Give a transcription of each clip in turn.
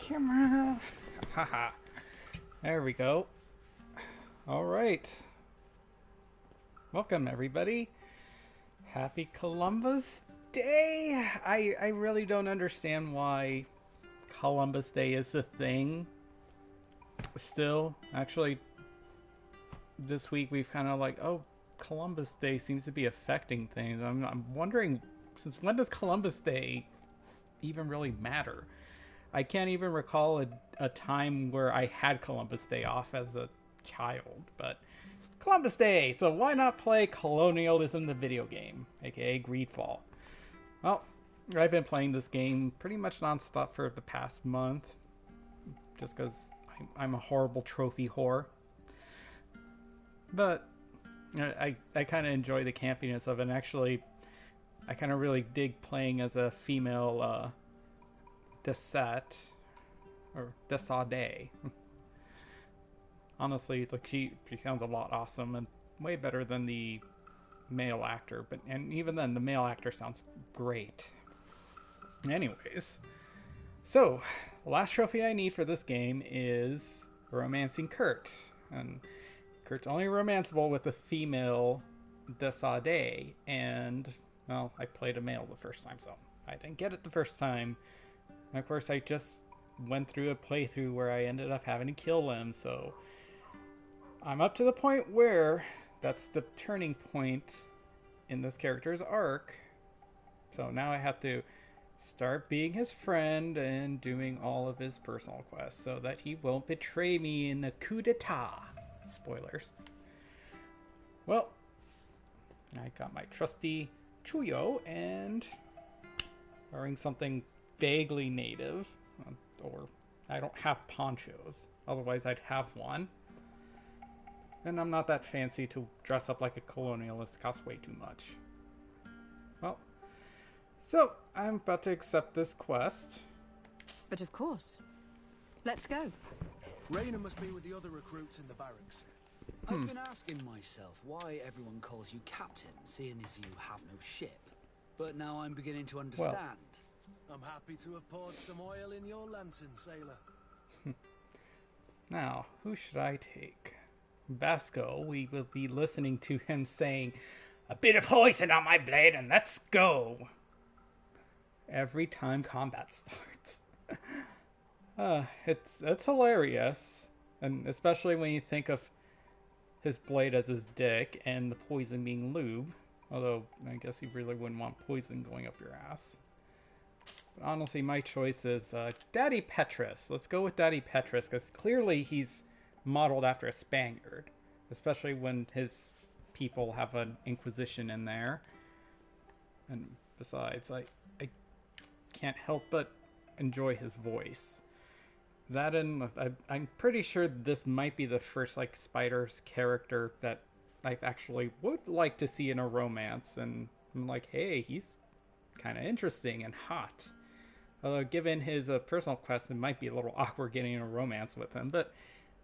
camera. Haha. There we go. All right. Welcome, everybody. Happy Columbus Day. I really don't understand why Columbus Day is a thing. Still, actually, this week we've kind of like, oh, Columbus Day seems to be affecting things. I'm wondering, since when does Columbus Day even really matter? I can't even recall a time where I had Columbus Day off as a child, but Columbus Day, so why not play Colonialism the video game, aka GreedFall? Well, I've been playing this game pretty much nonstop for the past month, just because I'm a horrible trophy whore. But I kind of enjoy the campiness of it, and actually, I kind of really dig playing as a female Desat, or Desade. Honestly, like she sounds a lot awesome and way better than the male actor. And even then, the male actor sounds great. Anyways, so last trophy I need for this game is romancing Kurt, and Kurt's only romanceable with a female Desade, and well, I played a male the first time, so I didn't get it the first time. And of course, I just went through a playthrough where I ended up having to kill him, so I'm up to the point where that's the turning point in this character's arc. So now I have to start being his friend and doing all of his personal quests so that he won't betray me in the coup d'etat. Spoilers. Well, I got my trusty Chullo and wearing something vaguely native, or I don't have ponchos, otherwise I'd have one. And I'm not that fancy to dress up like a colonialist, it costs way too much. Well, so I'm about to accept this quest. But of course. Let's go. Raina must be with the other recruits in the barracks. I've been asking myself why everyone calls you captain, seeing as you have no ship. But now I'm beginning to understand. I'm happy to have poured some oil in your lantern, sailor. Now, who should I take? Vasco, we will be listening to him saying, "A bit of poison on my blade and let's go!" every time combat starts. It's hilarious, and especially when you think of his blade as his dick and the poison being lube. Although, I guess you really wouldn't want poison going up your ass. But honestly, my choice is Daddy Petrus. Let's go with Daddy Petrus, because clearly he's modeled after a Spaniard. Especially when his people have an Inquisition in there. And besides, I can't help but enjoy his voice. That and I'm pretty sure this might be the first like Spider's character that I actually would like to see in a romance, and I'm like, hey, he's kind of interesting and hot. Although given his personal quest, it might be a little awkward getting in a romance with him, but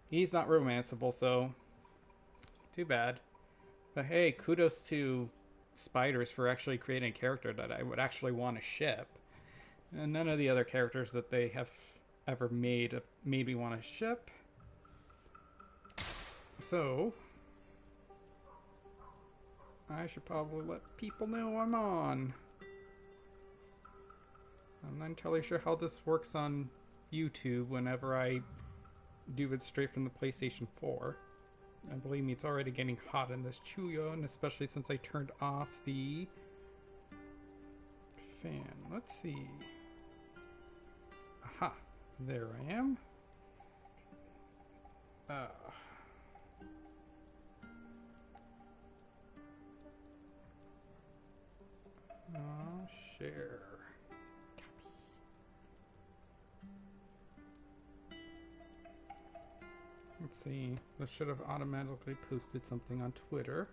he's not romanceable, so too bad. But hey, kudos to Spiders for actually creating a character that I would actually want to ship. And none of the other characters that they have ever made maybe want to ship. So I should probably let people know I'm on. I'm not entirely sure how this works on YouTube whenever I do it straight from the PlayStation 4. And believe me, it's already getting hot in this Chullo, and especially since I turned off the fan. Let's see. Aha, there I am. Share. Let's see. This should have automatically posted something on Twitter.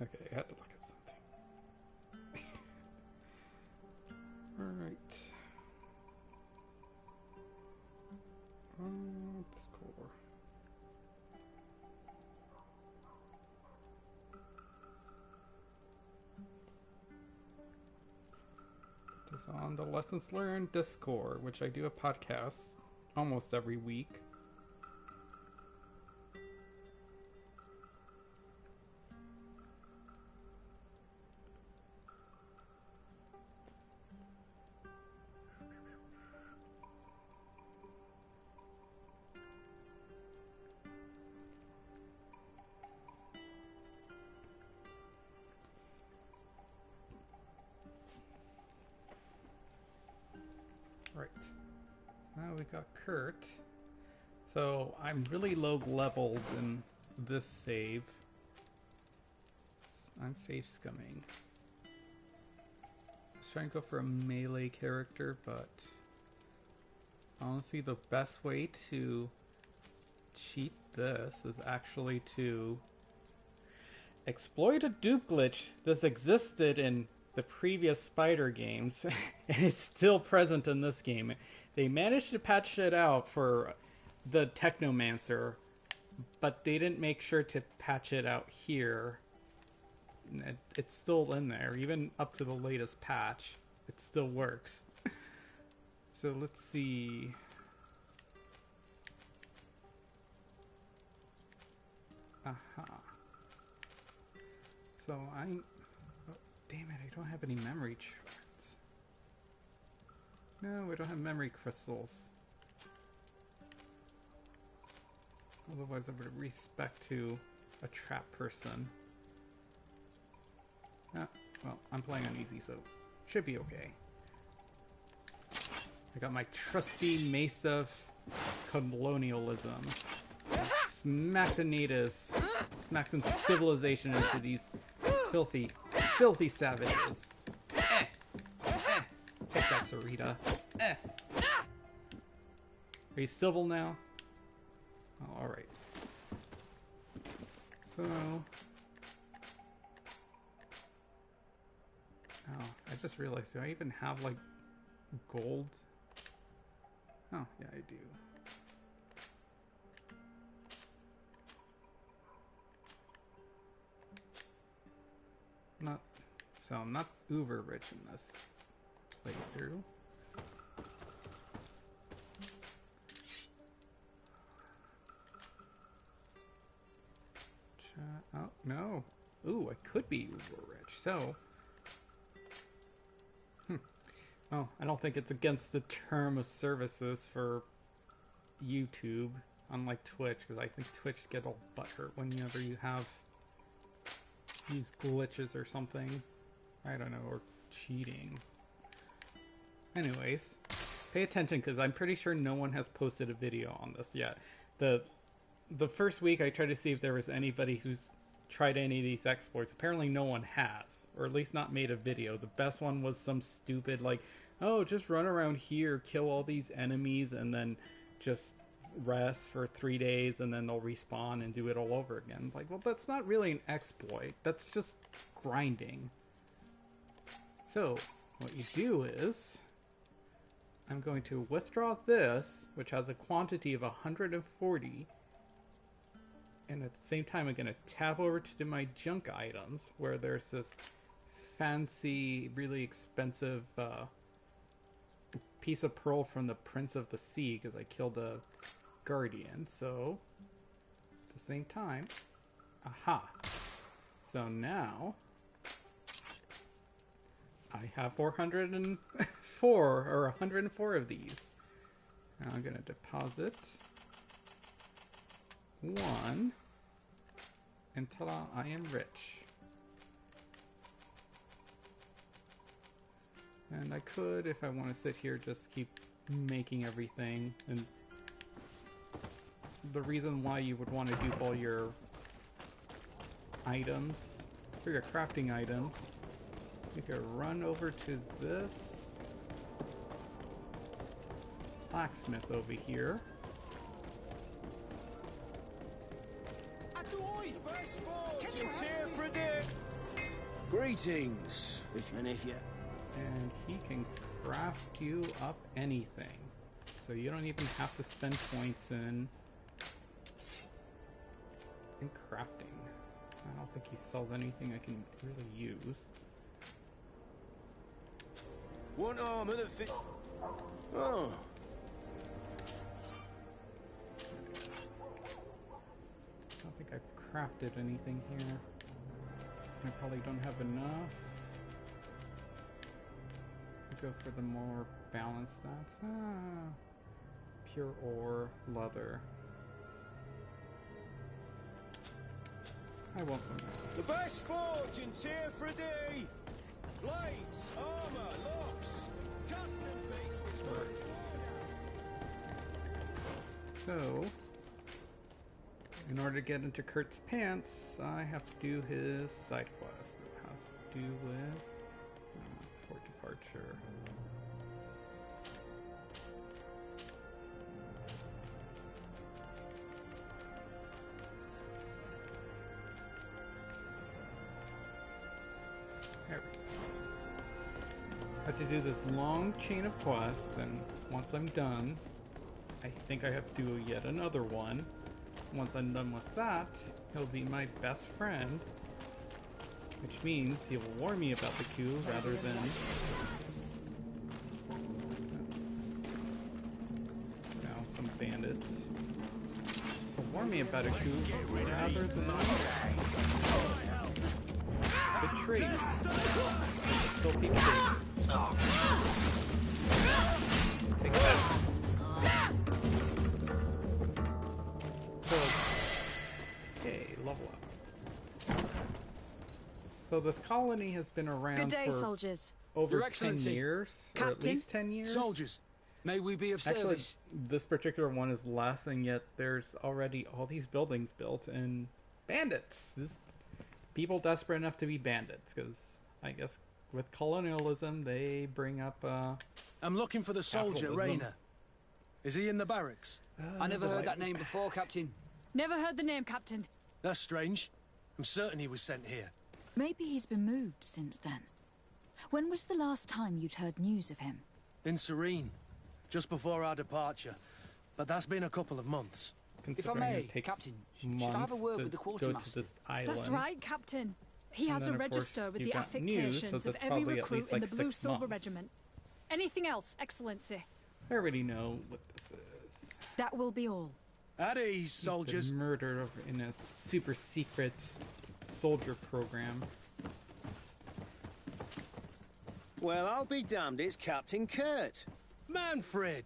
Okay, I had to look at something. Alright. Score. is on the Lessons Learned Discord, which I do a podcast almost every week. Right. Now we got Kurt. So I'm really low leveled in this save. I'm save scumming. I was trying to go for a melee character, but honestly the best way to cheat this is actually to exploit a dupe glitch that's existed in the previous Spider games and is still present in this game. They managed to patch it out for the Technomancer, but they didn't make sure to patch it out here. It's still in there, even up to the latest patch. It still works. So let's see. Aha. So I'm... Oh, damn it, I don't have any memory charts. No, we don't have memory crystals. Otherwise I would respect to a trap person. Ah, well, I'm playing on easy, so should be okay. I got my trusty mace of colonialism. Smack the natives. Smack some civilization into these filthy, filthy savages. Take that, Sarita. Are you civil now? Oh, alright. So... Oh, I just realized, do I even have, like, gold? Oh, yeah, I do. So I'm not uber rich in this playthrough. Oh, no. Ooh, I could be uber rich. So... Oh, I don't think it's against the term of services for YouTube, unlike Twitch, because I think Twitch get all butthurt whenever you have these glitches or something. I don't know, or cheating. Anyways, pay attention, because I'm pretty sure no one has posted a video on this yet. The first week I tried to see if there was anybody who's tried any of these exploits. Apparently no one has, or at least not made a video. The best one was some stupid, like, oh, just run around here, kill all these enemies, and then just rest for 3 days, and then they'll respawn and do it all over again. Like, well, that's not really an exploit. That's just grinding. So, what you do is, I'm going to withdraw this, which has a quantity of 140, and at the same time I'm going to tab over to my junk items, where there's this fancy, really expensive piece of pearl from the Prince of the Sea, because I killed a guardian. So at the same time, aha, so now I have 404 or 104 of these. Now I'm gonna deposit one until I am rich. And I could, if I want to sit here, just keep making everything. And the reason why you would want to dupe all your items, for your crafting items, you could run over to this blacksmith over here. Greetings, and if you... And he can craft you up anything. So you don't even have to spend points in crafting. I don't think he sells anything I can really use. One arm and a fit. Oh. I don't think I've crafted anything here. I probably don't have enough. Go for the more balanced stats. Pure ore, leather. I won't go now. The best forge in tier for a day. Blades, armor, locks, custom pieces. So, in order to get into Kurt's pants, I have to do his side quest. It has to do with port departure. There we go. I have to do this long chain of quests, and once I'm done, I think I have to do yet another one. Once I'm done with that, he'll be my best friend, which means he will warn me about the coup rather than some bandits. He'll warn me about a coup rather than betray me. Still keep trading. Take that. Okay, level up. So this colony has been around Good day, for soldiers. over Your 10 Excellency. years, or at Captain. least 10 years. Soldiers, may we be of Actually, service? this particular one is less, and yet there's already all these buildings built, and bandits. Just people desperate enough to be bandits, because I guess with colonialism, they bring up I'm looking for the soldier, Capitalism. Rainer. Is he in the barracks? I never the heard that light was name bad. before, Captain. Never heard the name, Captain. That's strange. I'm certain he was sent here. Maybe he's been moved since then. When was the last time you'd heard news of him? In Serene. Just before our departure. But that's been a couple of months. Considering may, it takes Captain, should I have a months word to with the go quartermaster? to this island. That's right, Captain. He And has then, a of course, register with you've the got news, so affectations of that's every probably at recruit least, in like, the Blue 6 Silver months. Regiment. Anything else, Excellency? I already know what this is. That will be all. At ease, soldiers. The murder in a super secret soldier program. Well, I'll be damned, it's Captain Kurt. Manfred!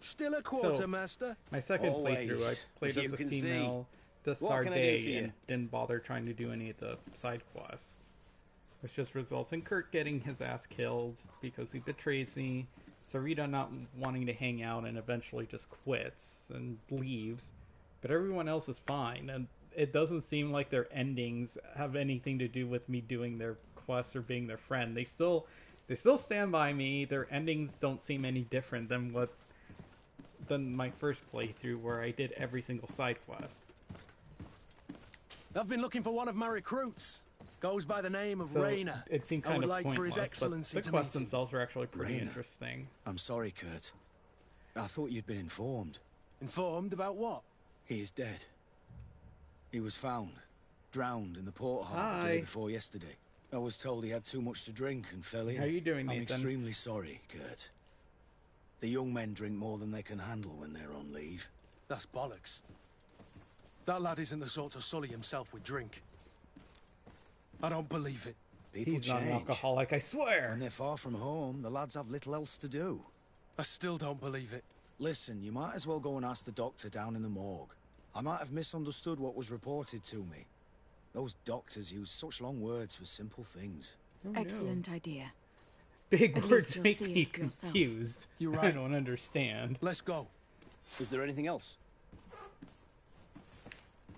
Still a quartermaster? My second Always, playthrough, I played as you as a can see. female What can I do for Desarde you? and didn't bother trying to do any of the side quests. Which just results in Kurt getting his ass killed because he betrays me, Sarita not wanting to hang out and eventually just quits and leaves. But everyone else is fine, and it doesn't seem like their endings have anything to do with me doing their quests or being their friend. They still stand by me. Their endings don't seem any different than my first playthrough where I did every single side quest. I've been looking for one of my recruits. Goes by the name of So Rainer. it seemed I kind would of like for pointless, His Excellency but the to quests meet him. themselves were actually pretty Rainer. interesting. I'm sorry, Kurt. I thought you'd been informed. Informed about what? He is dead. He was found, drowned in the port hall the Hi. day before yesterday. I was told he had too much to drink and fell in. How you doing, I'm Nathan? extremely sorry, Kurt. The young men drink more than they can handle when they're on leave. That's bollocks. That lad isn't the sort to sully himself with drink. I don't believe it. People He's not an change. alcoholic, I swear. When they're far from home, the lads have little else to do. I still don't believe it. Listen, you might as well go and ask the doctor down in the morgue. I might have misunderstood what was reported to me. Those doctors use such long words for simple things. Oh, no. Excellent idea. Big At least words you'll make see me it for yourself. confused. You're I right. don't understand. Let's go. Is there anything else?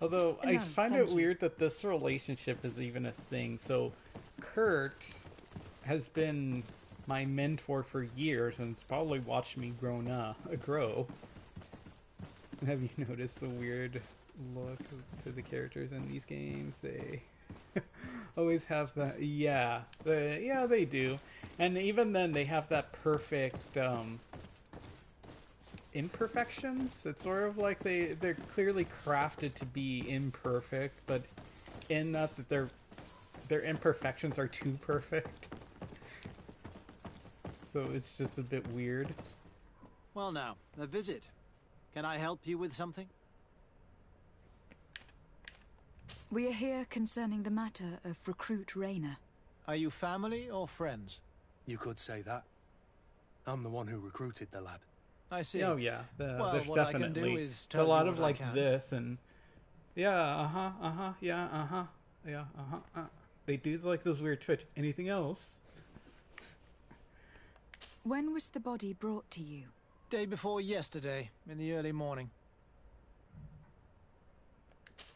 Although I No, find thank it you. weird that this relationship is even a thing. So Kurt has been my mentor for years and has probably watched me grow. Have you noticed the weird look to the characters in these games? They always have that. Yeah, they do. And even then, they have that perfect imperfections. It's sort of like they're clearly crafted to be imperfect, but in that their imperfections are too perfect. so it's just a bit weird. Well now, a visit. Can I help you with something? We are here concerning the matter of Recruit Rayner. Are you family or friends? You could say that. I'm the one who recruited the lad. I see. Oh yeah, Well, there's what I definitely can do is a tell lot you of what I like can. this and yeah, yeah. They do like this weird twitch. Anything else? When was the body brought to you? Day before yesterday, in the early morning.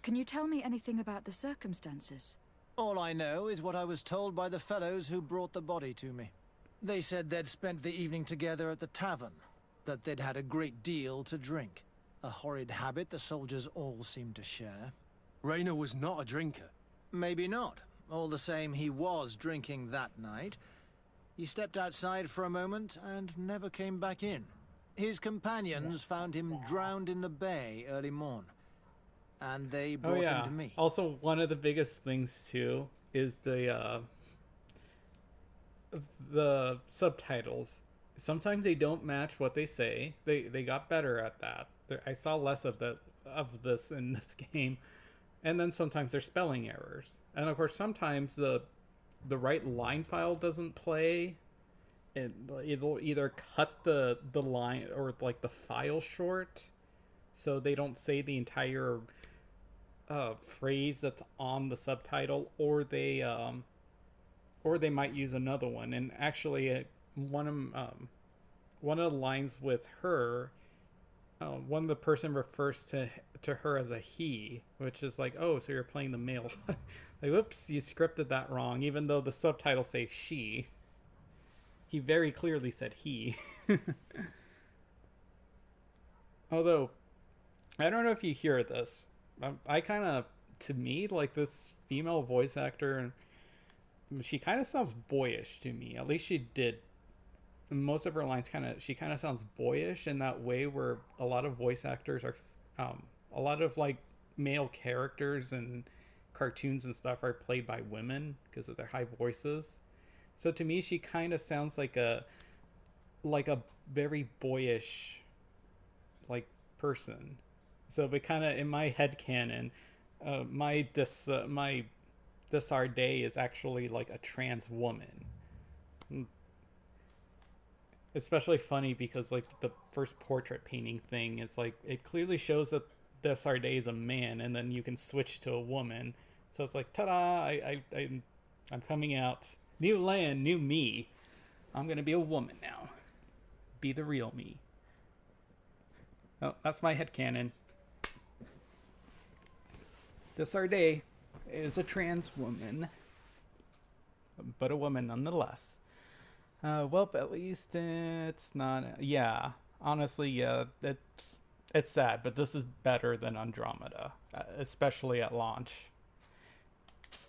Can you tell me anything about the circumstances? All I know is what I was told by the fellows who brought the body to me. They said they'd spent the evening together at the tavern, that they'd had a great deal to drink. A horrid habit the soldiers all seemed to share. Rayner was not a drinker. Maybe not. All the same, he was drinking that night. He stepped outside for a moment and never came back in. His companions found him drowned in the bay early morn. And they brought him to me. Also, one of the biggest things too is the subtitles. Sometimes they don't match what they say. They got better at that. I saw less of this in this game, and then sometimes there's spelling errors, and of course sometimes the right line file doesn't play, and it'll either cut the line or like the file short, so they don't say the entire phrase that's on the subtitle, or they might use another one. And actually, one of the lines with her, one of the person refers to her as a he, which is like, oh, so you're playing the male. Like, whoops, you scripted that wrong, even though the subtitles say she. He very clearly said he. Although, I don't know if you hear this. I kind of, to me, like this female voice actor, she kind of sounds boyish to me. At least she did. Most of her lines she kind of sounds boyish in that way, where a lot of voice actors are, a lot of like male characters and cartoons and stuff are played by women because of their high voices. So to me, she kind of sounds like a very boyish, like, person. So, but kind of in my headcanon, my Desarde is actually like a trans woman. Especially funny because like the first portrait painting thing is like, it clearly shows that Desarde is a man, and then you can switch to a woman. So it's like, ta-da! I'm coming out. New land, new me. I'm gonna be a woman now. Be the real me. Oh, that's my headcanon. Desarde is a trans woman, but a woman nonetheless. Well, at least it's not. Yeah, honestly, yeah, it's sad, but this is better than Andromeda, especially at launch.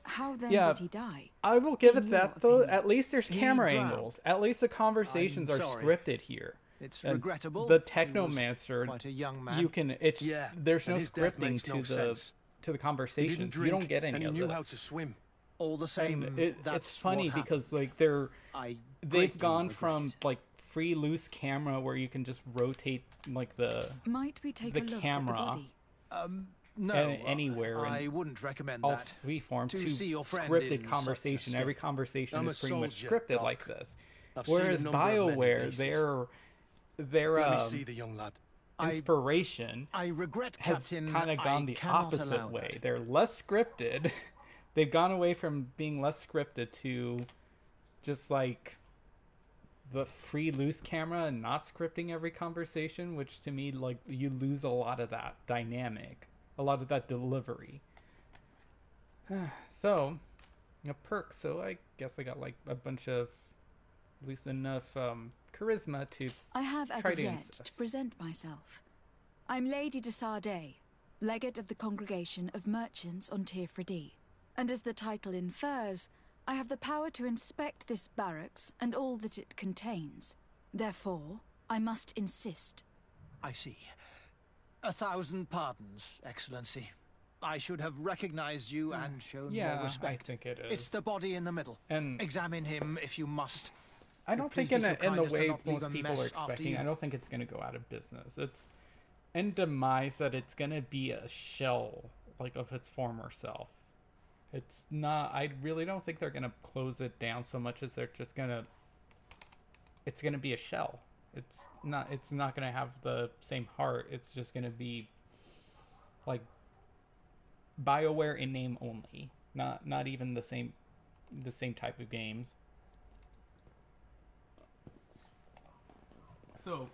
How then did he die? I will give In it your that, though. opinion? At least there's He camera drowned. angles. At least the conversations I'm are sorry. scripted here. It's And regrettable. The He was Technomancer, quite a young man. you can. It's Yeah, there's no and his death scripting makes no to sense. the He conversations. didn't You drink, don't get any and he of knew this. how to swim. All the same, And that's it's funny what happened. because like I they've greatly gone regret from it. like free loose camera where you can just rotate like the Might we take the a look camera. at the body? No, anywhere, I and wouldn't recommend all that. three form To to see your friend scripted in such a conversation. Every state. conversation I'm is a pretty much soldier, scripted like Doc. this. I've seen a Whereas number of men in BioWare, pieces. their Let me see the young lad. inspiration I regret, has Captain. kind of gone I the cannot opposite allow way. that. They're less scripted. They've gone away from being less scripted to just like the free loose camera and not scripting every conversation, which to me, like, you lose a lot of that dynamic, a lot of that delivery. So, a perk. So I guess I got like a bunch of at least enough charisma to I have as try of to yet insist. to present myself. I'm Lady de Sardet, legate of the Congregation of Merchants on Tirfredi. And as the title infers, I have the power to inspect this barracks and all that it contains. Therefore, I must insist. I see. 1,000 pardons, Excellency. I should have recognized you and shown Yeah, more respect. I think it is. It's the body in the middle. And- Examine him if you must. I don't Please think be so in kind the as to way not leave most a people are mess after expecting. you. I don't think it's going to go out of business. It's in demise that it's going to be a shell like of its former self. It's not. I really don't think they're going to close it down so much as they're just going to. It's going to be a shell. It's not. It's not going to have the same heart. It's just going to be like BioWare in name only. Not even the same type of games. So,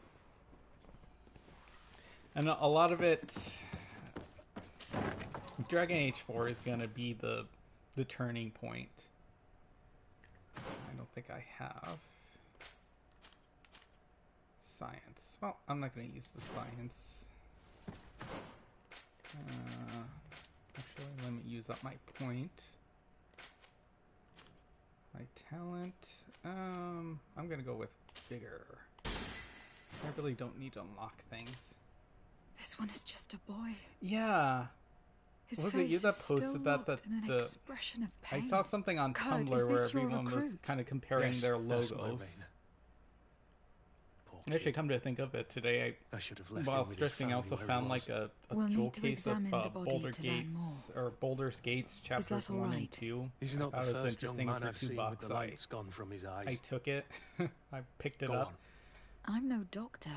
and a lot of it, Dragon Age 4 is going to be the turning point. I don't think I have science. Well, I'm not going to use the science. Actually, let me use up my point. My talent. I'm going to go with bigger. I really don't need to unlock things. This one is just a boy. Yeah. His Was face it you that is still posted that locked in an expression of I pain. saw something on Kurt, Tumblr is where this your everyone was recruit? kind of comparing Yes, their that's my logos. Rain. Poor Actually, kid. come to think of it, today I should have left while him with his stressing, I family also where he found was. like a We'll jewel need to case of examine the body Boulder to learn Gates or Boulder's Gates chapters that all 1 and right? 2. He's I not the thought it was first young interesting man for I've seen with $2. the lights gone from his eyes. I took it. I picked it Go up. on. I'm no doctor,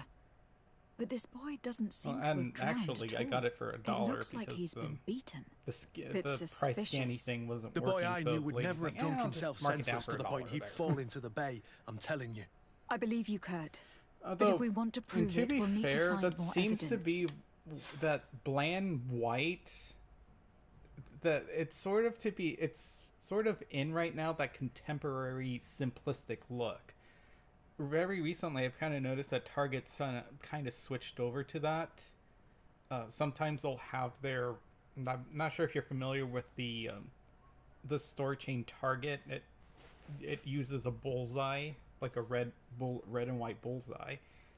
but this boy doesn't seem Well, to have and drowned actually, at I all. got it for $1 It looks like because he's been beaten. the It's price scanny suspicious. thing wasn't The working. boy I so knew the would lady's never like, have drunk "Yeah, I'll himself just mark it down senseless for to the point $1 he'd there." fall into the bay. I'm telling you. I believe you, Kurt. But Although, if we want to and prove to it, be we'll need to fair, find that more seems evidence. to be that bland white. That it's sort of in right now, that contemporary simplistic look. Very recently, I've kind of noticed that Target's kind of switched over to that. Sometimes they'll have their. I'm not sure if you're familiar with the store chain Target. It uses a bullseye, like a red and white bullseye.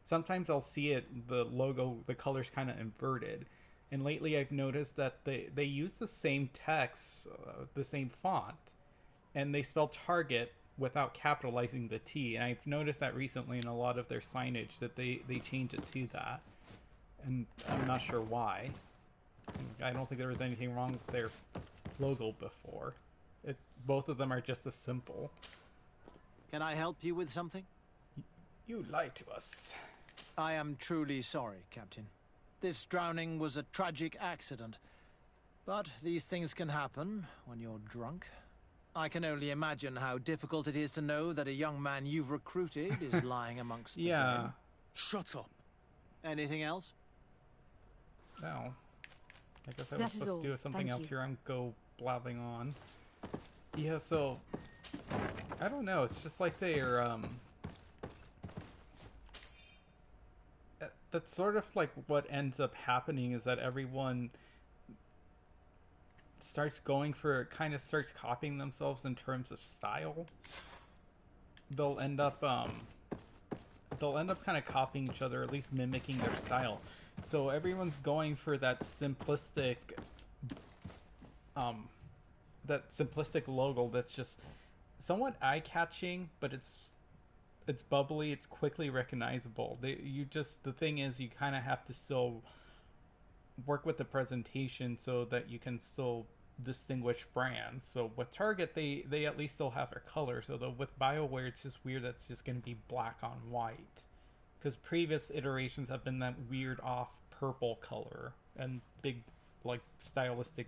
Sometimes I'll see it, the logo, the color's kind of inverted. And lately I've noticed that they use the same text, the same font, and they spell Target without capitalizing the T. And I've noticed that recently in a lot of their signage that they change it to that. And I'm not sure why. I don't think there was anything wrong with their logo before. Both of them are just as simple. Can I help you with something? You lied to us. I am truly sorry, Captain. This drowning was a tragic accident. But these things can happen when you're drunk. I can only imagine how difficult it is to know that a young man you've recruited is lying amongst the dead. Shut up. Anything else? No. I guess I That was is supposed to all. do something Thank else you. here. I'm go blabbing on. Yeah, so I don't know. It's just like they're that's sort of like what ends up happening is that everyone starts copying themselves in terms of style. They'll end up kind of copying each other, at least mimicking their style. So everyone's going for that simplistic logo that's just somewhat eye-catching, but it's bubbly, it's quickly recognizable. The thing is, you kind of have to still work with the presentation so that you can still distinguish brands. So with Target, they at least still have their color. So with BioWare, it's just weird that's just going to be black on white. Because previous iterations have been that weird off purple color and big, like, stylistic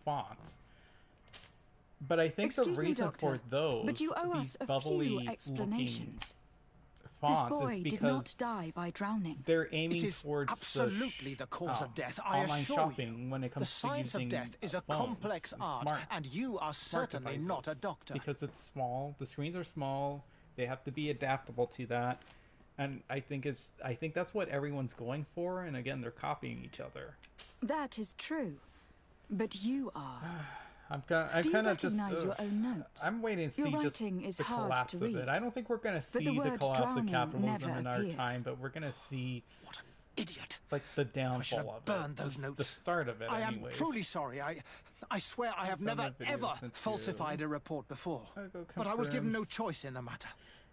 fonts. But I think Excuse the me, reason Doctor, for those, but you owe these us a bubbly few looking explanations. fonts, This boy is did not because die by drowning. they're aiming It is towards absolutely the cause of death, I online assure shopping you. when it comes The to science using of death is a phones complex and art, and you are smart certainly not a devices. doctor. Because it's small. The screens are small. They have to be adaptable to that. And I think that's what everyone's going for. And again, they're copying each other. That is true. But you are. I'm Do you kind of just. recognize your own notes? I'm waiting to see Your just writing is the hard collapse to of it. read. I don't think we're going to But see the the word collapse of drowning capitalism never in our appears. time, but we're going to see idiot. like the I should downfall have of it. burned those The notes. start of it, I am anyways. truly sorry. I swear I have Send never, that video ever sent to falsified a report before. go But I was given no confirms. choice in the matter.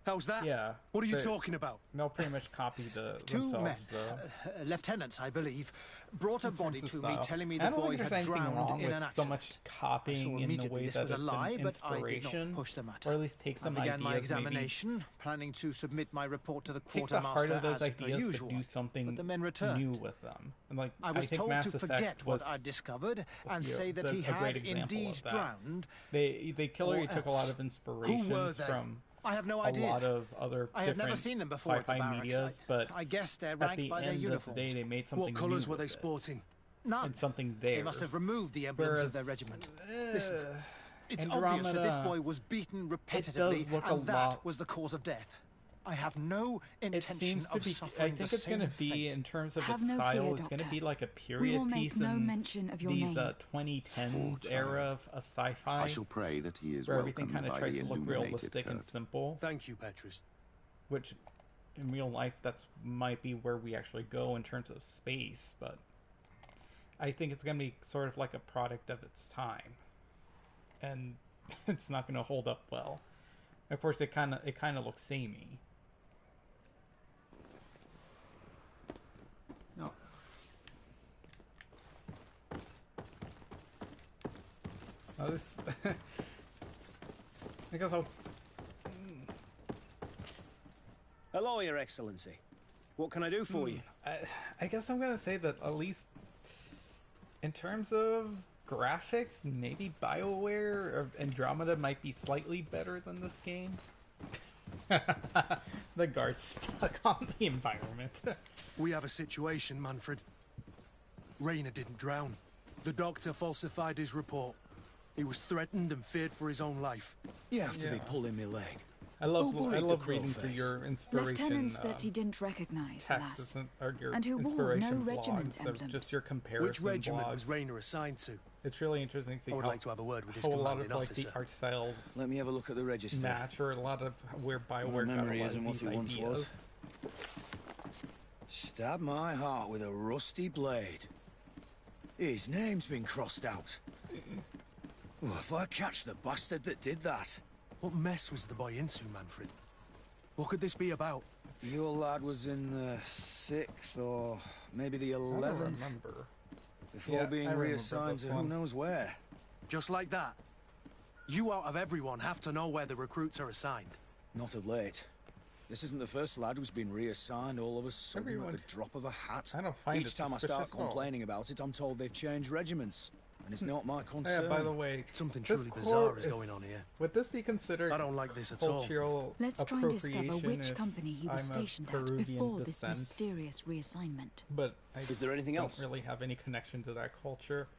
How's that? Yeah. What are you they- talking about? They'll pretty much copy Two themselves, men, though. lieutenants, I believe, brought a body Terms to of me style. telling me I the don't boy think there's had anything drowned wrong in with an so accident. much I saw copying in the immediately way this that was a it's lie, an but I did inspiration, not push the matter. or at least take I some began my ideas, maybe examination, planning to submit my report to the take the heart quartermaster of those as per ideas, usual. but do something but the men returned. new with them. And like I was think told Mass to Effect forget was, what I discovered and you know, say that he a great had example indeed of that. drowned. They clearly or took a lot else. of Who were inspirations they? from I have no a idea. lot of other I have different never seen them before at the sci-fi barracks. medias, but I guess they're at ranked the by their end of the uniforms. day, they made something What colours new were they with it. sporting? None. And something there. They must have removed the emblems of their regiment. Listen, it's obvious that this boy was beaten repetitively, look a and that lot- was the cause of death. I have no It intention seems to of be. I suffering think the it's going to same be, fate. in terms of Have its no style, fear, it's going to Doctor. be like a We period will make piece no in mention of your these name. 2010s Poor era of sci-fi, I shall pray that he is where everything welcomed kind of by tries the to look illuminated realistic and Kurt. simple. Thank you, Petrus. Which, in real life, that's might be where we actually go in terms of space. But I think it's going to be sort of like a product of its time, and it's not going to hold up well. Of course, it kind of looks samey. No. Oh, this. I guess I'll. Hello, Your Excellency. What can I do for you? I guess I'm gonna say that at least in terms of graphics, maybe BioWare or Andromeda might be slightly better than this game. The guard's stuck on the environment. We have a situation, Manfred. Rainer didn't drown. The doctor falsified his report. He was threatened and feared for his own life. You have to be Yeah. pulling me leg. I love Who bullied the reading through crowface? your inspiration Lieutenants that he didn't recognize, texts alas. or your and who wore inspiration no regiment blogs of emblems. just your comparison Which regiment blogs. was Rainer assigned to? It's really interesting to see I would how, like to have a word with his how a lot commanding of like officer. the art styles Let me have a look at the register. match, or a lot of where My BioWare got a memory lot isn't of what these it once ideas. was. Stab my heart with a rusty blade. His name's been crossed out. Oh, if I catch the bastard that did that. What mess was the boy into, Manfred? What could this be about? Your lad was in the 6th or maybe the I don't 11th remember. before Yeah, being I remember reassigned this to who one. knows where. Just like that? You out of everyone have to know where the recruits are assigned. Not of late. This isn't the first lad who's been reassigned all of a sudden Everyone- at the drop of a hat. I don't find Each it time I start suspicious at all. complaining about it, I'm told they've changed regiments. And it's not my Oh, concern. yeah, by the way, Something this truly core bizarre is going on here. Would this be considered I don't like this at all. cultural Let's try and discover appropriation which if company he was I'm of stationed at Peruvian before this descent? mysterious reassignment. But I Is there anything don't else? really have any connection to that culture.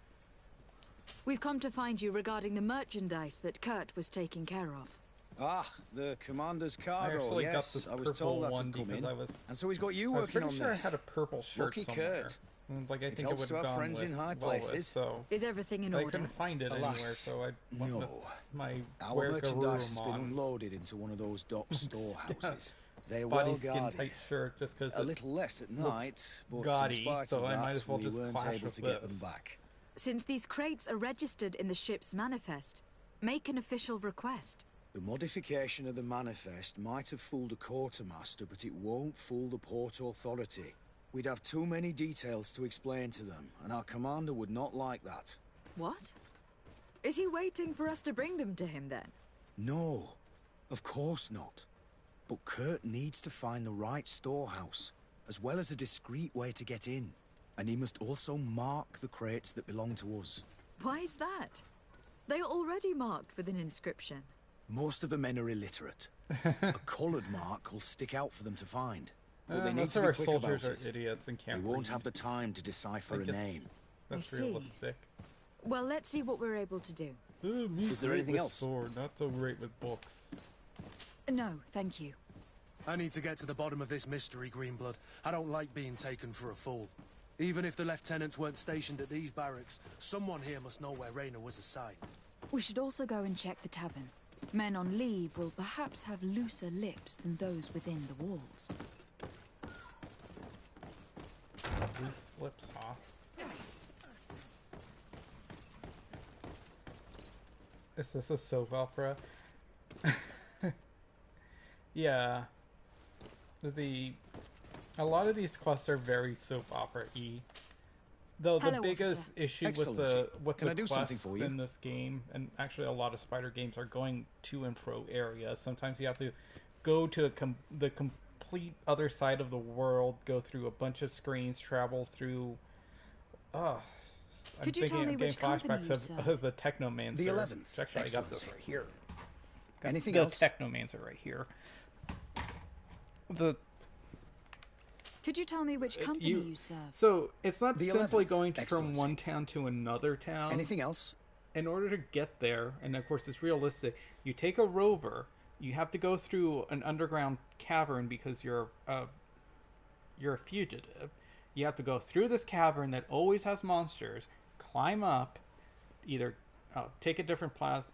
We've come to find you regarding the merchandise that Kurt was taking care of. Ah, the commander's I cargo, actually got yes. this I was purple told that one had come because in. I was And so he's got you I was working pretty on sure this. I had a purple shirt Lucky somewhere. Kurt. And, like I It think helps would to have have gone friends with in high well with, places. so Is everything in I order? couldn't find it Alas, anywhere, so I went with no. my Our wear merchandise has been Garurumon unloaded into one of those dock storehouses. They're body well skin guarded. tight shirt just because A little less at night, but gaudy, in spite so of I that, might as well we just weren't clash able with to get them this. back. Since these crates are registered in the ship's manifest, make an official request. The modification of the manifest might have fooled a quartermaster, but it won't fool the Port Authority. We'd have too many details to explain to them, and our commander would not like that. What? Is he waiting for us to bring them to him then? No, of course not. But Kurt needs to find the right storehouse, as well as a discreet way to get in. And he must also mark the crates that belong to us. Why is that? They are already marked with an inscription. Most of the men are illiterate. A coloured mark will stick out for them to find. But they need most to of be our quick soldiers about it. are idiots and They can't won't read. have the time to decipher Like a it's- name. That's I see. realistic. Well, let's see what we're able to do. Is there anything else? Sword, not so great with books. No, thank you. I need to get to the bottom of this mystery, Greenblood. I don't like being taken for a fool. Even if the lieutenants weren't stationed at these barracks, someone here must know where Rainer was assigned. We should also go and check the tavern. Men on leave will perhaps have looser lips than those within the walls. Flip saw. Is this a soap opera? Yeah. A lot of these quests are very soap opera-y. Though the Hello, biggest officer. issue Excellency. with Can the I do something quests for you? in this game, and actually a lot of spider games, are going to and fro areas. Sometimes you have to go to the complete other side of the world, go through a bunch of screens, travel through. I'm Could you tell me I'm getting which company flashbacks you of serve? the Technomancer. The 11th. Actually, I got this Excellency. right here. Got Anything the else? Technomancer right here. The Could you tell me which company you serve? So it's not The simply 11th, going from Excellency. one town to another town. Anything else? In order to get there, and of course it's realistic, you take a rover. You have to go through an underground cavern because you're a fugitive. You have to go through this cavern that always has monsters. Climb up, either take a different path,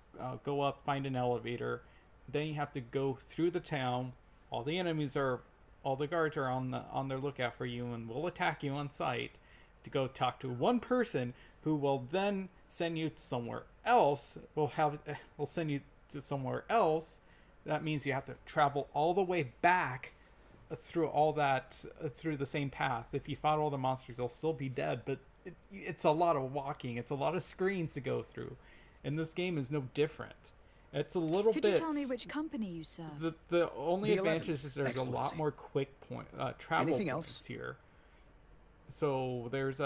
go up, find an elevator. Then you have to go through the town. All the guards are on their lookout for you and will attack you on sight. To go talk to one person who will then send you somewhere else. Will send you to somewhere else. That means you have to travel all the way back through all that through the same path. If you fought all the monsters, they'll still be dead. But it's a lot of walking. It's a lot of screens to go through, and this game is no different. It's a little Could bit. you tell me which company you serve? The only The advantage 11th, is there's a lot Excellency. more quick travel Anything points else? here. So there's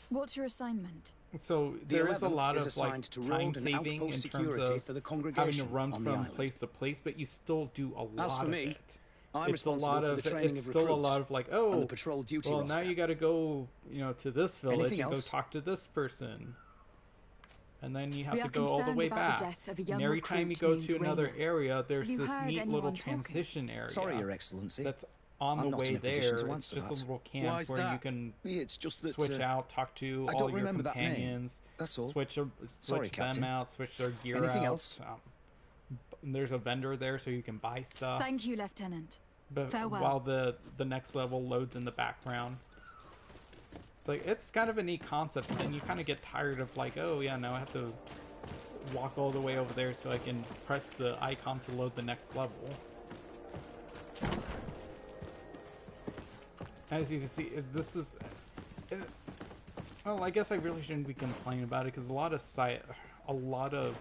What's your assignment? So The there is a 11th lot is of like assigned to time road and saving in outpost terms security of for the having to congregation run on the from island. place to place, but you still do a lot As for of me, it. I'm It's a responsible lot for of the training it's of still a recruits lot of like and the oh patrol duty well roster. now you got to go to this village Anything and go else? talk to this person, and then you have We to are go all the concerned way about back. the death of a young And every time you recruit go named to another Raynor. area, there's Have you this heard neat anyone little talking? transition area. Sorry, Your Excellency. That's on I'm the not way in a position there. to It's answer just a that. little camp Why's where you that? can It's just that switch out, talk to I all don't your remember that name. companions. That's all. Switch Sorry, them Captain. out, switch their gear Anything out. else? There's a vendor there so you can buy stuff. Thank you, Lieutenant. But Farewell. while the next level loads in the background. It's like it's kind of a neat concept, but then you kind of get tired of like, oh yeah, now I have to walk all the way over there so I can press the icon to load the next level. As you can see, this is. Well, I guess I really shouldn't be complaining about it because a lot of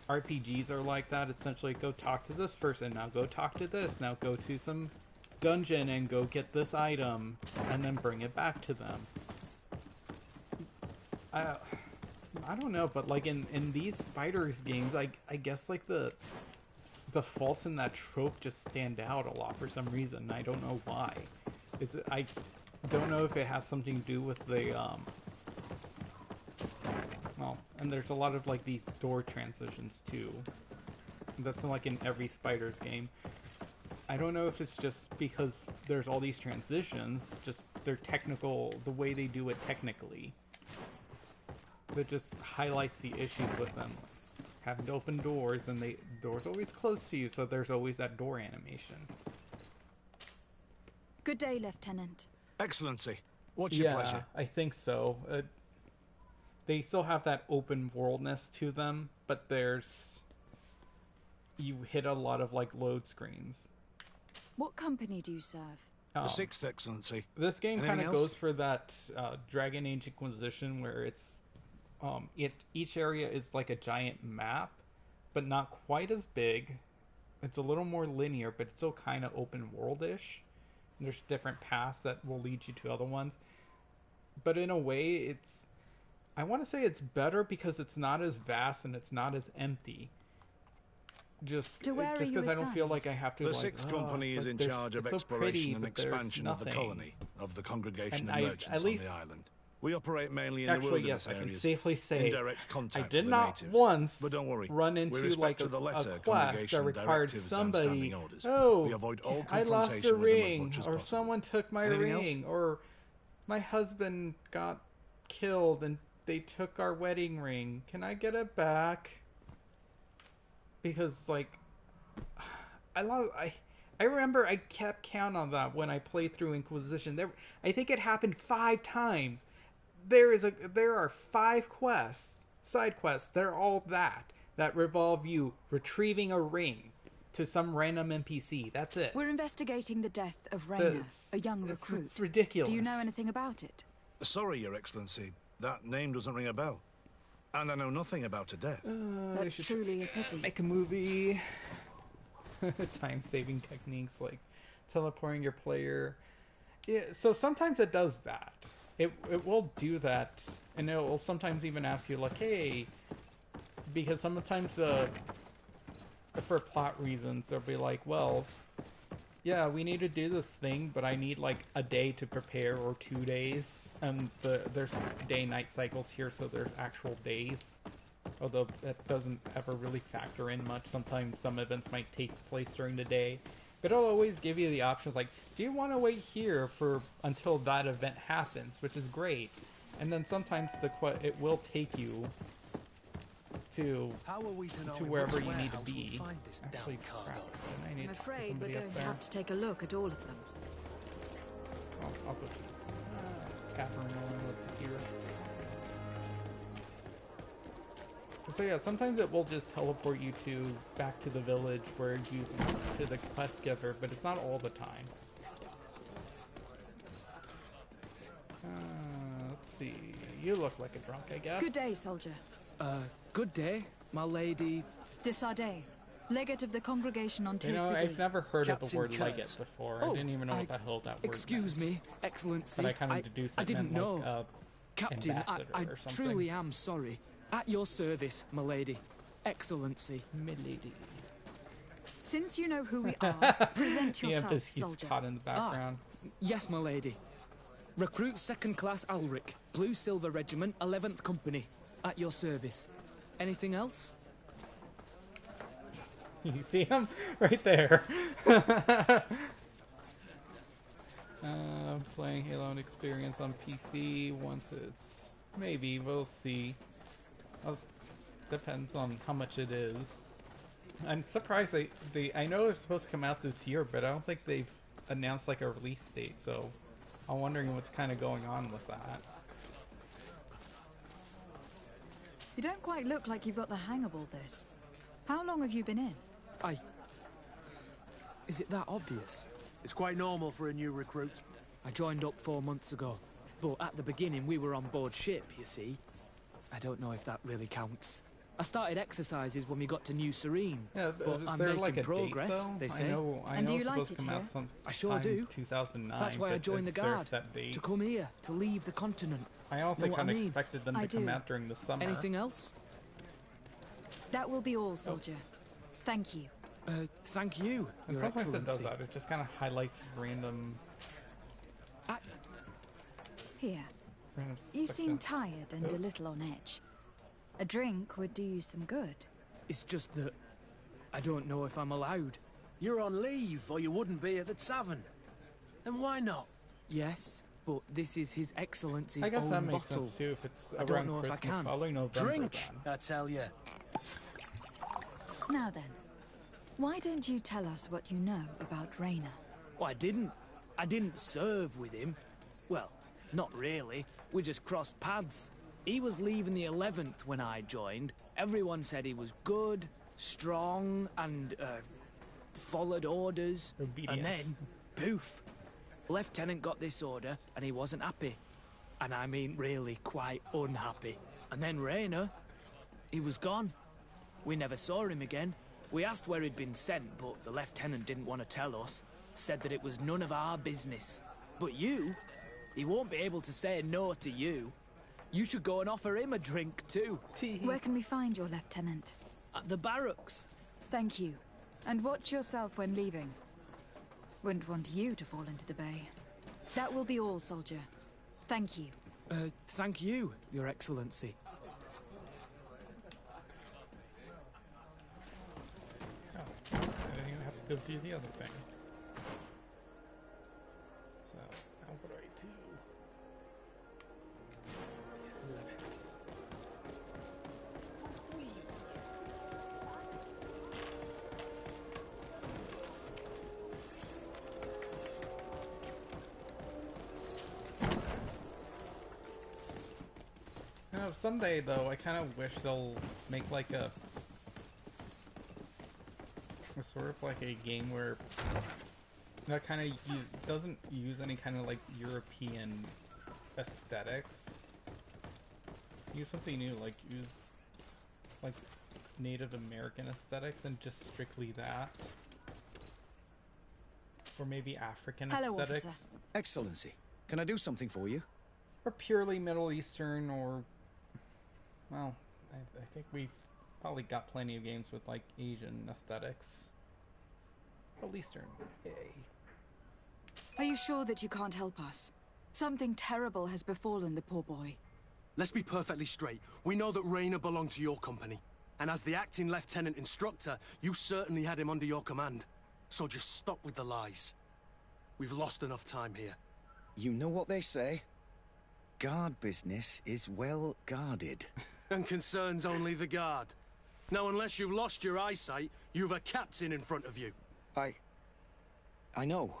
RPGs are like that. Essentially, go talk to this person. Now go talk to this. Now go to some dungeon and go get this item, and then bring it back to them. I don't know, but like in these spiders games, I guess like the faults in that trope just stand out a lot for some reason. I don't know why. I don't know if it has something to do with the well, and there's a lot of like these door transitions too. That's like in every spiders game. I don't know if it's just because there's all these transitions, just they're technical, the way they do it technically. That just highlights the issues with them. Having to open doors, and the door's always close to you, so there's always that door animation. Good day, Lieutenant. Excellency, what's your pleasure? I think so. They still have that open worldness to them, but you hit a lot of like load screens. What company do you serve? The 6th, Excellency. This game Anything kind of else? goes for that Dragon Age Inquisition, where it's each area is like a giant map, but not quite as big. It's a little more linear, but it's still kind of open world-ish. There's different paths that will lead you to other ones, but in a way, I want to say it's better because it's not as vast and it's not as empty. Just To where are you because I don't feel assigned? like I have to. The like, 6th oh, Company it's is like in there's- charge of it's so exploration pretty, and but there's expansion of the nothing. colony, of the congregation And and, I- merchants at on least- the island. We operate mainly in Actually, the wilderness yes, I can areas, safely say in direct contact I did with the not natives. once But don't worry, run we into respect like to a the letter quest that congregation required directives and somebody. standing orders. Oh, We avoid all I lost confrontation a with them as ring, much as or possible. someone took my Anything else? ring, or my husband got killed and they took our wedding ring. Can I get it back? Because like, I I remember I kept count on that when I played through Inquisition. I think it happened 5 times. There are 5 quests, side quests. They're all that revolve you retrieving a ring to some random NPC. That's it. We're investigating the death of Raina, a young recruit. It's ridiculous. Do you know anything about it? Sorry, Your Excellency. That name doesn't ring a bell. And I know nothing about her death. That's truly a pity. Make a movie. Time-saving techniques like teleporting your player. Yeah, so sometimes it does that. It will do that, and it will sometimes even ask you like, hey, because sometimes for plot reasons they'll be like, well, yeah, we need to do this thing, but I need like a day to prepare or 2 days, and there's day-night cycles here, so there's actual days. Although that doesn't ever really factor in much. Sometimes some events might take place during the day. But it'll always give you the options like, do you want to wait here until that event happens, which is great. And then sometimes it will take you to wherever you need to be. Actually, crap. I'm afraid we're going to have to take a look at all of them. I'll put Catherine over here. So yeah, sometimes it will just teleport you back to the village to the quest giver, but it's not all the time. Let's see. You look like a drunk, I guess. Good day, soldier. Good day, my lady. De Sardet, legate of the congregation on Tir You know, Fridee. I've never heard of the Captain word Kurt. legate before. I didn't even know what the hell that word Excuse meant. me, Excellency. But I kind of deduced I it didn't meant know. like Captain, ambassador I or something. truly am sorry. At your service, my lady. Excellency. Milady. Since you know who we are, present The yourself, emphasis soldier. caught in the background. Yes, my lady. Recruit 2nd Class Alric, Blue Silver Regiment, 11th Company. At your service. Anything else? You see him? Right there. Playing Halo and Experience on PC once it's... Maybe, we'll see. Depends on how much it is. I'm surprised I know it's supposed to come out this year, but I don't think they've announced like a release date, so I'm wondering what's kind of going on with that. You don't quite look like you've got the hang of all this. How long have you been in? Is it that obvious? It's quite normal for a new recruit. I joined up 4 months ago, but at the beginning we were on board ship, you see. I don't know if that really counts. I started exercises when we got to New Serene, Yeah, but I'm there making like a progress, date, though? they say. I know And do it's you like supposed it to come here? out some I sure time do. 2009. That's why I but joined the is there a guard, set date? to come here, to leave the continent. I also Know what kind I of mean? expected them I to come do. out during the summer. Anything else? That will be all, soldier. Thank you. Thank you, And Your sometimes it does Excellency. that. It just kind of highlights random Here. You stuff seem down. tired and a little on edge. A drink would do you some good. It's just that I don't know if I'm allowed. You're on leave, or you wouldn't be at the tavern. And why not? Yes, but this is His Excellency's I guess own that makes bottle. sense too. If it's I don't around know if I Christmas, can. probably November Drink, then. I tell you. Now then, why don't you tell us what you know about Raina? Well, I didn't serve with him. Well, not really. We just crossed paths. He was leaving the 11th when I joined. Everyone said he was good, strong, and followed orders. Obedient. And then, poof. Lieutenant got this order, and he wasn't happy. And I mean really quite unhappy. And then Raina, he was gone. We never saw him again. We asked where he'd been sent, but the lieutenant didn't want to tell us. Said that it was none of our business. But you, he won't be able to say no to you. You should go and offer him a drink too. Where can we find your lieutenant? At the barracks. Thank you. And watch yourself when leaving. Wouldn't want you to fall into the bay. That will be all, soldier. Thank you. Thank you, Your Excellency. I didn't even have to go do the other thing. So, now what do I do? know, someday though, I kind of wish they'll make like a sort of like a game where that kind of doesn't use any kind of like European aesthetics. Use something new, like use like Native American aesthetics and just strictly that. Or maybe African aesthetics. Officer. Excellency, can I do something for you? Or purely Middle Eastern, or... Well, I think we've probably got plenty of games with, like, Asian aesthetics. Middle Eastern, yay. Are you sure that you can't help us? Something terrible has befallen the poor boy. Let's be perfectly straight. We know that Rainer belonged to your company. And as the acting lieutenant instructor, you certainly had him under your command. So just stop with the lies. We've lost enough time here. You know what they say? Guard business is well guarded. And concerns only the guard. Now, unless you've lost your eyesight, you've a captain in front of you. I know.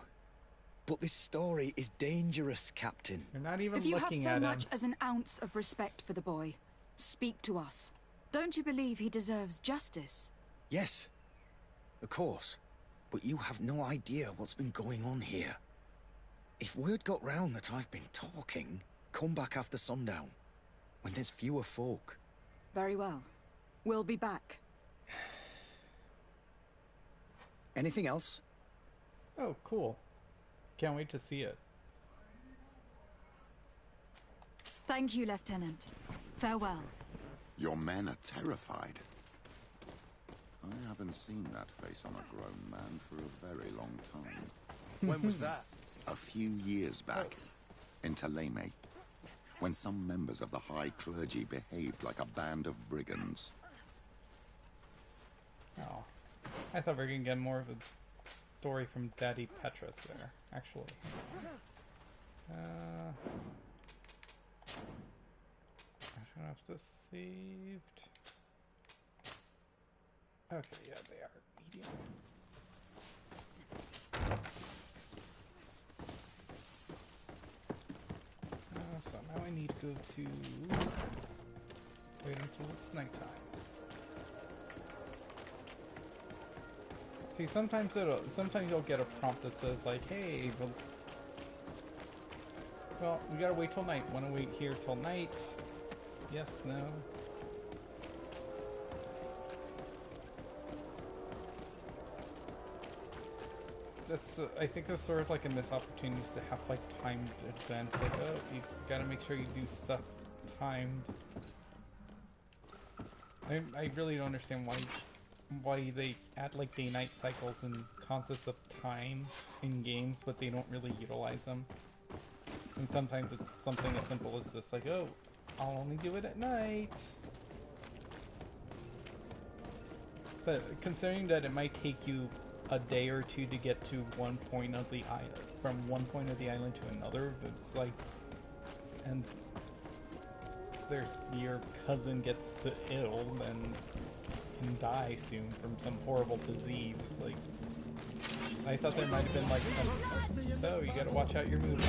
But this story is dangerous, Captain. You're not even If you have looking so at much him. as an ounce of respect for the boy, speak to us. Don't you believe he deserves justice? Yes, of course. But you have no idea what's been going on here. If word got round that I've been talking, come back after sundown, when there's fewer folk. Very well. We'll be back. Anything else? Oh, cool. Can't wait to see it. Thank you, Lieutenant. Farewell. Your men are terrified. I haven't seen that face on a grown man for a very long time. When was that? A few years back, in Taleme, when some members of the high clergy behaved like a band of brigands. Oh. I thought we were gonna get more of a story from Daddy Petrus there, actually. I don't know if this saved. Okay, yeah, they are medium. So now I need to go to wait until it's nighttime. See, sometimes you'll get a prompt that says like, "Hey, well, we gotta wait till night. Want to wait here till night? Yes, no." That's I think that's sort of like a missed opportunity to have like timed events. Like, oh, you gotta make sure you do stuff timed. I really don't understand why they add like day-night cycles and concepts of time in games, but they don't really utilize them. And sometimes it's something as simple as this, like, oh, I'll only do it at night. But considering that it might take you a day or two to get to one point of the island, from one point of the island to another, it's like, and there's your cousin gets ill and can die soon from some horrible disease. It's like, I thought there might have been like some, so you gotta watch out your movement.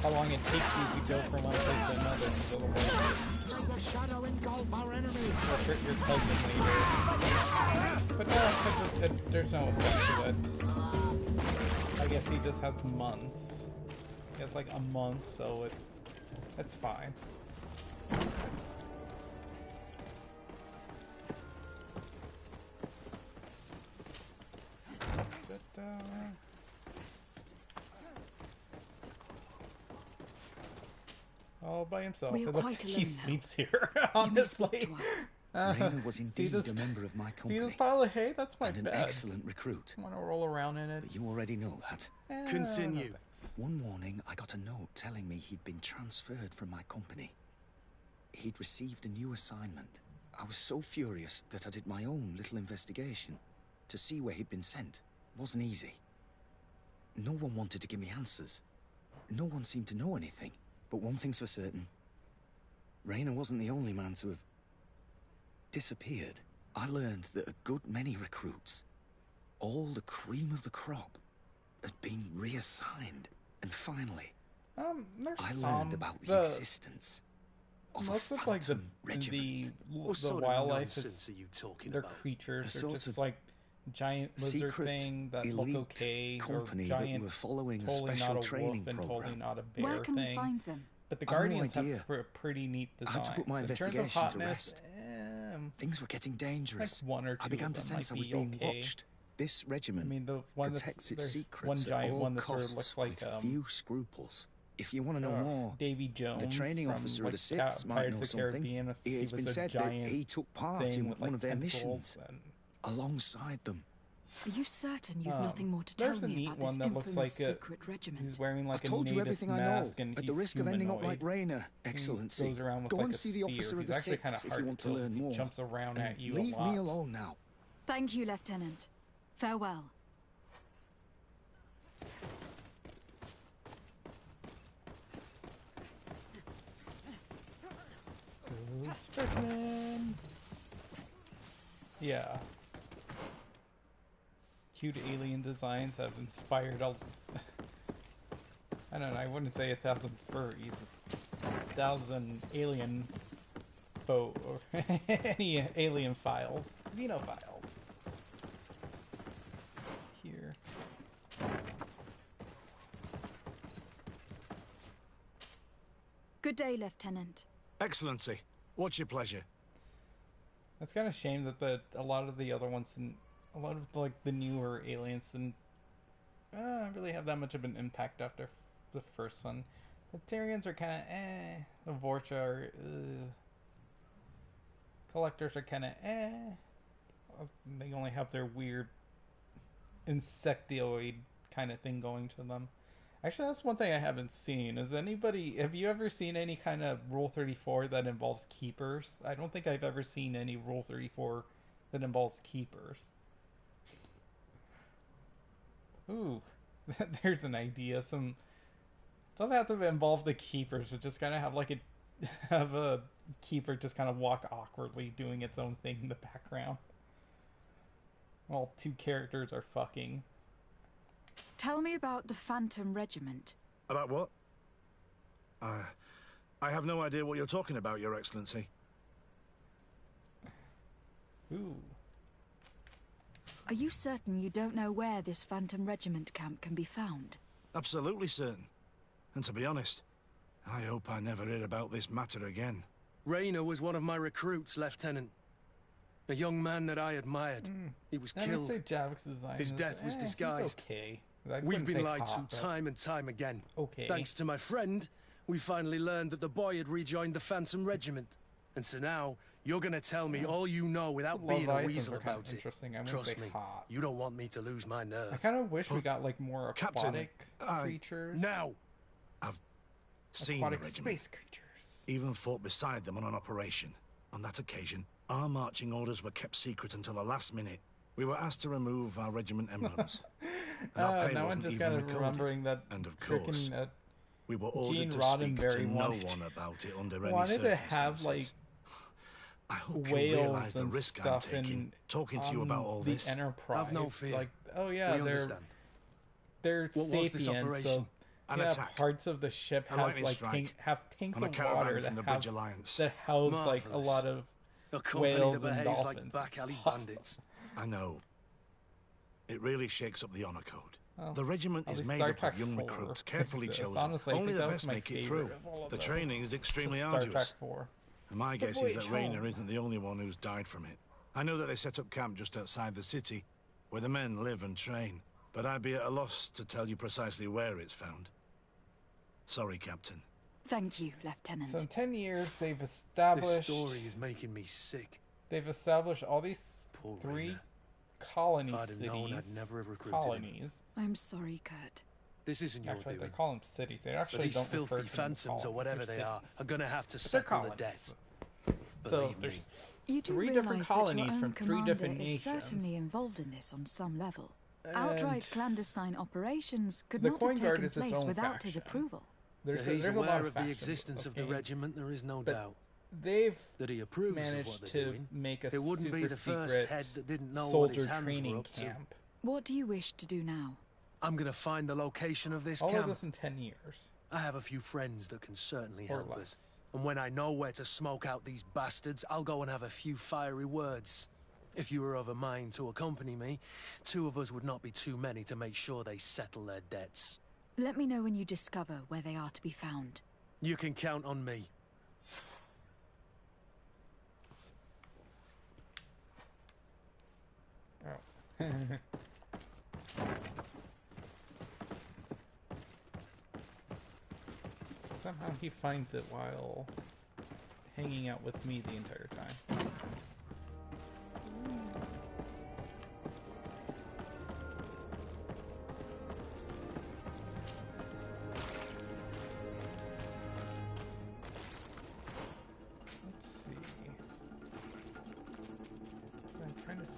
How long it takes you to go from one place to another, so it'll The shadow engulf our enemies. hurt your cousin later. But no, there's no effect to it. I guess he just has months. He has like a month, so that's fine. All by himself. We are It looks quite like he alone now. sleeps here, You must speak honestly. to us. Rainer was indeed this- a member of my See company, this pile of hay? That's my and an bed. excellent recruit. I want to roll around in it. But you already know that. Continue. No thanks. One morning, I got a note telling me he'd been transferred from my company. He'd received a new assignment. I was so furious that I did my own little investigation to see where he'd been sent. It wasn't easy. No one wanted to give me answers. No one seemed to know anything. But one thing's for certain. Rainer wasn't the only man to have disappeared. I learned that a good many recruits, all the cream of the crop, had been reassigned. And finally, There's I some. learned about the existence of most a of like phantom regiment. What the sort of wildlife nonsense is are you talking they're about? creatures. A They're sort just of like giant lizard secret, thing that look elite okay, or company that giant were following a totally special not a wolf training and totally program. not a bear Where can we thing. find them? But the I've no Guardians have idea. pretty neat I designs. had to put my In terms of investigation to hotness, rest. Things were getting dangerous. like one or two I began of to them sense I might was be being okay. watched. This I regiment mean, the one protects its there's secrets one giant at all one that sort costs of looks like with few scruples. If you want to know more, Davy Jones, the training from, officer like, of the Sixth might Pirates know of the something. Caribbean. It's been was a said that giant he took part thing in with, one like, of their tentacles missions and alongside them. Are you certain you've nothing more to tell there's a me neat about one this that looks infamous like secret regiment? he's wearing like I've told a you native everything I know, mask, and at the he's risk of ending up like humanoid. Rainer, Excellency. Goes around with Go like and a see the spear. officer of He's the actually Sixth kind of if hard you want to kill, learn he more. jumps around at you Leave a lot. me alone now. Thank you, Lieutenant. Farewell. Sportsman. Yeah. Cute alien designs have inspired I don't know, I wouldn't say 1,000 furries. 1,000 alien or any alien files. Xenophiles. Here. Good day, Lieutenant. Excellency, what's your pleasure? It's kind of a shame that a lot of the other ones didn't, a lot of like the newer aliens didn't really have that much of an impact after the first one. The Tyrians are kind of the Vorcha are Collectors are kind of they only have their weird insectoid kind of thing going to them. Actually, that's one thing I haven't seen. Have you ever seen any kind of Rule 34 that involves keepers? I don't think I've ever seen any Rule 34 that involves keepers. Ooh, there's an idea. Doesn't have to involve the keepers, but just kind of have a keeper just kind of walk awkwardly doing its own thing in the background while two characters are fucking. Tell me about the Phantom Regiment. About what? I have no idea what you're talking about, Your Excellency. Ooh. Are you certain you don't know where this Phantom Regiment camp can be found? Absolutely certain. And to be honest, I hope I never hear about this matter again. Rainer was one of my recruits, Lieutenant. A young man that I admired. He was killed. His death was disguised. Okay. We've been lied to time and time again. Okay. Thanks to my friend, we finally learned that the boy had rejoined the Phantom Regiment. And so now, you're gonna tell me all you know without being a weasel about it. Trust me, you don't want me to lose my nerve. I kind of wish we got like more aquatic Captain, creatures. Now! I've seen Aquatic the regiment. space creatures. Even fought beside them on an operation. On that occasion, our marching orders were kept secret until the last minute. We were asked to remove our regiment emblems. And our pay now I'm wasn't just even kind of recorded. remembering that And of course, we were ordered Gene to Roddenberry speak to no wanted- one about it under any wanted to circumstances. have like I hope you whales realize the and risk I'm stuff taking in talking to you about all the this. Enterprise. Have no fear. Like, oh yeah, We understand. they're What was this sapient, operation? so An yeah, attack. parts of the ship A have lightning like strike have tanks on a of caravan water from the that Bridge have Alliance. that house like a Marvelous. lot of A company whales that and behaves dolphins. like back alley It's awful. bandits. I know. It really shakes up the honor code. Well, The regiment at is least made Star up Trek of young 4 recruits, carefully exists. chosen. Honestly, I Only think the that was best my make it favorite through. of all of The those. training is extremely Star Trek arduous. 4. And my guess voyage is that Rainer home. isn't the only one who's died from it. I know that they set up camp just outside the city, where the men live and train. But I'd be at a loss to tell you precisely where it's found. Sorry, Captain. Thank you, Lieutenant. So in 10 years, they've This established story is making me sick. all these Poor 3 Rainer. colony If I'd have cities. known, I'd never have recruited him. colonies. I'm sorry, Kurt. This isn't your Actually, they doing. call them cities. They But actually these don't refer filthy to them as phantoms or colonies, whatever they're they are cities. gonna have to But they're settle the colonies. debt. So Believe there's me. You do 3 different realize that colonies your own from 3 commander different is nations. certainly involved in this on some level. And Outright clandestine operations could the not Coin have Guard taken is its place own without his faction. approval. There's That he's a lot aware of of the factions, existence of the okay? regiment, there is no But doubt. They've That he approves of managed what they're to doing. make a It wouldn't super be the first secret head that didn't know what soldier his hands training were up to. camp. What do you wish to do now? I'm gonna find the location of this All camp. of this in 10 years. I have a few friends that can certainly Or help less. us. And when I know where to smoke out these bastards, I'll go and have a few fiery words. If you were of a mind to accompany me, 2 of us would not be too many to make sure they settle their debts. Let me know when you discover where they are to be found. You can count on me. Oh. Somehow he finds it while hanging out with me the entire time.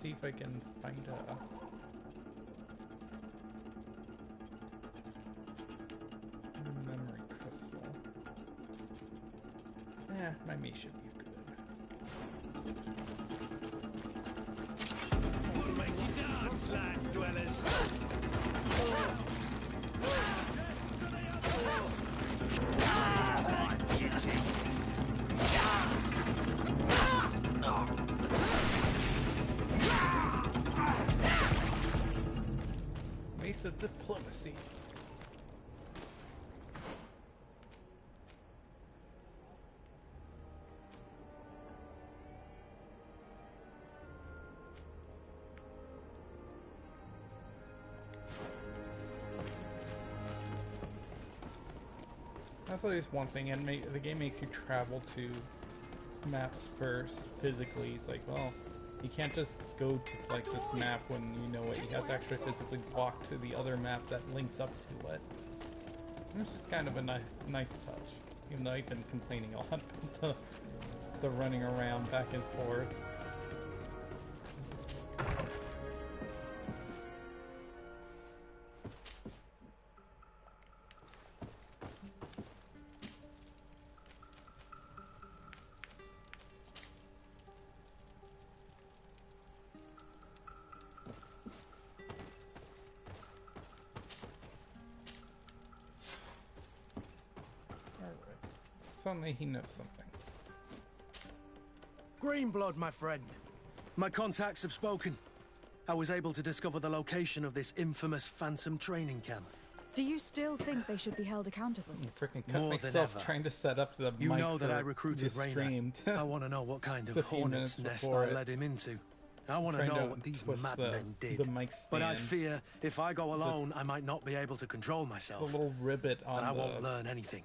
See if I can find a memory crystal. Yeah, my me should be good. We'll make you dance, land dwellers! Mace of diplomacy. That's at least one thing, and the game makes you travel to maps first, physically. It's like, well, you can't just go to like this map when you know it. You have to actually physically walk to the other map that links up to it. It's just kind of a nice touch. Even though I've been complaining a lot about the running around back and forth. Suddenly he knows something. Greenblood, my friend. My contacts have spoken. I was able to discover the location of this infamous Phantom training camp. Do you still think they should be held accountable? I freaking cut More than myself ever. trying to set up the You mic know that for I recruited the Rainer. stream. I want to know what kind of Just a few hornet's minutes nest before I it. led him into. I want to Trying know to what these twist madmen did. the mic But I stand. fear if I go alone, I might not be able to control The myself. little ribbit on And I the won't learn anything.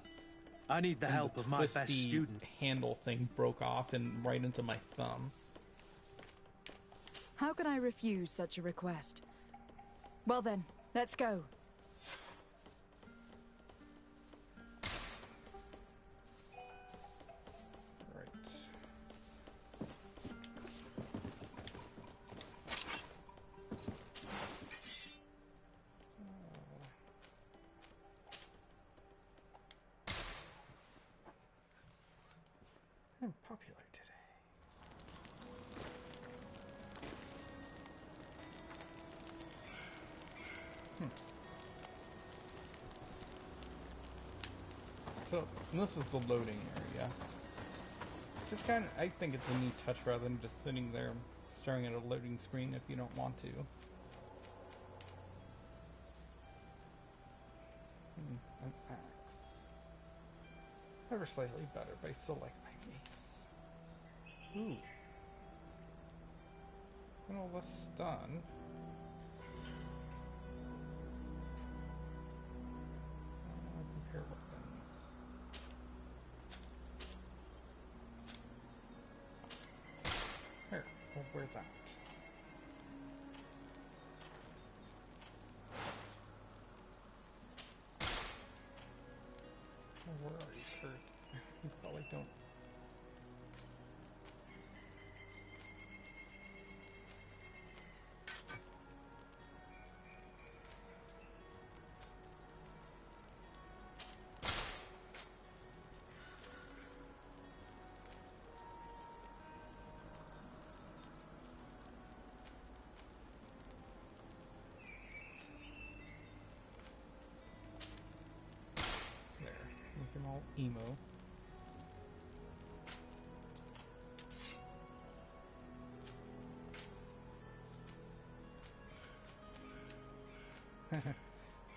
I need the help of my best twisty student. handle thing broke off and right into my thumb. How can I refuse such a request? Well then, let's go. Right. I'm popular today. So, this is the loading area. Just kind of, I think it's a neat touch rather than just sitting there staring at a loading screen if you don't want to. An axe. Ever slightly better, but I still like my mace. Ooh. When all this done, compare weapons. Here, we'll wear that. Where are you, Kurt? You probably don't. There, make him all emo.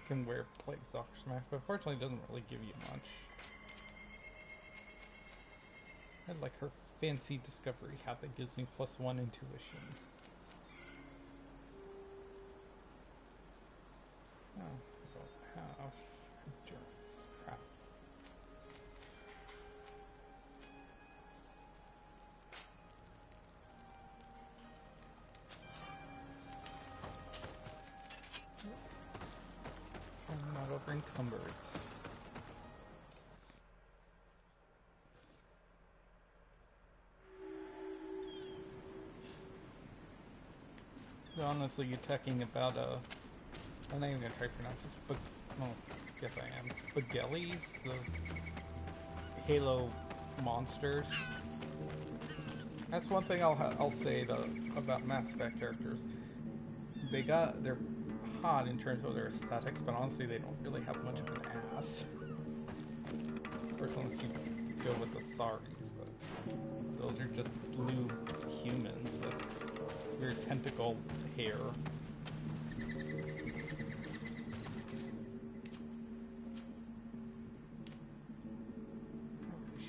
Can wear Plague Stalker's mask, but unfortunately it doesn't really give you much. I like her fancy discovery hat that gives me +1 intuition. Oh, I don't have endurance. Crap. I'm not over encumbered. Honestly, you're talking about I'm not even gonna try to pronounce this, but well, yes I am. Spaghellis, the Halo monsters. That's one thing I'll say about Mass Effect characters. They're hot in terms of their aesthetics, but honestly they don't really have much of an ass. Of course, unless you go with the Saris, but those are just blue humans with weird tentacle hair.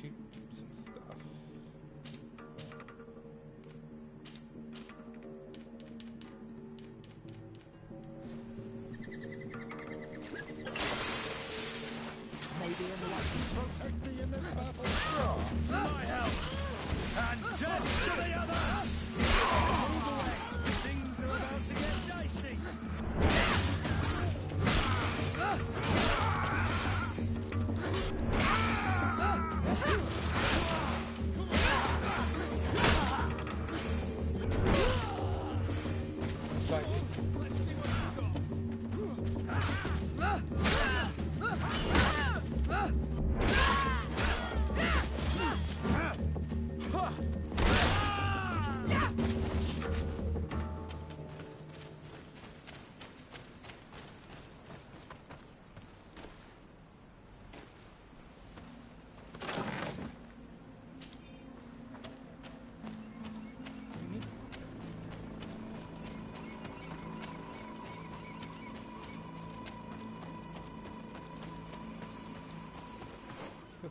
Shoot some stuff. Maybe enlighten protect me in this battle. To my help! And death to the others! Move away! Things are about to get dicey!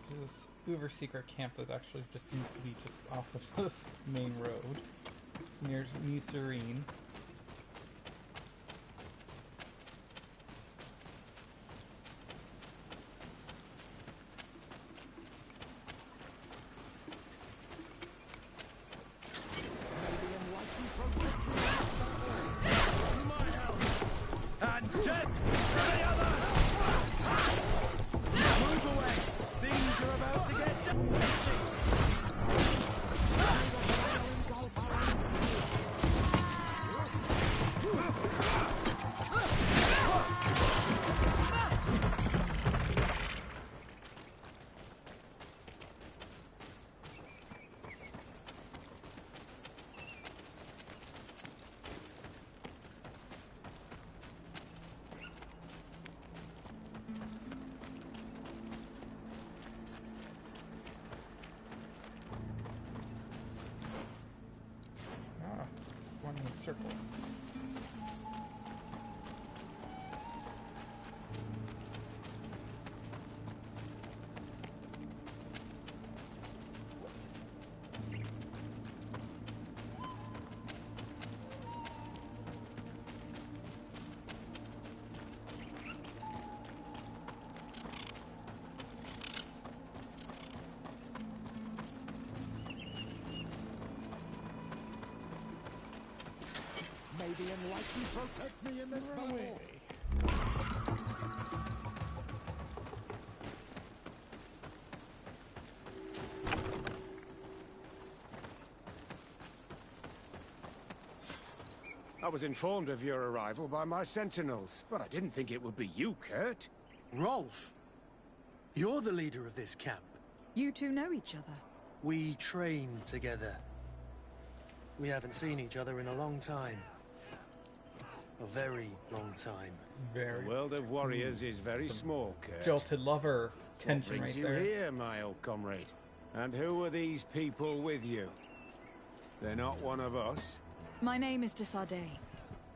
This uber secret camp that actually just seems to be just off of this main road near New Serene. Maybe enlighten protect me in this battle. To my help! And death to the others! Move away! Things are about to get dicey! Engulf our enemies. One in a circle. May the enlightened protect me in this battle. I was informed of your arrival by my sentinels, but I didn't think it would be you, Kurt. Rolf, you're the leader of this camp. You two know each other. We train together. We haven't seen each other in a long time. A very long time. Very. The world of warriors is very small, Kurt. Jilted lover What tension brings right you there. here, my old comrade? And who are these people with you? They're not one of us? My name is de Sardet.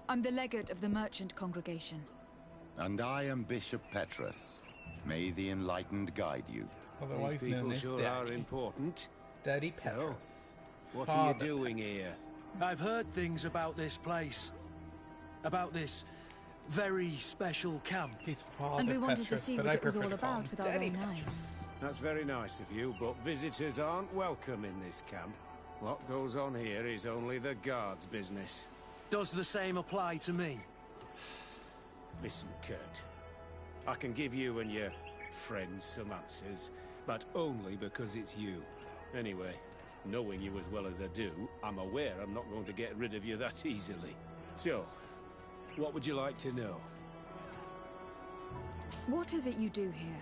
I'm the legate of the merchant congregation. And I am Bishop Petrus. May the enlightened guide you. Otherwise These known people as sure Daddy. are important. Daddy So, Petrus. What are you Father doing Petrus. here? I've heard things about this place. About this very special camp. He's Father And we wanted to Petrus, see but what I it was prefer all to call about him with our Daddy own Petrus. eyes. That's very nice of you, but visitors aren't welcome in this camp. What goes on here is only the guards' business. Does the same apply to me? Listen, Kurt. I can give you and your friends some answers, but only because it's you. Anyway, knowing you as well as I do, I'm aware I'm not going to get rid of you that easily. So, what would you like to know? What is it you do here?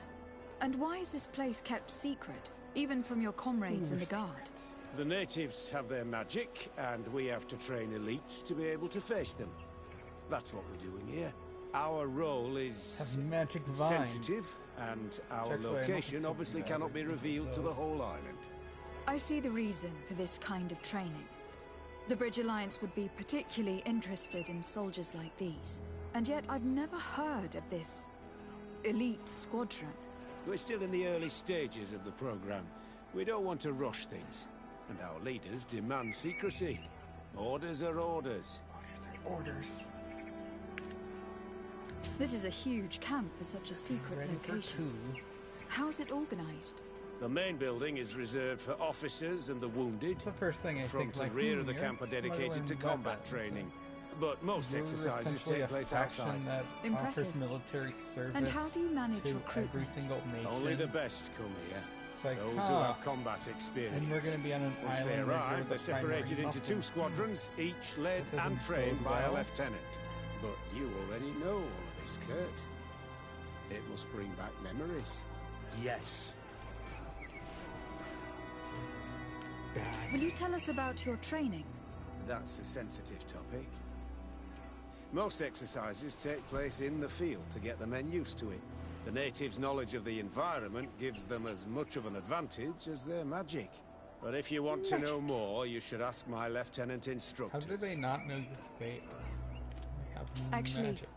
And why is this place kept secret, even from your comrades in the guard? The natives have their magic, and we have to train elites to be able to face them. That's what we're doing here. Our role is Have magic vines. sensitive, and our Checks away, I'm not location concerned obviously about cannot it, be revealed to the whole island. I see the reason for this kind of training. The Bridge Alliance would be particularly interested in soldiers like these. And yet I've never heard of this elite squadron. We're still in the early stages of the program. We don't want to rush things. And our leaders demand secrecy. Orders are orders. Orders. This is a huge camp for such a secret Ready for location. two. How's it organized? The main building is reserved for officers and the wounded. That's the first thing I Front think. and rear of the you're camp are dedicated to smuggling combat weapons. training. But most You're exercises essentially take a place faction outside. That Impressive. offers military service And how do you manage to every recruitment? single nation. Only the best come here. It's like, Those who have combat experience. and we're going to be on an Once island. they where you're arrive, the they're separated primary into muscle. two squadrons, each led That doesn't and trained bode by a well. lieutenant. But you already know all of this, Kurt. It must bring back memories. Yes. Will you tell us about your training? That's a sensitive topic. Most exercises take place in the field to get the men used to it. The natives' knowledge of the environment gives them as much of an advantage as their magic. But if you want to know more, you should ask my lieutenant How instructors. do they not know this? They have Actually, magic.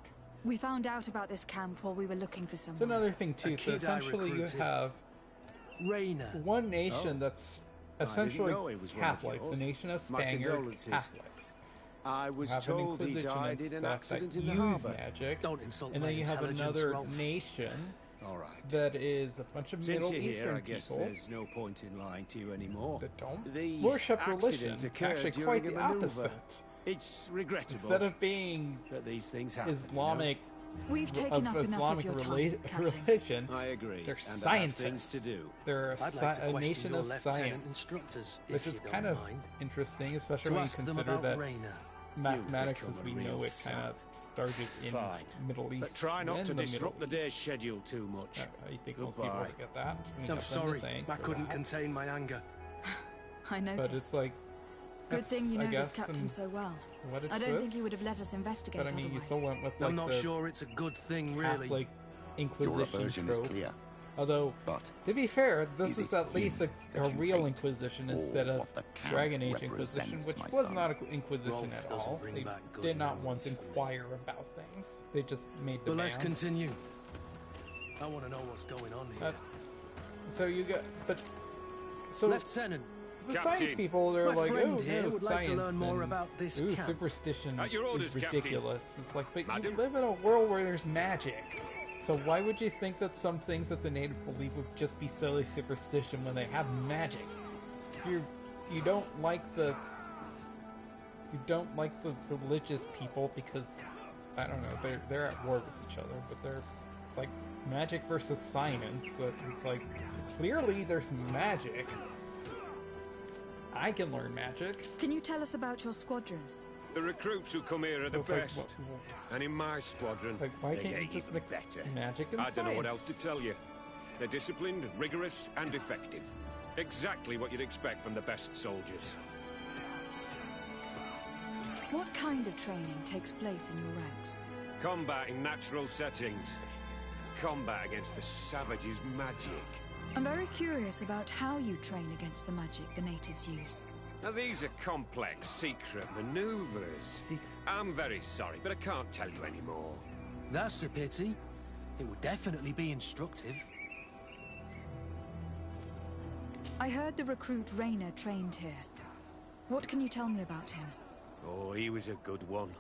we found out about this camp while we were looking for It's someone. another thing too. A So kid I essentially, you recruited. have Raina. one nation Oh. that's I didn't essentially know he was one of Catholics, a yours. nation of My Spaniard condolences. Catholics. I was You have an told he Inquisition died and in an stuff accident that in the use harbour. magic, Don't insult and my then you have intelligence, another Rolf. nation All right. that is a bunch of Since Middle you're Eastern here, I guess people there's no point in lying to you anymore. that don't The worship religion. accident occurred Actually, during quite a the maneuver. opposite. It's regrettable Instead of being that these things happen. Islamic, We've taken up enough of Islamic your time, Captain. religion, I agree. they're and I have scientists. things to do. They're a, I'd like to a question nation your of lieutenant science, instructors, which if is you don't kind of mind. interesting, especially To when you ask them consider about that Raina. mathematics, You've as we become a know real it, kind of started in Fine. Middle East. But try not and to the disrupt the Middle day's East. schedule too much. I think most people Goodbye. would get that. We have I'm them to sorry, thank I for couldn't that. contain my anger. I But noticed. it's like, Good thing you I know this guess, captain and so well. what I don't think he would have let us investigate But I mean, you otherwise. still went with like I'm not the sure it's a good thing, really. Catholic Your Inquisition aversion is trope. clear, Although, but to be fair, this is is it at least him a that you real hate, Inquisition or instead of what the camp Dragon Age Inquisition, represents, which my was son? not an Inquisition Rolf at doesn't all. bring They back good did not once memories for me. inquire about things. They just made But demands. let's continue. I want to know what's going on here. So you got, but so Lieutenant, the Captain. science people, they're my like, friend oh, here no, would like to science learn more and, about this ooh, camp. superstition At your orders, is Captain. ridiculous. It's like, but Madam? you live in a world where there's magic. So why would you think that some things that the natives believe would just be silly superstition when they have magic? You don't like the religious people because I don't know, they're at war with each other, but they're like magic versus science. So it's like clearly there's magic. I can learn magic. Can you tell us about your squadron? The recruits who come here are the It's like, best. And in my squadron, Like, why they can't you get just even mix better. magic and I don't know what else science? to tell you. They're disciplined, rigorous, and effective. Exactly what you'd expect from the best soldiers. What kind of training takes place in your ranks? Combat in natural settings. Combat against the savages' magic. I'm very curious about how you train against the magic the natives use. Now these are complex, secret maneuvers. I'm very sorry, but I can't tell you anymore. That's a pity. It would definitely be instructive. I heard the recruit Rainer trained here. What can you tell me about him? Oh, he was a good one.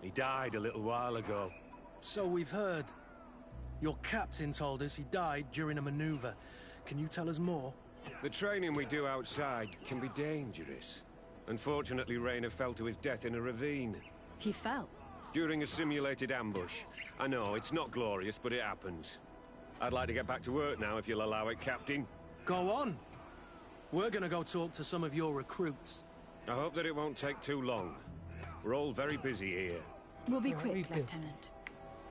He died a little while ago. So we've heard. Your captain told us he died during a maneuver. Can you tell us more? The training we do outside can be dangerous. Unfortunately, Rainer fell to his death in a ravine. He fell? During a simulated ambush. I know, it's not glorious, but it happens. I'd like to get back to work now, if you'll allow it, Captain. Go on. We're gonna go talk to some of your recruits. I hope that it won't take too long. We're all very busy here. We'll be quick, Lieutenant.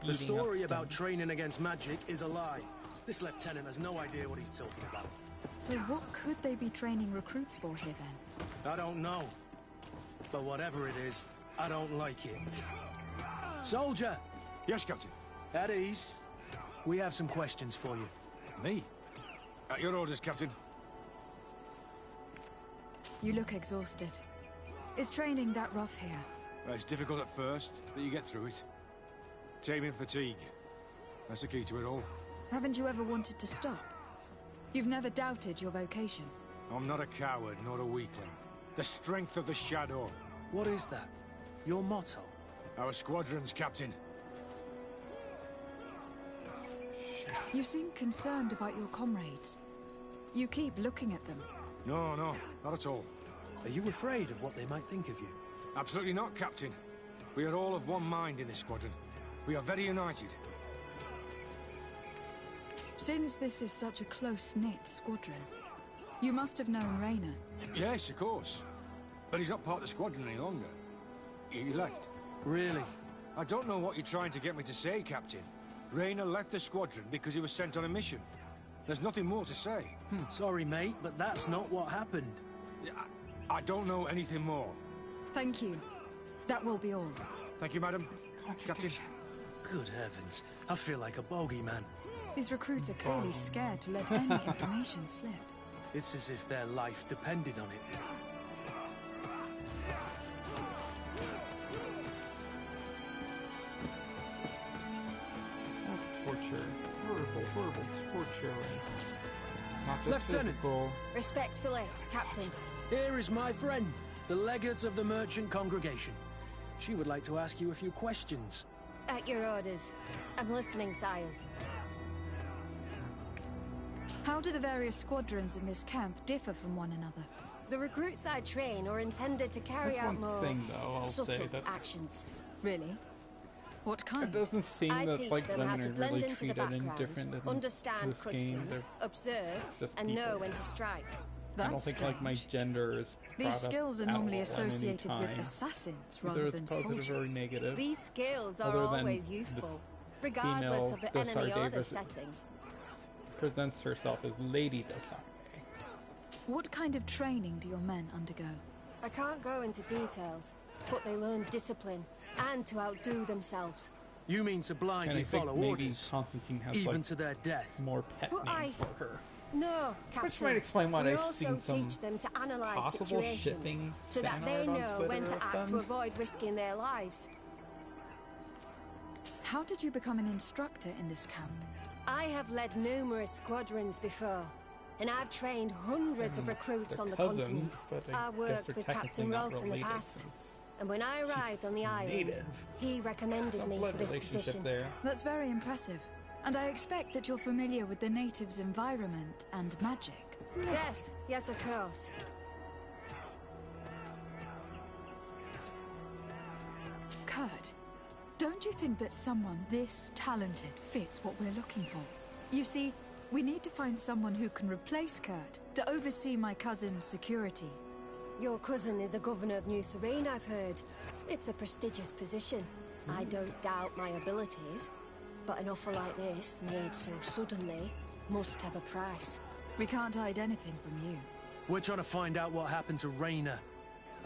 The story about training against magic is a lie. This lieutenant has no idea what he's talking about. So what could they be training recruits for here, then? I don't know. But whatever it is, I don't like it. Soldier! Yes, Captain. At ease. We have some questions for you. Me? At your orders, Captain. You look exhausted. Is training that rough here? Well, it's difficult at first, but you get through it. Taming fatigue. That's the key to it all. Haven't you ever wanted to stop? You've never doubted your vocation. I'm not a coward, nor a weakling. The strength of the shadow. What is that? Your motto? Our squadron's, Captain. You seem concerned about your comrades. You keep looking at them. No, not at all. Are you afraid of what they might think of you? Absolutely not, Captain. We are all of one mind in this squadron. We are very united. Since this is such a close-knit squadron, you must have known Rainer. Yes, of course. But he's not part of the squadron any longer. He left. Really? I don't know what you're trying to get me to say, Captain. Rainer left the squadron because he was sent on a mission. There's nothing more to say. Sorry, mate, but that's not what happened. I don't know anything more. Thank you. That will be all. Thank you, madam. Captain. Good heavens. I feel like a bogeyman. These recruits are clearly scared to let any information slip. It's as if their life depended on it. That's torture. Horrible torture. Not just Lieutenant! physical. Respectfully, Captain. Here is my friend, the legate of the merchant congregation. She would like to ask you a few questions. At your orders. I'm listening, sires. How do the various squadrons in this camp differ from one another? The recruits I train are intended to carry That's out one more thing, though, I'll subtle say that actions. Really? What kind? it doesn't seem I that teach like them how women to are blend really into the treated any background, different in understand this game. customs, They're observe, just and people. know when to strike. I don't That's think like my strange. gender is These brought skills are up normally at all at any associated with time. assassins Whether rather it's than positive soldiers. or negative. These skills are Other than always the useful, regardless female of the Desar enemy or the Davis setting. presents herself as Lady Desar. What kind of training do your men undergo? I can't go into details, but they learn discipline and to outdo themselves. You mean to And I blindly think follow maybe orders, Constantine has even like to their death? more pet But names for her. No, Captain. Which might explain why we I've also seen some teach them to analyze possible situations shipping so that fan they art on know when Twitter to of act to them. avoid risking their lives. How did you become an instructor in this camp? I have led numerous squadrons before, and I've trained hundreds of recruits They're on the cousins, continent. but I I guess worked they're with technically Captain not Rolfe in the related past, since and when I arrived on the island, native. he recommended Some me blood for this relationship position. there. That's very impressive. And I expect that you're familiar with the natives' environment and magic. Yes, of course. Kurt, don't you think that someone this talented fits what we're looking for? You see, we need to find someone who can replace Kurt to oversee my cousin's security. Your cousin is the governor of New Serene, I've heard. It's a prestigious position. I don't doubt my abilities, but an offer like this, made so suddenly, must have a price. We can't hide anything from you. We're trying to find out what happened to Rainer,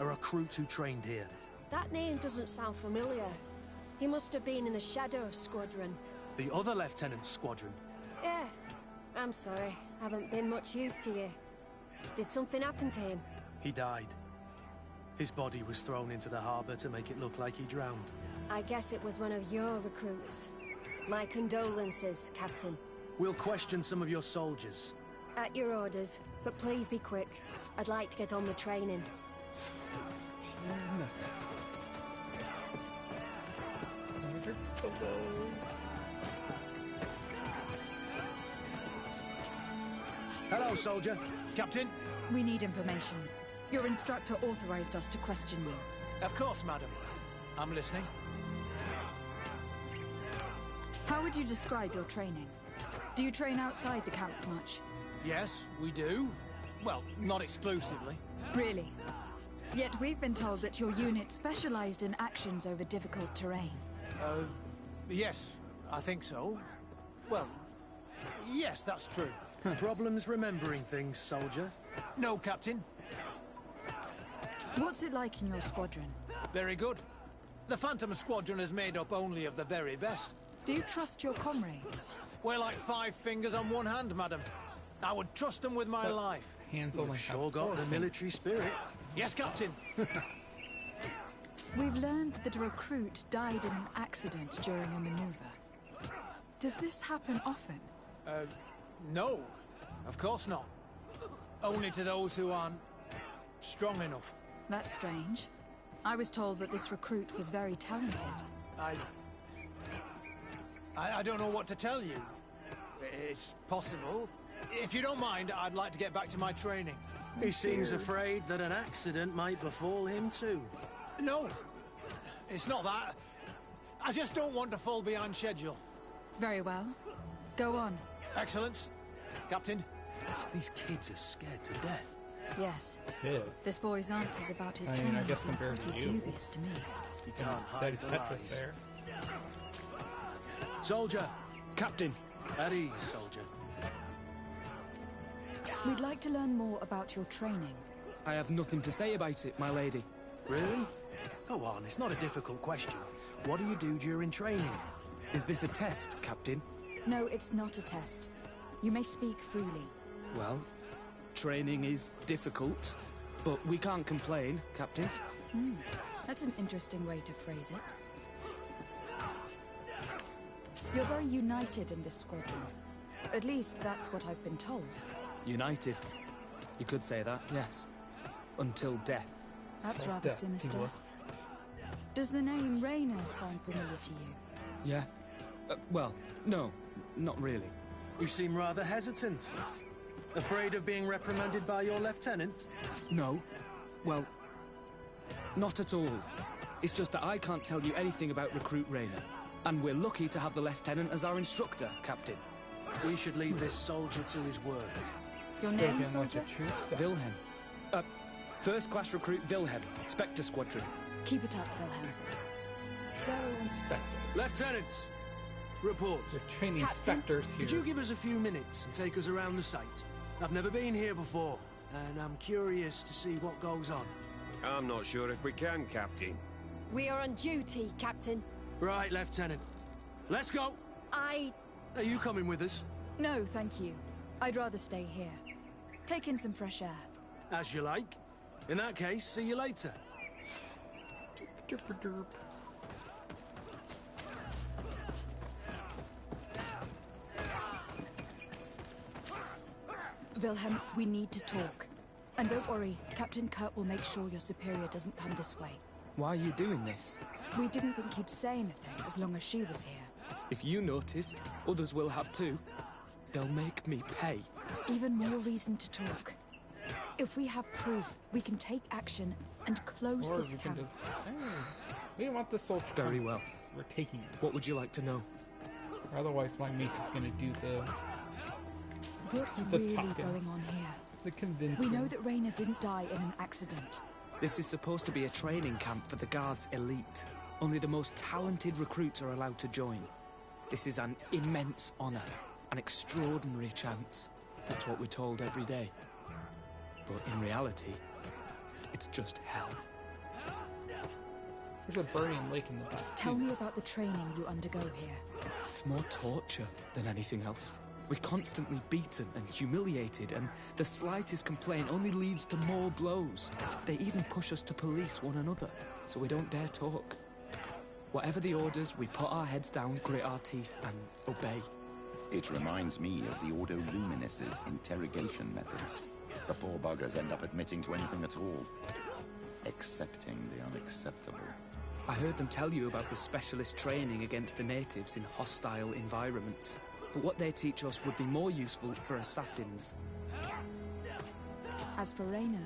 a recruit who trained here. That name doesn't sound familiar. He must have been in the Shadow Squadron. The other lieutenant's squadron. Yes. I'm sorry, haven't been much use to you. Did something happen to him? He died. His body was thrown into the harbor to make it look like he drowned. I guess it was one of your recruits. My condolences, Captain. We'll question some of your soldiers. At your orders, but please be quick. I'd like to get on with training. Hello, soldier. Captain? We need information. Your instructor authorized us to question you. Of course, madam. I'm listening. How would you describe your training? Do you train outside the camp much? Yes, we do. Well, not exclusively. Really? Yet we've been told that your unit specialized in actions over difficult terrain. Yes, I think so. Well, yes, that's true. Problems remembering things, soldier? No, Captain. What's it like in your squadron? Very good. The Phantom Squadron is made up only of the very best. Do you trust your comrades? We're like 5 fingers on one hand, madam. I would trust them with my life. Hands You've only sure have got 4 the fingers. military spirit. Yes, Captain. We've learned that a recruit died in an accident during a maneuver. Does this happen often? No. Of course not. Only to those who aren't strong enough. That's strange. I was told that this recruit was very talented. I don't know what to tell you. It's possible. If you don't mind, I'd like to get back to my training. He seems afraid that an accident might befall him too. No, it's not that. I just don't want to fall behind schedule. Very well. Go on. Excellence. Captain. These kids are scared to death. Yes. Kids. This boy's answers about his I mean, training I guess seem compared pretty to you. dubious to me. You can't Daddy hide the Petra's lies. there. Soldier, Captain, at ease, soldier. We'd like to learn more about your training. I have nothing to say about it, my lady. Really? Go on, it's not a difficult question. What do you do during training? Is this a test, Captain? No, it's not a test. You may speak freely. Well, training is difficult, but we can't complain, Captain. That's an interesting way to phrase it. You're very united in this squadron. At least that's what I've been told. United. You could say that, yes. Until death. That's Well, rather death, sinister. he was. Does the name Rainer sound familiar to you? Yeah? Well, no, not really. You seem rather hesitant. Afraid of being reprimanded by your lieutenant? No. Well, not at all. It's just that I can't tell you anything about Recruit Rainer. And we're lucky to have the Lieutenant as our instructor, Captain. We should leave this soldier to his work. Your Spoken name, like a soldier? true son. Wilhelm. First class recruit Wilhelm, Spectre Squadron. Keep it up, Wilhelm. Shadow Inspector. Lieutenants, report. The training Captain, inspectors here. Could you give us a few minutes and take us around the site? I've never been here before, and I'm curious to see what goes on. I'm not sure if we can, Captain. We are on duty, Captain. Right, Lieutenant. Let's go! Are you coming with us? No, thank you. I'd rather stay here. Take in some fresh air. As you like. In that case, see you later. Derp, derp. Wilhelm, we need to talk. And don't worry, Captain Kurt will make sure your superior doesn't come this way. Why are you doing this? We didn't think you'd say anything as long as she was here. If you noticed, others will have too. They'll make me pay. Even more reason to talk. If we have proof, we can take action and close Or this we can camp. just... We want the soldier. Very well. We're taking it. What would you like to know? Otherwise, my niece is going to do the What's the really talking. going on here? the convincing. We know that Rainer didn't die in an accident. This is supposed to be a training camp for the Guard's elite. Only the most talented recruits are allowed to join. This is an immense honor, an extraordinary chance. That's what we're told every day. But in reality, it's just hell. There's a burning lake in the back. Tell too. me about the training you undergo here. It's more torture than anything else. We're constantly beaten and humiliated, and the slightest complaint only leads to more blows. They even push us to police one another, so we don't dare talk. Whatever the orders, we put our heads down, grit our teeth, and obey. It reminds me of the Ordo Luminis' interrogation methods. The poor buggers end up admitting to anything at all, accepting the unacceptable. I heard them tell you about the specialist training against the natives in hostile environments. But what they teach us would be more useful for assassins. As for Rainer,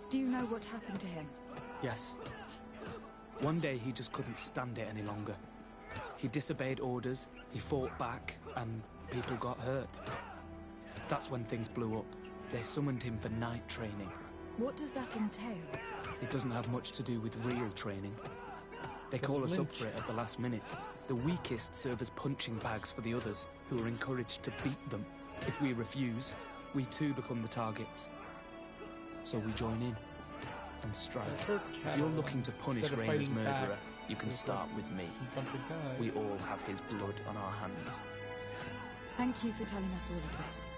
do you know what happened to him? Yes. One day he just couldn't stand it any longer. He disobeyed orders, he fought back, and people got hurt. That's when things blew up. They summoned him for night training. What does that entail? It doesn't have much to do with real training. They call us up for it at the last minute. The weakest serve as punching bags for the others, who are encouraged to beat them. If we refuse, we too become the targets. So we join in and strike. If you're looking to punish Rainer's murderer, you can start with me. We all have his blood on our hands. Thank you for telling us all of this.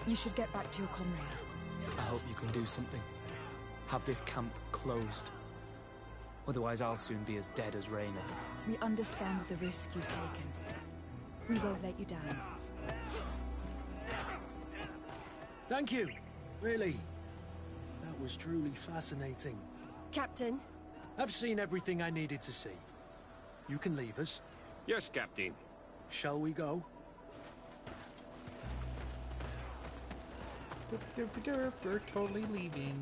You should get back to your comrades. I hope you can do something. Have this camp closed. Otherwise I'll soon be as dead as Rainer. We understand the risk you've taken. We won't let you down. Thank you. Really. That was truly fascinating. Captain? I've seen everything I needed to see. You can leave us. Yes, Captain. Shall we go? We're totally leaving.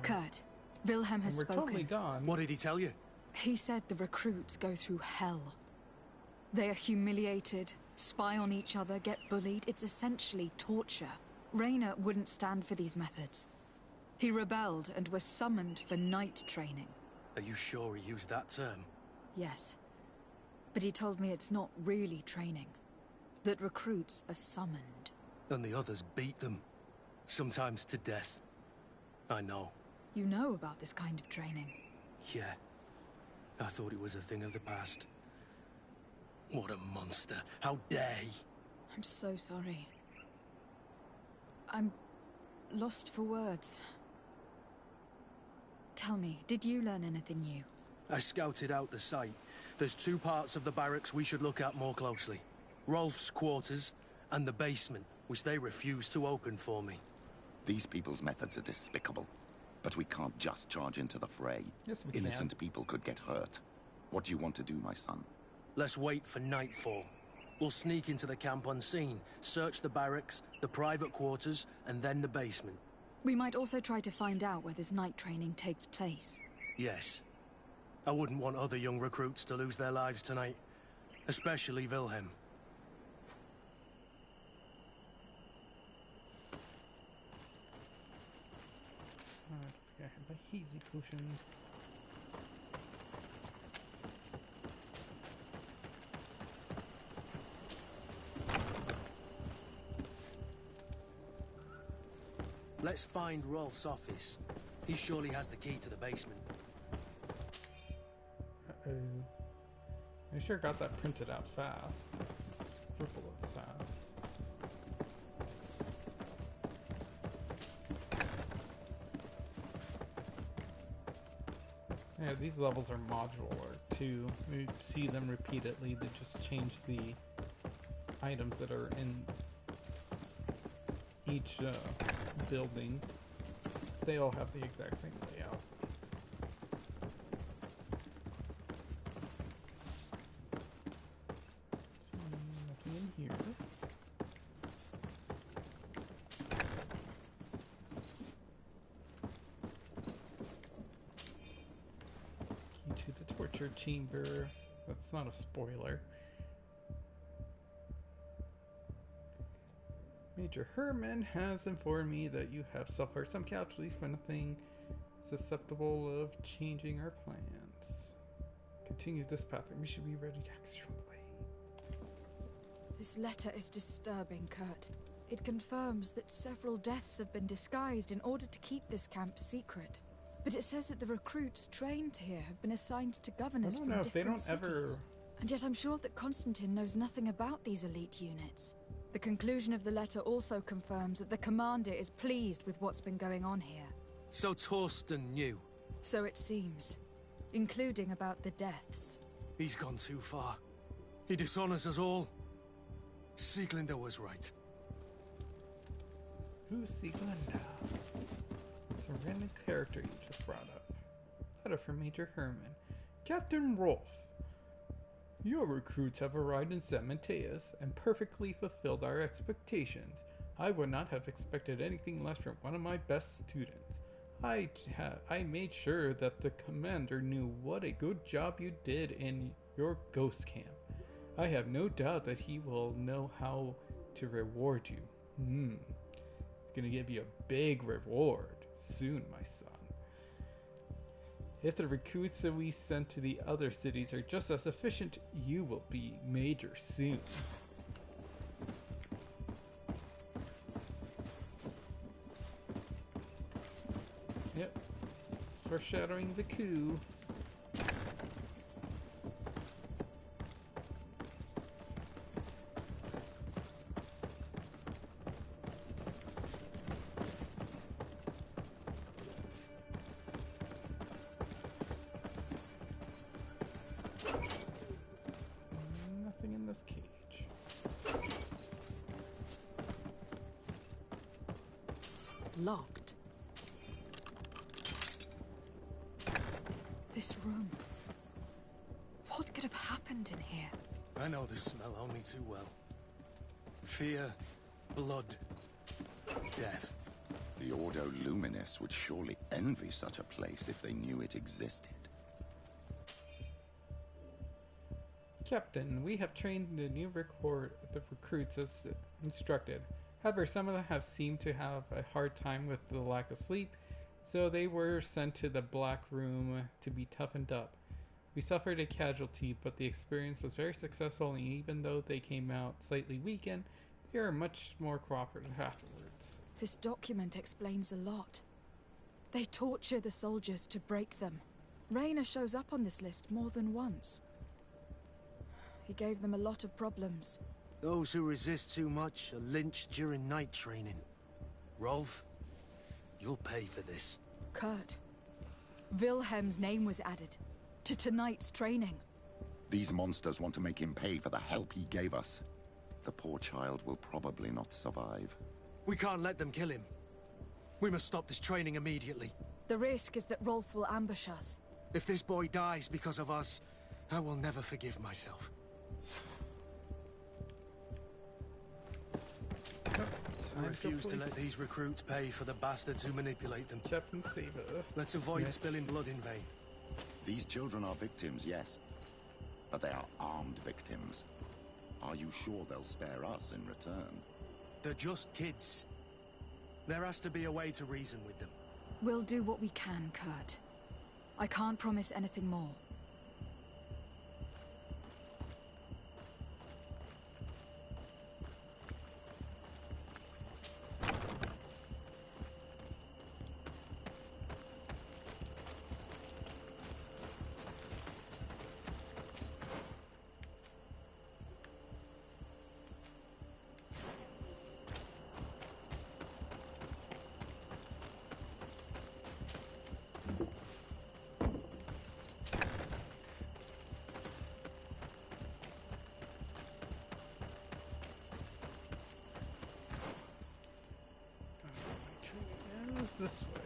Kurt, Wilhelm has spoken. Totally gone. What did he tell you? He said the recruits go through hell. They are humiliated, spy on each other, get bullied. It's essentially torture. Rainer wouldn't stand for these methods. He rebelled and was summoned for night training. Are you sure he used that term? Yes. But he told me it's not really training. That recruits are summoned. And the others beat them. Sometimes to death. I know. You know about this kind of training? Yeah. I thought it was a thing of the past. What a monster. How dare he? I'm so sorry. I'm lost for words. Tell me, did you learn anything new? I scouted out the site. There's two parts of the barracks we should look at more closely. Rolf's quarters and the basement, which they refused to open for me. These people's methods are despicable. But we can't just charge into the fray. Yes, we Innocent people could get hurt. What do you want to do, my son? Let's wait for nightfall. We'll sneak into the camp unseen, search the barracks, the private quarters, and then the basement. We might also try to find out where this night training takes place. Yes. I wouldn't want other young recruits to lose their lives tonight. Especially Wilhelm. I have my hazy potions. Let's find Rolf's office. He surely has the key to the basement. Uh-oh. I sure got that printed out fast. Scribble it fast. Yeah, these levels are modular too. We see them repeatedly. They just change the items that are in each building. They all have the exact same layout. Nothing in here. Key to the torture chamber. That's not a spoiler. Major Herman has informed me that you have suffered some casualties, but nothing susceptible of changing our plans. Continue this path, and we should be ready to act shortly. This letter is disturbing, Kurt. It confirms that several deaths have been disguised in order to keep this camp secret. But it says that the recruits trained here have been assigned to governors from different cities. And yet I'm sure that Constantine knows nothing about these elite units. The conclusion of the letter also confirms that the commander is pleased with what's been going on here. So Torsten knew. So it seems. Including about the deaths. He's gone too far. He dishonors us all. Sieglinde was right. Who's Sieglinde? It's a random character you just brought up. Letter from Major Herman. Captain Rolf. Your recruits have arrived in San Mateus and perfectly fulfilled our expectations. I would not have expected anything less from one of my best students. I made sure that the commander knew what a good job you did in your ghost camp. I have no doubt that he will know how to reward you. It's gonna give you a big reward soon, my son. If the recruits that we sent to the other cities are just as efficient, you will be major soon. Yep, it's foreshadowing the coup. Nothing in this cage. Locked. This room. What could have happened in here? I know this smell only too well. Fear, blood, death. The Ordo Luminis would surely envy such a place if they knew it existed. Captain, we have trained the new recruits as instructed. However, some of them have seemed to have a hard time with the lack of sleep, so they were sent to the Black Room to be toughened up. We suffered a casualty, but the experience was very successful, and even though they came out slightly weakened, they are much more cooperative afterwards. This document explains a lot. They torture the soldiers to break them. Rayner shows up on this list more than once. He gave them a lot of problems. Those who resist too much are lynched during night training. Rolf, you'll pay for this. Kurt, Wilhelm's name was added to tonight's training. These monsters want to make him pay for the help he gave us. The poor child will probably not survive. We can't let them kill him. We must stop this training immediately. The risk is that Rolf will ambush us. If this boy dies because of us, I will never forgive myself. I refuse to let these recruits pay for the bastards who manipulate them. Captain Saber. Let's avoid spilling blood in vain. These children are victims, yes. But they are armed victims. Are you sure they'll spare us in return? They're just kids. There has to be a way to reason with them. We'll do what we can, Kurt. I can't promise anything more. This way.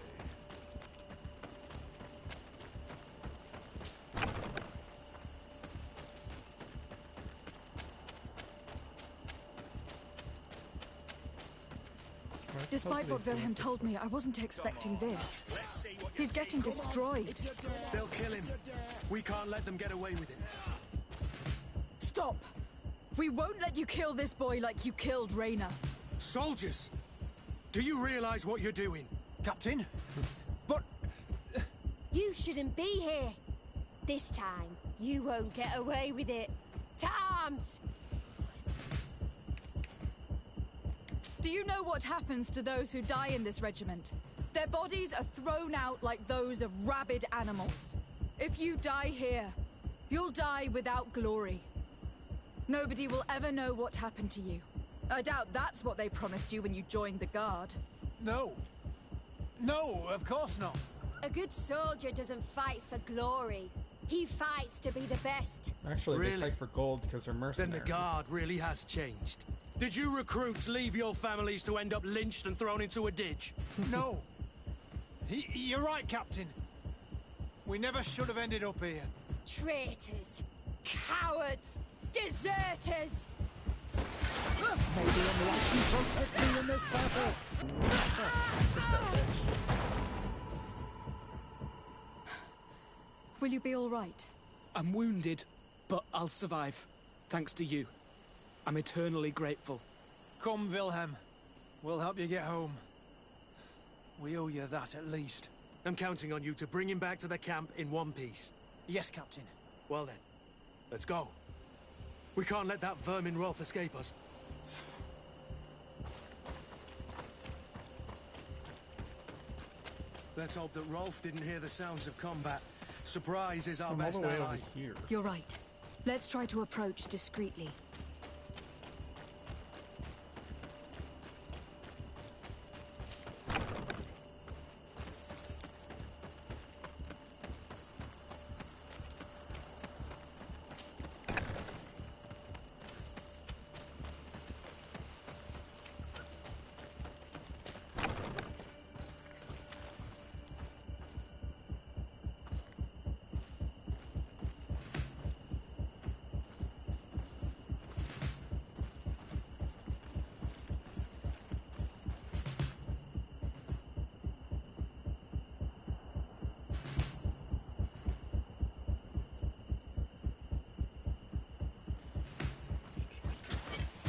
Despite what Wilhelm told me, I wasn't expecting this. He's getting destroyed. They'll kill him. We can't let them get away with it. Stop! We won't let you kill this boy like you killed Rayner. Soldiers! Do you realize what you're doing? Captain? But... You shouldn't be here. This time, you won't get away with it. Times! Do you know what happens to those who die in this regiment? Their bodies are thrown out like those of rabid animals. If you die here, you'll die without glory. Nobody will ever know what happened to you. I doubt that's what they promised you when you joined the Guard. No. No, of course not. A good soldier doesn't fight for glory. He fights to be the best. Actually, Really? they fight for gold because they're Then mercenaries. the Guard really has changed. Did you recruits leave your families to end up lynched and thrown into a ditch? No. You're right, Captain. We never should have ended up here. Traitors. Cowards. Deserters. Maybe enlighten protect me in this battle. Will you be all right? I'm wounded, but I'll survive. Thanks to you. I'm eternally grateful. Come, Wilhelm. We'll help you get home. We owe you that at least. I'm counting on you to bring him back to the camp in one piece. Yes, Captain. Well then, let's go. We can't let that vermin Rolf escape us. Let's hope that Rolf didn't hear the sounds of combat. Surprise is our I'm all best the way ally. over here. You're right. Let's try to approach discreetly.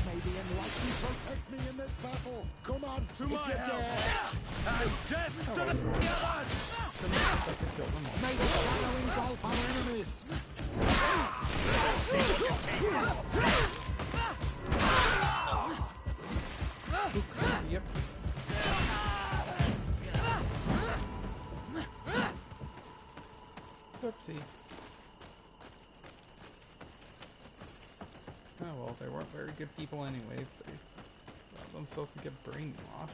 Maybe enlighten protect me in this battle. Come on, To if my you help! dare. And death to the others! May the shadow engulf our enemies. Yep. Whoopsie. Oh well, they weren't very good people anyways. They got themselves to get brainwashed.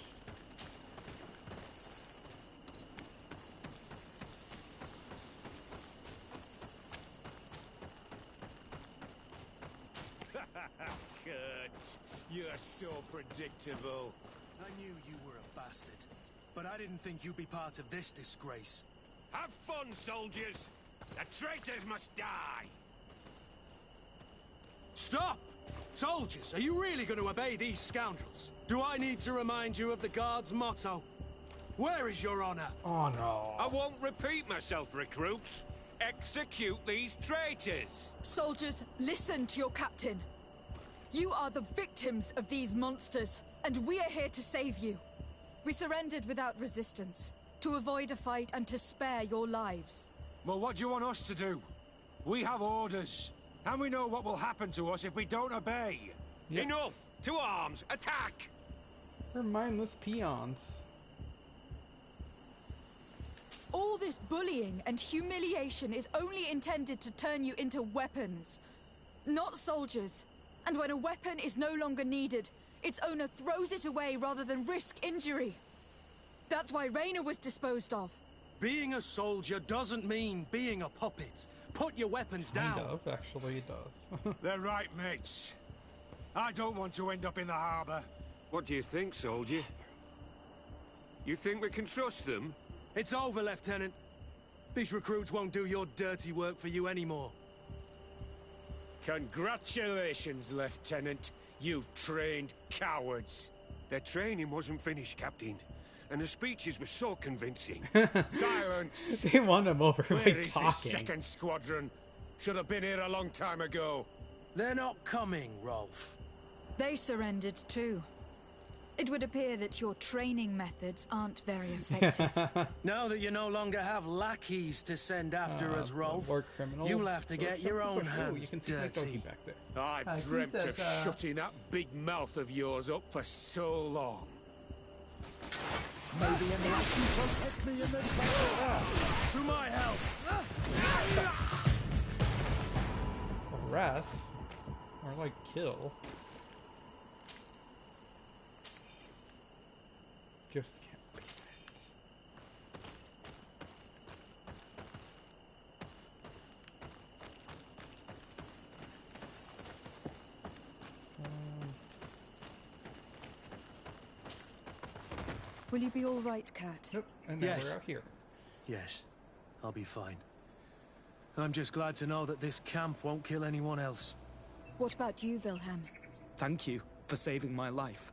Kurt, you're so predictable. I knew you were a bastard, but I didn't think you'd be part of this disgrace. Have fun, soldiers! The traitors must die! Stop! Soldiers, are you really going to obey these scoundrels? Do I need to remind you of the Guard's motto? Where is your honor? Oh no. I won't repeat myself, recruits. Execute these traitors! Soldiers, listen to your captain. You are the victims of these monsters, and we are here to save you. We surrendered without resistance, to avoid a fight and to spare your lives. Well, what do you want us to do? We have orders, and we know what will happen to us if we don't obey. Yep. Enough! To arms! Attack! We're mindless peons. All this bullying and humiliation is only intended to turn you into weapons, not soldiers. And when a weapon is no longer needed, its owner throws it away rather than risk injury. That's why Raina was disposed of. Being a soldier doesn't mean being a puppet. Put your weapons down. Kind of, actually, it does. They're right, mates. I don't want to end up in the harbor. What do you think, soldier? You think we can trust them? It's over, Lieutenant. These recruits won't do your dirty work for you anymore. Congratulations, Lieutenant. You've trained cowards. Their training wasn't finished, Captain. And the speeches were so convincing. Silence! They won him over Where by is talking. this second squadron? Should have been here a long time ago. They're not coming, Rolf. They surrendered too. It would appear that your training methods aren't very effective. Now that you no longer have lackeys to send after us, Rolf, War criminal. you'll have to get your own You hands can see my dirty. donkey back there. I've dreamt of shutting that big mouth of yours up for so long. Maybe enlighten protect me in this battle. To my help! Arrest? Or like kill. Just can't believe it. Will you be all right, Kurt? Yep, and now Yes. we're out here. Yes, I'll be fine. I'm just glad to know that this camp won't kill anyone else. What about you, Wilhelm? Thank you for saving my life.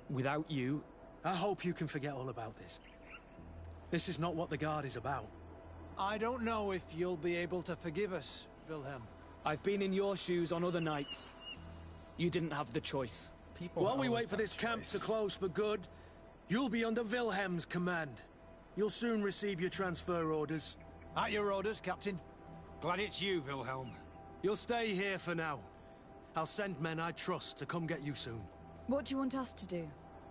Without you... I hope you can forget all about this. This is not what the Guard is about. I don't know if you'll be able to forgive us, Wilhelm. I've been in your shoes on other nights. You didn't have the choice. People While we always wait for have this camp choice. to close for good, you'll be under Wilhelm's command. You'll soon receive your transfer orders. At your orders, Captain. Glad it's you, Wilhelm. You'll stay here for now. I'll send men I trust to come get you soon. What do you want us to do?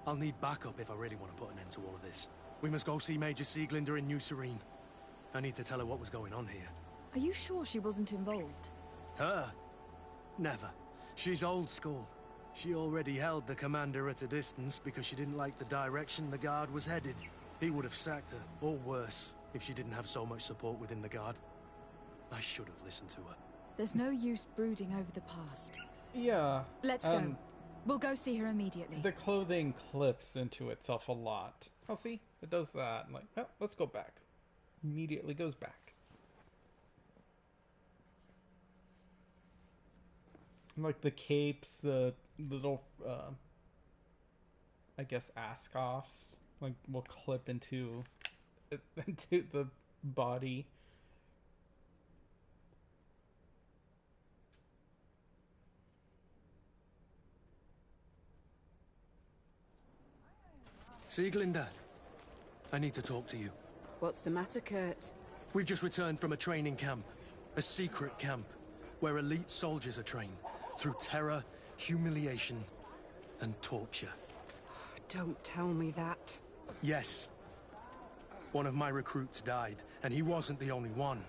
I'll need backup if I really want to put an end to all of this. We must go see Major Sieglinder in New Serene. I need to tell her what was going on here. Are you sure she wasn't involved? Her? Never. She's old school. She already held the commander at a distance because she didn't like the direction the Guard was headed. He would have sacked her, or worse, if she didn't have so much support within the Guard. I should have listened to her. There's no use brooding over the past. Yeah. Let's go. We'll go see her immediately. The clothing clips into itself a lot. Oh, see? It does that. Like, oh, let's go back. Immediately goes back. Like the capes, the little, I guess, ask-offs, like, will clip into the body. Sieglinder, I need to talk to you. What's the matter, Kurt? We've just returned from a training camp. A secret camp, where elite soldiers are trained. Through terror, humiliation, and torture. Don't tell me that. Yes. One of my recruits died, and he wasn't the only one.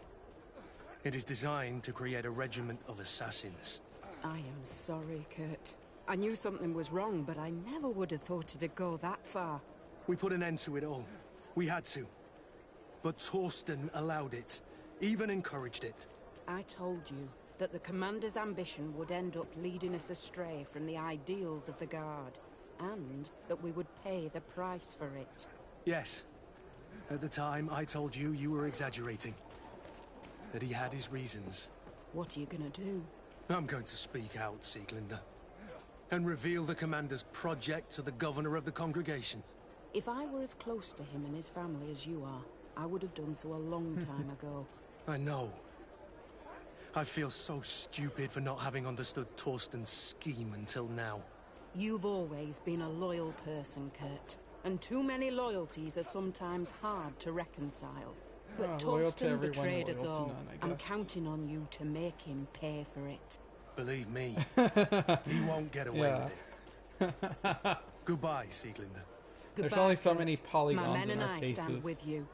It is designed to create a regiment of assassins. I am sorry, Kurt. I knew something was wrong, but I never would have thought it'd go that far. We put an end to it all. We had to. But Torsten allowed it. Even encouraged it. I told you that the Commander's ambition would end up leading us astray from the ideals of the Guard, and that we would pay the price for it. Yes. At the time, I told you you were exaggerating. That he had his reasons. What are you gonna do? I'm going to speak out, Sieglinder. And reveal the Commander's project to the Governor of the Congregation. If I were as close to him and his family as you are, I would have done so a long time ago. I know. I feel so stupid for not having understood Torsten's scheme until now. You've always been a loyal person, Kurt. And too many loyalties are sometimes hard to reconcile. But Loyal to Torsten everyone, betrayed us loyal to all. none, I I'm guess. counting on you to make him pay for it. Believe me, he won't get away with it. Goodbye, Sieglinder. There's Goodbye, only so Kurt. many polygons My men in and our I faces. stand with you.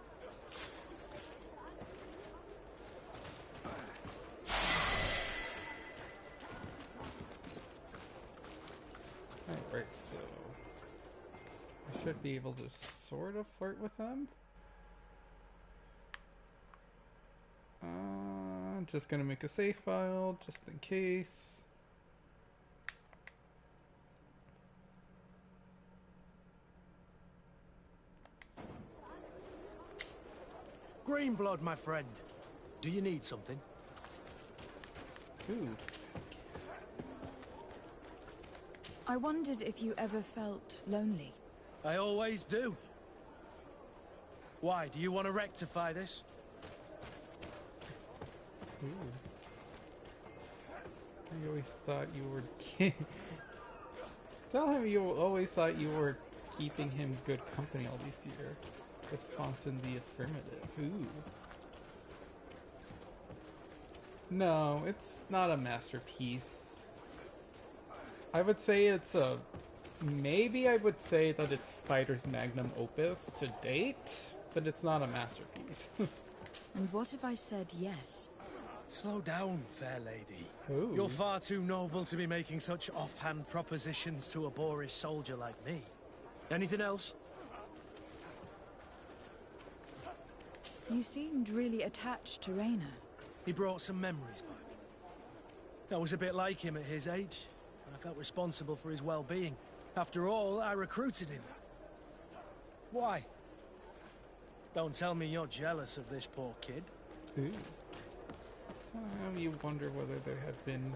Alright, so I should be able to sort of flirt with them. Just gonna make a save file just in case. Greenblood, my friend. Do you need something? Ooh. I wondered if you ever felt lonely. I always do. Why, do you want to rectify this? Ooh. I always thought you were Tell him you always thought you were keeping him good company all these years. Response in the affirmative. Ooh. No, it's not a masterpiece. I would say it's a... Maybe I would say that it's Spider's magnum opus to date, but it's not a masterpiece. And what if I said yes? Slow down, fair lady. Ooh. You're far too noble to be making such offhand propositions to a boorish soldier like me. Anything else? You seemed really attached to Raina. He brought some memories back. I was a bit like him at his age. I felt responsible for his well-being. After all, I recruited him. Why? Don't tell me you're jealous of this poor kid. Ooh. You wonder whether there have been...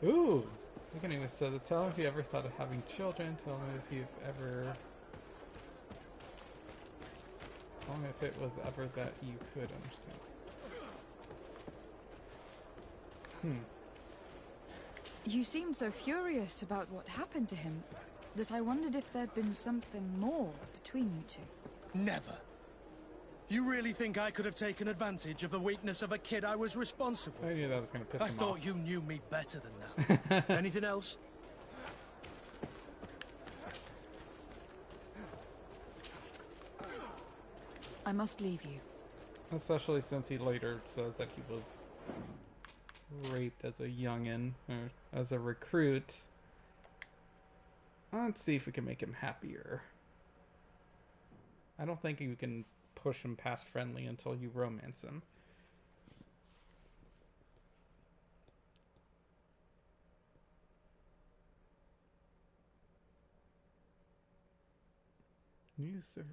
Ooh! I can even say, tell if you ever thought of having children, tell me if you've ever... Tell me if it was ever that you could understand. You seemed so furious about what happened to him that I wondered if there'd been something more between you two. Never. You really think I could have taken advantage of the weakness of a kid I was responsible for? I knew that was going to piss him I off. thought you knew me better than that. Anything else? I must leave you. Especially since he later says that he was raped as a youngin', or as a recruit. Let's see if we can make him happier. I don't think you can push him past friendly until you romance him. New Serene.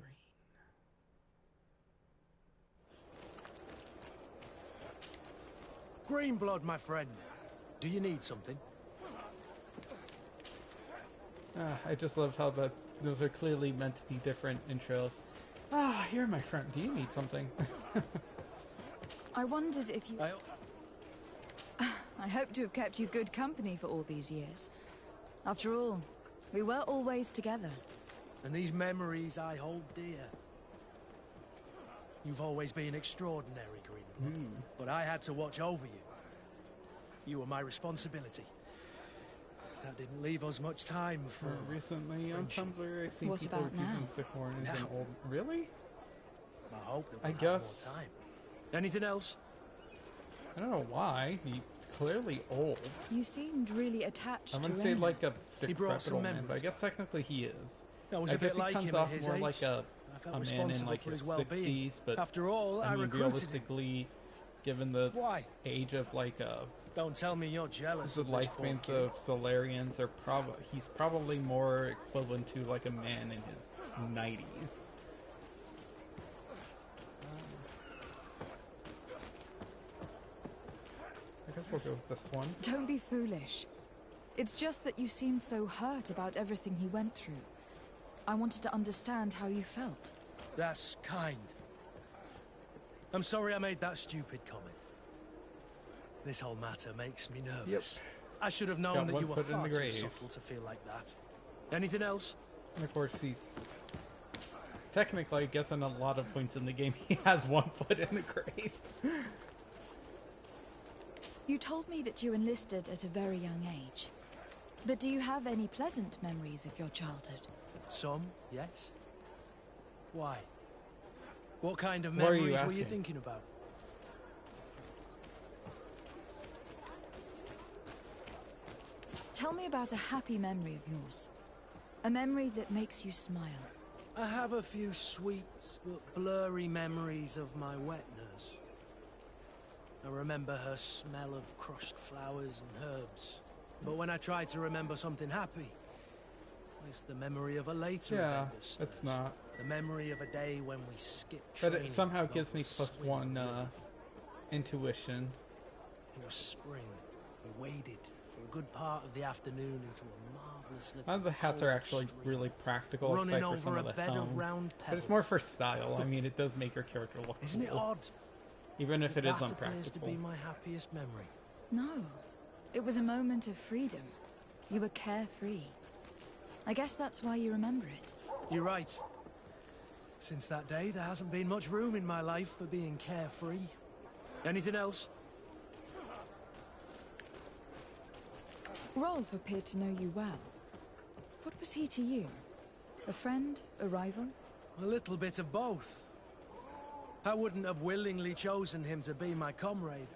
Green blood, my friend. Do you need something? I just love how those are clearly meant to be different intros. Here, my friend. Do you need something? I wondered if you... I hope to have kept you good company for all these years. After all, we were always together. And these memories I hold dear. You've always been extraordinary, Greenblood. But I had to watch over you. You were my responsibility. That didn't leave us much time for recently friendship. on Tumblr, I've seen What people about now? using Sycamore as an Now? old... Really? I hope that I we'll have guess... more time. Anything else? I don't know why. He's clearly old. You seemed really attached I'm to gonna say Raina. like a He brought decrepit some old man, but I memories guess technically he is. I was I a guess bit he like comes him off at his more age. like a I felt man in responsible like for his his well-being. 60s, but After all, I mean, recruited him. realistically, given the Why? age of like Don't tell me you're jealous the of this poor lifespans kid. of Solarians are he's probably more equivalent to like a man in his 90s. I guess we'll go with this one. Don't be foolish. It's just that you seemed so hurt about everything he went through. I wanted to understand how you felt. That's kind. I'm sorry I made that stupid comment. This whole matter makes me nervous. I should have known Got that one you were foot in far the too grave. subtle to feel like that. Anything else? And of course, he's technically, I guess, in a lot of points in the game, he has 1 foot in the grave. You told me that you enlisted at a very young age. But do you have any pleasant memories of your childhood? Some, yes. Why? What kind of What are you memories were you asking? thinking about? Tell me about a happy memory of yours. A memory that makes you smile. I have a few sweet but blurry memories of my wet nurse. I remember her smell of crushed flowers and herbs. But when I try to remember something happy, it's the memory of a later Yeah, event that stirs. it's not. The memory of a day when we skipped But training it somehow to go gives for me a plus swim. 1 intuition. It was spring. We waded for a good part of the afternoon into a marvelous little The hats are cold actually stream, really practical, running except for some over of a the bed helms. of round But it's pebbles. more for style. I mean, it does make your character look Isn't it cool. odd? Even if it is That appears to unpractical. be my happiest memory. No. It was a moment of freedom. You were carefree. I guess that's why you remember it. You're right. Since that day, there hasn't been much room in my life for being carefree. Anything else? Rolf appeared to know you well. What was he to you? A friend? A rival? A little bit of both. I wouldn't have willingly chosen him to be my comrade.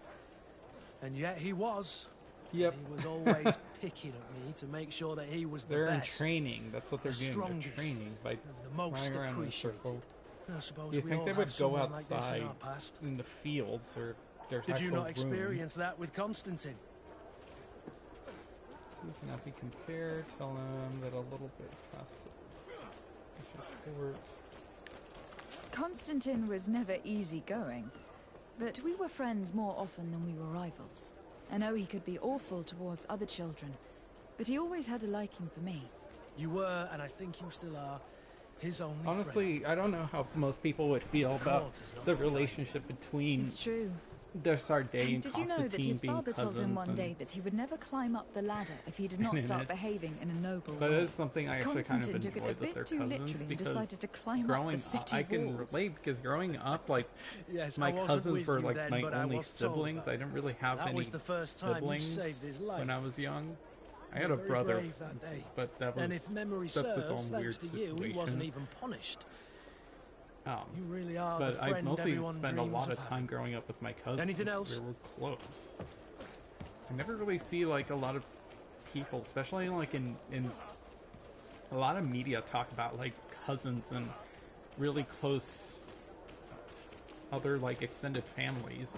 And yet he was. Yep. He was always picking at me to make sure that he was the They're in best. training. That's what they're the doing. They're strongest, training by and the most running around in a appreciated. circle. I suppose Do you we think all they have would go someone like this outside in our past. in the fields, or there's Did you actual not room? experience that with Constantine? Who cannot be compared. Tell them that a little bit past the report. Constantine was never easygoing, but we were friends more often than we were rivals. I know he could be awful towards other children, but he always had a liking for me. You were, and I think you still are, his only Honestly, friend. I don't know how most people would feel about the relationship between It's true. the Sarday and Did you know that Constantine his being father told him cousins one and- day that he would never climb up the ladder if he did not And start it- behaving in a noble That way? is something I actually kind of Constantine took it a enjoyed with bit their too cousins, literally and because decided to climb up growing the city I can walls. relate, because growing up, like, Yes, my I wasn't cousins with were you like then, my but I only was told siblings. about I didn't really have That any was the first time you siblings saved his life. when I was young. I You had a were very brother, brave that day. but that was And if memory that's its serves, own thanks weird to situation. you, he wasn't even punished. You really are but the I friend mostly everyone spent a dreams lot of of time having. growing up with my cousins. Anything else? We were close. I never really see like a lot of people, especially like in a lot of media, talk about like cousins and really close other like extended families.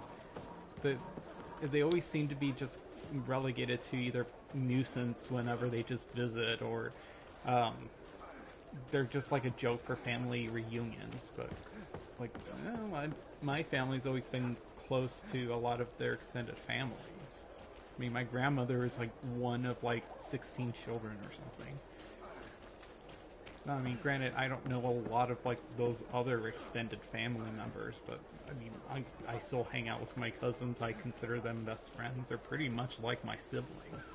They always seem to be just relegated to either nuisance whenever they just visit, or they're just like a joke for family reunions. But like, my family's always been close to a lot of their extended families. I mean, my grandmother is like one of like 16 children or something. I mean, granted, I don't know a lot of like those other extended family members, but I mean, I still hang out with my cousins. I consider them best friends. They're pretty much like my siblings.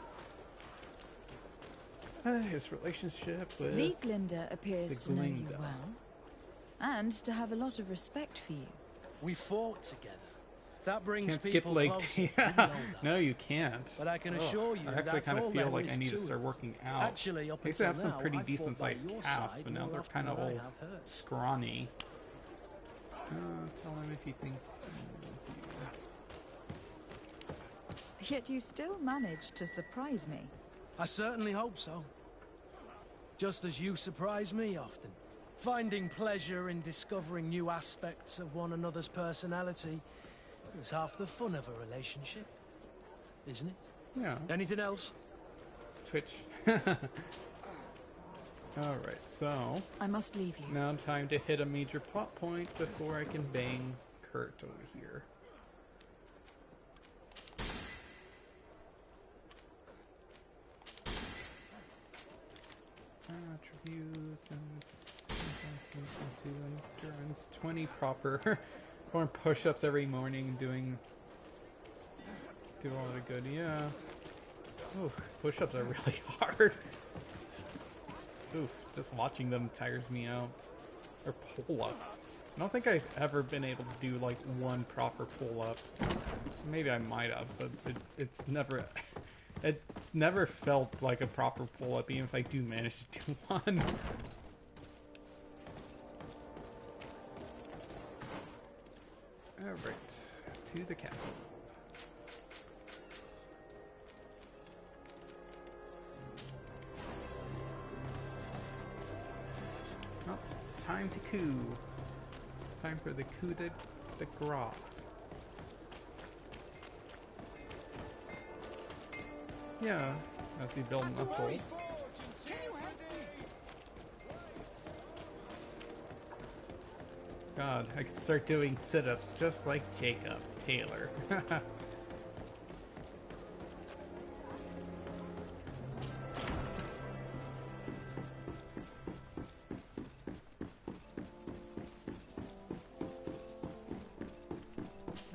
His relationship with Sieglinde appears to know you Sieglinde. well, and to have a lot of respect for you. We fought together. That brings Can't skip people like closer. yeah. You know that. No, you can't. But I can Ugh, assure you I actually that's kind all of feel there like I is need to to start it. working out. Actually, up I used to have until some now, pretty I've decent fought by sized your calves, side but now more they're often kind of than I all have hers. scrawny. Tell him if he thinks. Yet you still managed to surprise me. I certainly hope so. Just as you surprise me often. Finding pleasure in discovering new aspects of one another's personality is half the fun of a relationship, isn't it? Yeah. Anything else? Twitch. Alright, so I must leave you. now time to hit a major plot point before I can bang Kurt over here. Attributes and endurance 20 proper. Going push-ups every morning, do a lot of good. Yeah. Oof, push-ups are really hard. Oof, just watching them tires me out. Or pull-ups. I don't think I've ever been able to do like one proper pull-up. Maybe I might have, but it's never felt like a proper pull-up, even if I do manage to do one. Alright, to the castle. Oh, time to coup. Time for the coup de grace. Yeah, as you build muscle. God, I could start doing sit-ups just like Jacob Taylor.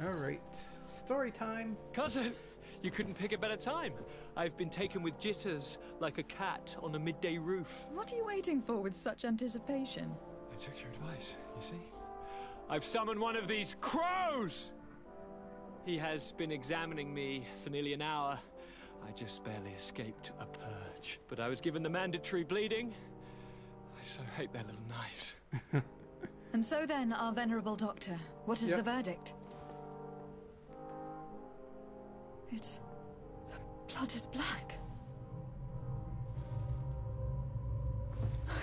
Alright, story time. Cousin, you couldn't pick a better time. I've been taken with jitters, like a cat on a midday roof. What are you waiting for with such anticipation? I took your advice, you see? I've summoned one of these crows! He has been examining me for nearly an hour. I just barely escaped a purge. But I was given the mandatory bleeding. I so hate their little knives. And so then, our venerable doctor, what is Yep. the verdict? The blood is black.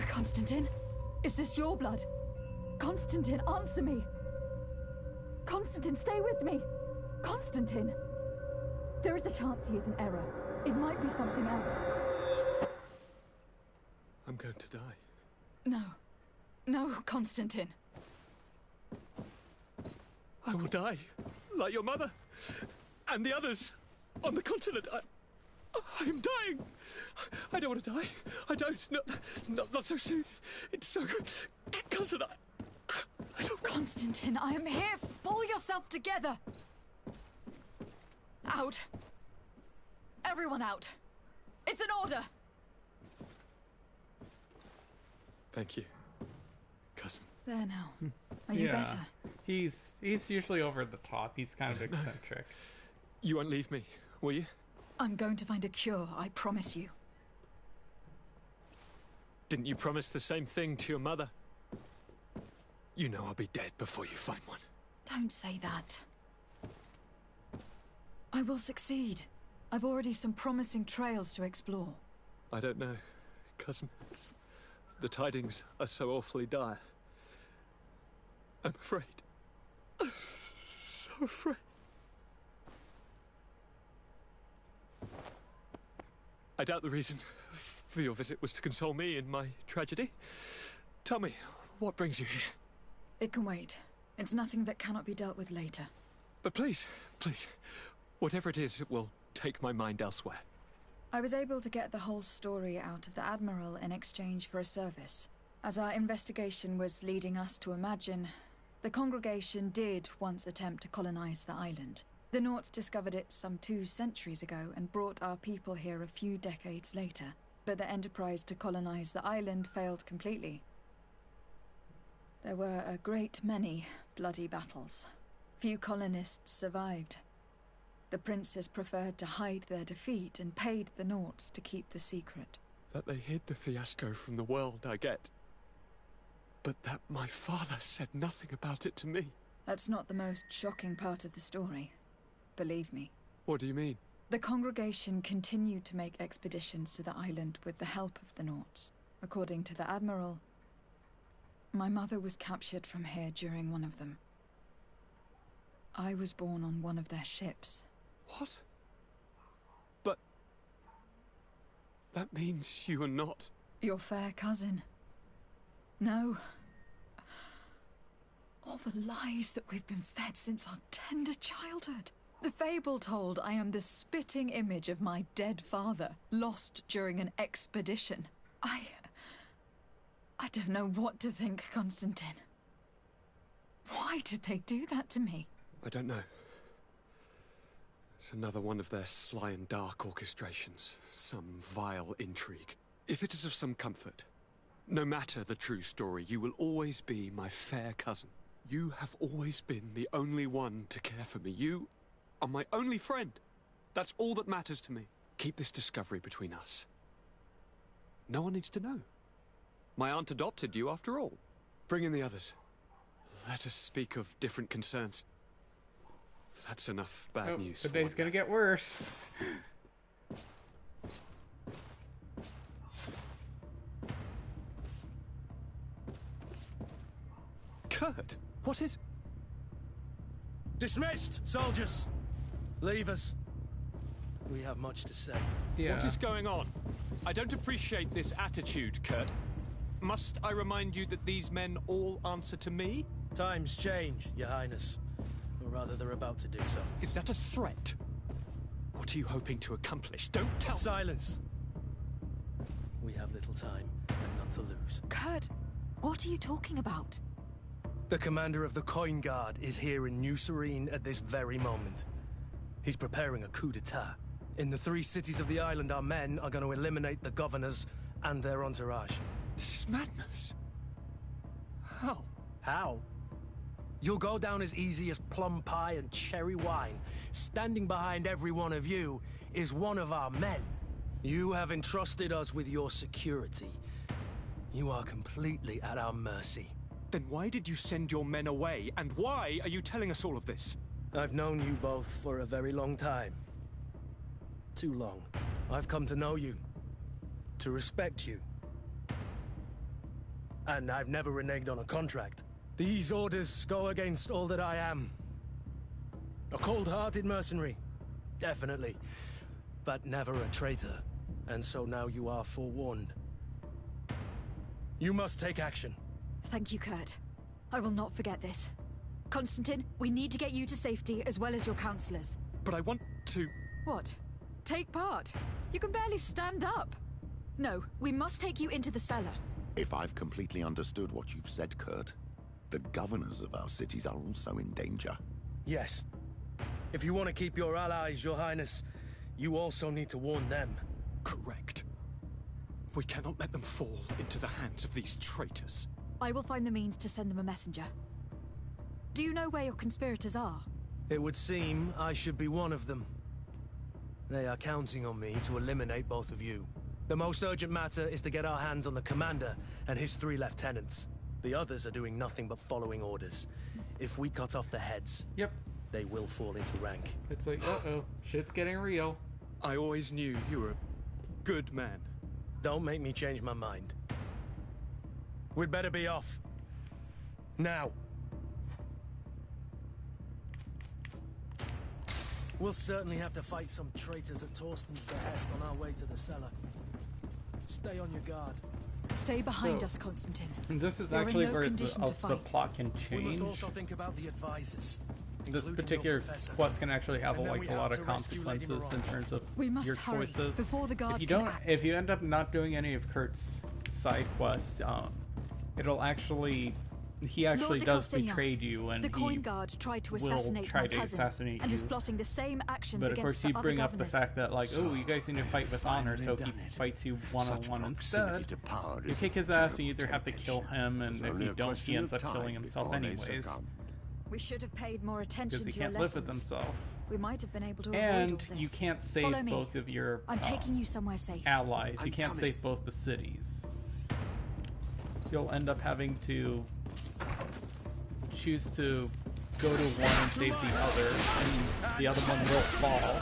Constantine, is this your blood? Constantine, answer me! Constantine, stay with me! Constantine! There is a chance he is in error. It might be something else. I'm going to die. No. No, Constantine. I will die, like your mother, and the others on the continent. I'm dying. I don't want to die. I don't. Not so soon. It's so... Cousin, I don't... Constantine, I am here. Pull yourself together. Out. Everyone out. It's an order. Thank you, cousin. There now. Are you better? He's usually over the top. He's kind of eccentric. You won't leave me, will you? I'm going to find a cure, I promise you. Didn't you promise the same thing to your mother? You know I'll be dead before you find one. Don't say that. I will succeed. I've already some promising trails to explore. I don't know, cousin. The tidings are so awfully dire. I'm afraid. I'm so afraid. I doubt the reason for your visit was to console me in my tragedy. Tell me, what brings you here? It can wait. It's nothing that cannot be dealt with later. But please, whatever it is, it will take my mind elsewhere. I was able to get the whole story out of the Admiral in exchange for a service. As our investigation was leading us to imagine, the congregation did once attempt to colonize the island. The Nauts discovered it some 2 centuries ago and brought our people here a few decades later. But the enterprise to colonize the island failed completely. There were a great many bloody battles. Few colonists survived. The princes preferred to hide their defeat and paid the Nauts to keep the secret. That they hid the fiasco from the world, I get. But that my father said nothing about it to me. That's not the most shocking part of the story. Believe me. What do you mean? The congregation continued to make expeditions to the island with the help of the Nauts. According to the Admiral, my mother was captured from here during one of them. I was born on one of their ships. What? But... that means you are not... your fair cousin. No. All the lies that we've been fed since our tender childhood. The fable told I am the spitting image of my dead father, lost during an expedition. I don't know what to think, Constantine. Why did they do that to me? I don't know. It's another one of their sly and dark orchestrations. Some vile intrigue. If it is of some comfort, no matter the true story, you will always be my fair cousin. You have always been the only one to care for me. You are my only friend. That's all that matters to me. Keep this discovery between us. No one needs to know. My aunt adopted you after all. Bring in the others. Let us speak of different concerns. That's enough bad news. The day's gonna get worse. Kurt, what is... Dismissed, soldiers! Leave us. We have much to say. What is going on? I don't appreciate this attitude, Kurt. Must I remind you that these men all answer to me? Times change, Your Highness. Or rather, they're about to do so. Is that a threat? What are you hoping to accomplish? Don't tell... Silence! We have little time, and none to lose. Kurt, what are you talking about? The commander of the Coin Guard is here in New Serene at this very moment. He's preparing a coup d'etat. In the 3 cities of the island, our men are going to eliminate the governors and their entourage. This is madness. How? How? You'll go down as easy as plum pie and cherry wine. Standing behind every one of you is one of our men. You have entrusted us with your security. You are completely at our mercy. Then why did you send your men away? And why are you telling us all of this? I've known you both for a very long time. Too long. I've come to know you. To respect you. And I've never reneged on a contract. These orders go against all that I am. A cold-hearted mercenary, definitely, but never a traitor. And so now you are forewarned. You must take action. Thank you, Kurt. I will not forget this. Constantine, we need to get you to safety as well as your counselors. But I want to... What? Take part? You can barely stand up. No, we must take you into the cellar. If I've completely understood what you've said, Kurt, the governors of our cities are also in danger. Yes. If you want to keep your allies, Your Highness, you also need to warn them. Correct. We cannot let them fall into the hands of these traitors. I will find the means to send them a messenger. Do you know where your conspirators are? It would seem I should be one of them. They are counting on me to eliminate both of you. The most urgent matter is to get our hands on the commander and his 3 lieutenants. The others are doing nothing but following orders. If we cut off their heads, they will fall into rank. It's like, uh-oh, shit's getting real. I always knew you were a good man. Don't make me change my mind. We'd better be off. Now. We'll certainly have to fight some traitors at Torsten's behest on our way to the cellar. Stay on your guard. Stay behind us, Constantine. And this is You're actually in no where condition to the fight. plot can We must change. also think about the advisors. This particular quest can actually have like a lot of consequences in terms of We must your hurry choices. before the guard If you can don't, act. if you end up not doing any of Kurt's side quests, it'll actually, he actually Lord de does Cossignon, betray you, and the he coin guard tried to will assassinate try my to cousin assassinate and is you. plotting the same actions But of course, against the you other bring up the governors. fact that, like, oh, you guys need to fight with honor, so he fights you one-on-one instead. You kick his ass, you either have to kill him, and if you don't, he ends up killing himself anyways. We should have paid more attention Because he to your can't live with lessons. himself. We might have been able to avoid all And this. you can't save Follow me. both of your I'm taking you somewhere safe. allies. I'm You can't coming. save both the cities. You'll end up having to choose to go to one and save the other, and the other one will fall.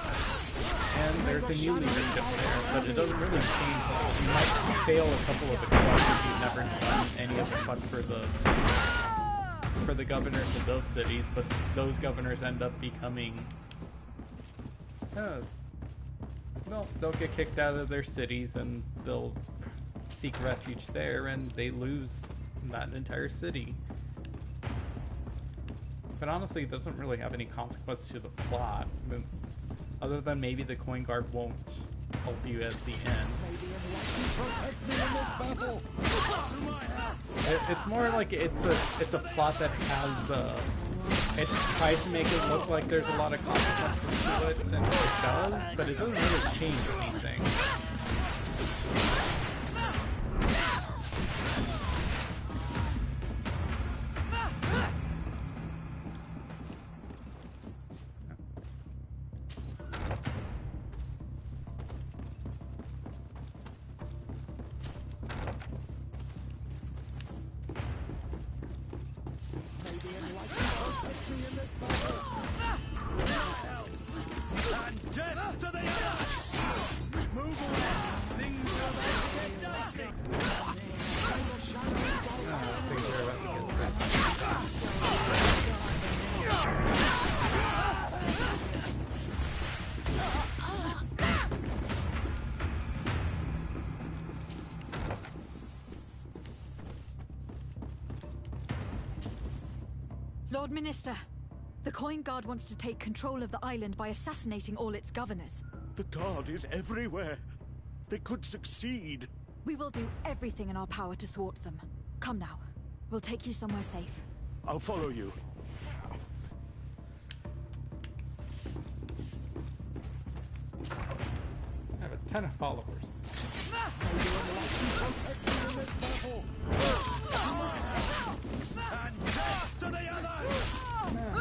And there's a new leadership there, but it doesn't really change. You might fail a couple of the quests if you've never done any of the quests for the governors of those cities, but those governors end up becoming... well, they'll get kicked out of their cities and they'll seek refuge there, and they lose that entire city. But honestly, it doesn't really have any consequence to the plot, other than maybe the coin guard won't help you at the end. It's more like it's a plot that has it tries to make it look like there's a lot of consequences to it, and it does, but it doesn't really change anything. And death to the others! Move away! Things are about to get dicey! Lord Minister, the coin guard wants to take control of the island by assassinating all its governors. The guard is everywhere. They could succeed. We will do everything in our power to thwart them. Come now. We'll take you somewhere safe. I'll follow you. I have a ton of followers. And death to the others!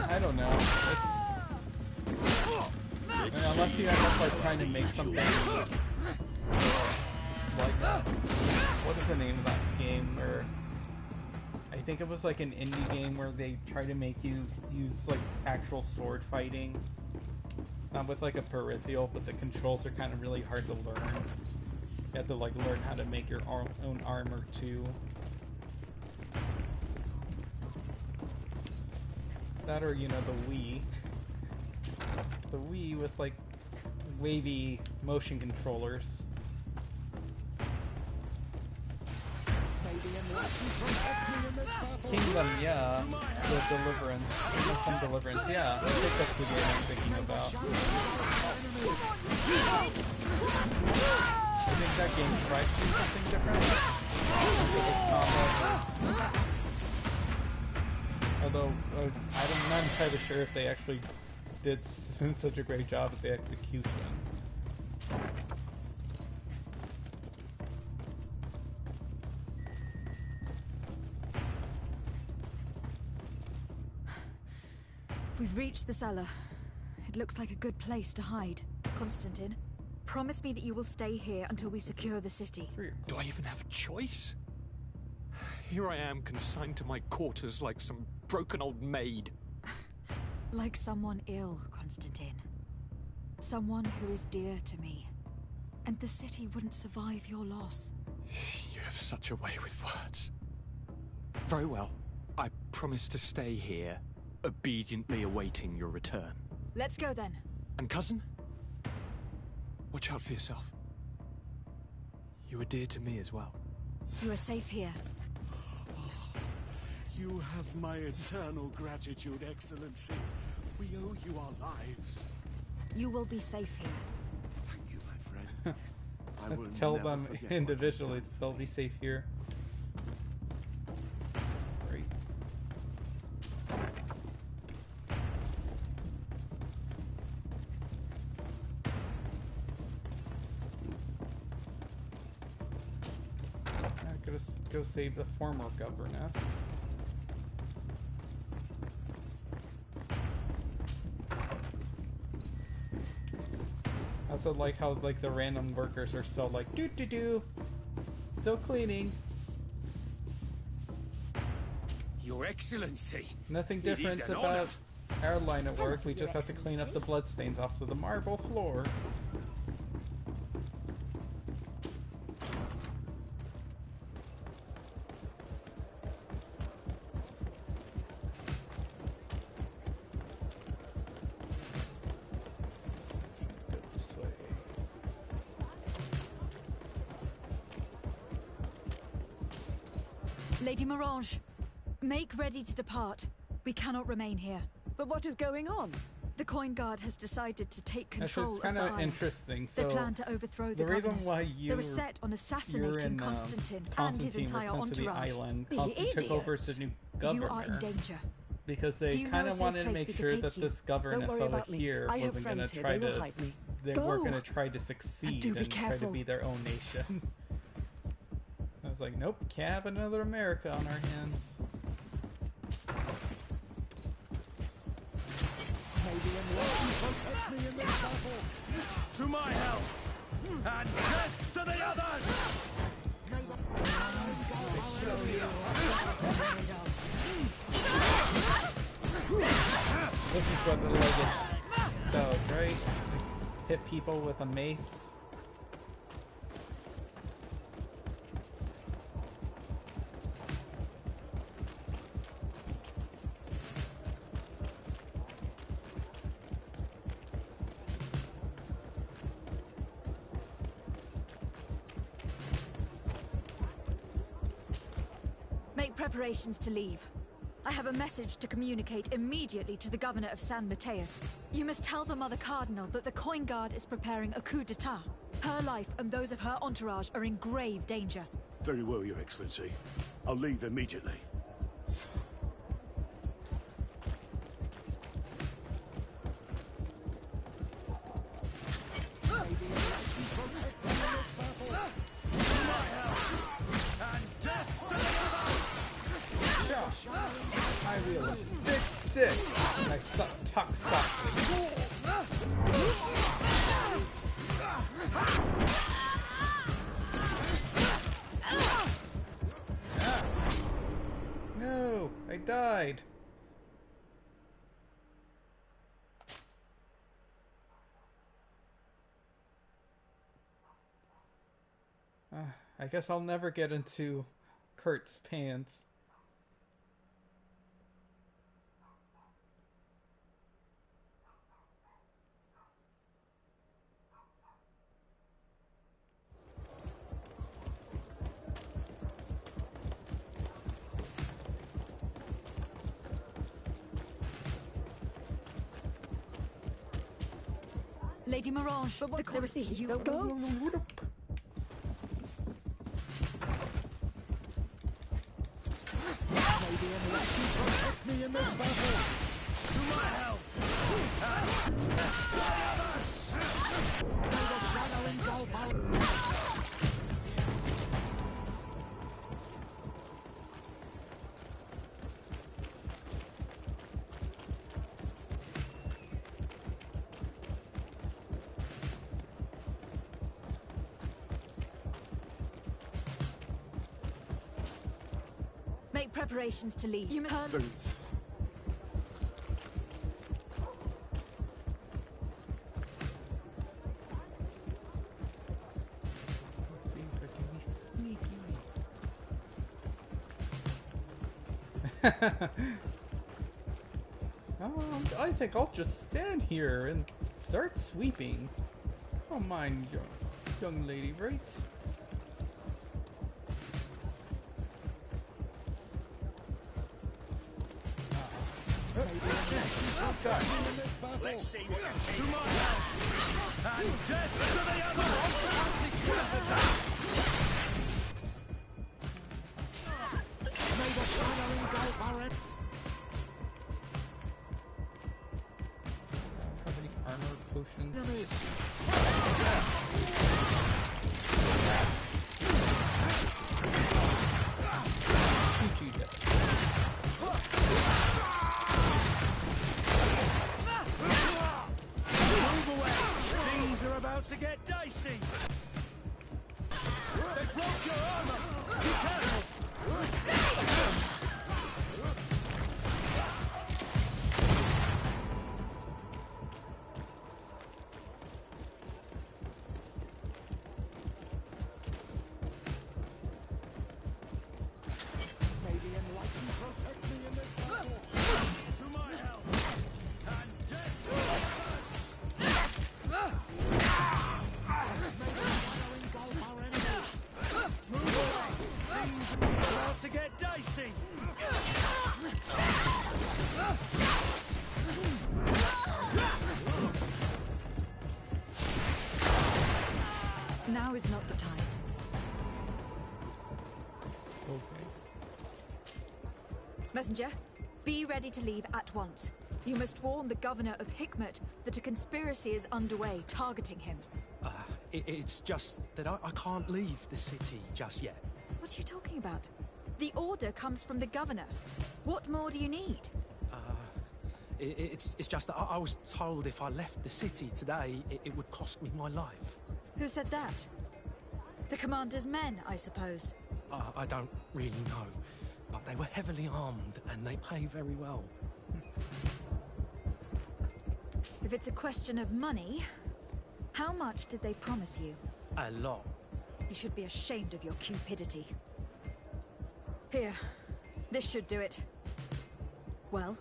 I don't know. I mean, unless you end up like trying to make something like what is the name of that game where I think it was like an indie game where they try to make you use like actual sword fighting, not with like a peripheral, but the controls are kind of really hard to learn. You have to like learn how to make your own armor too. That or, you know, the Wii. The Wii with, like, wavy motion controllers. Kingdom, yeah. The Deliverance. Kingdom Come Deliverance, yeah. I think that's the game I'm thinking about. I think that game tried to do something different. Although, I'm not entirely sure if they actually did such a great job at the execution. We've reached the cellar. It looks like a good place to hide. Constantine, promise me that you will stay here until we secure the city. Do I even have a choice? Here I am, consigned to my quarters like some broken old maid. Like someone ill, Constantine. Someone who is dear to me. And the city wouldn't survive your loss. You have such a way with words. Very well. I promise to stay here, obediently awaiting your return. Let's go then. And cousin? Watch out for yourself. You are dear to me as well. You are safe here. You have my eternal gratitude, Excellency. We owe you our lives. You will be safe here. Thank you, my friend. I will Tell never them forget individually that they'll be safe here. Great. I gotta go save the former governess. I also like how like the random workers are so like doo doo doo, still cleaning. Your Excellency. Nothing it different is an about honor. our line of work. We just have to clean up the bloodstains off of the marble floor. Lady Morange, make ready to depart. We cannot remain here. But what is going on? The Coin Guard has decided to take Yes, control it's kind of the of island. interesting. They So plan to overthrow the the reason governors. why They were set on assassinating Constantine and his entire was sent to the entourage. island. The Constantine took over as the idiots. new governor. You are in danger. Because Do they you know kind a of safe wanted to place make we could sure take that you? this governess Don't worry over about me. here I have wasn't going to friends here. try They will to. hide me. They Go! weren't going to try to succeed do be and try to careful. be their own nation. I was like, nope, can't have another America on our hands. Protect me in this battle. To my help, and death to the others! This is what the Leggett does, right? Hit people with a mace. Make preparations to leave. I have a message to communicate immediately to the governor of San Mateus. You must tell the Mother Cardinal that the Coin Guard is preparing a coup d'etat. Her life and those of her entourage are in grave danger. Very well, Your Excellency. I'll leave immediately. I wheel it. Stick! And I tuck softly. Ah. No, I died. I guess I'll never get into Kurt's pants. Lady Morange, the course. You Go. Maybe unless you protect me in this battle. To my help! And May the shadow engulf our... Make preparations to leave. You heard. I think I'll just stand here and start sweeping. I don't mind, young lady, right? let's see what to my help! And death to the others! May the shadow engulf our... Have any armor potions? Move away! Things are about to get dicey! They broke your armor! Be careful! Maybe enlighten protect me in this battle. To my help! And death to us! May the shadow engulf our enemies. Move away! Things are about to get dicey! Now is not the time. Okay. Messenger, be ready to leave at once. You must warn the governor of Hikmet that a conspiracy is underway targeting him. It's just that I can't leave the city just yet. What are you talking about? The order comes from the governor. What more do you need? It's just that I was told if I left the city today, it would cost me my life. Who said that? The commander's men, I suppose. I don't really know, but they were heavily armed and they pay very well. If it's a question of money, how much did they promise you? A lot. You should be ashamed of your cupidity. Here, this should do it. Well?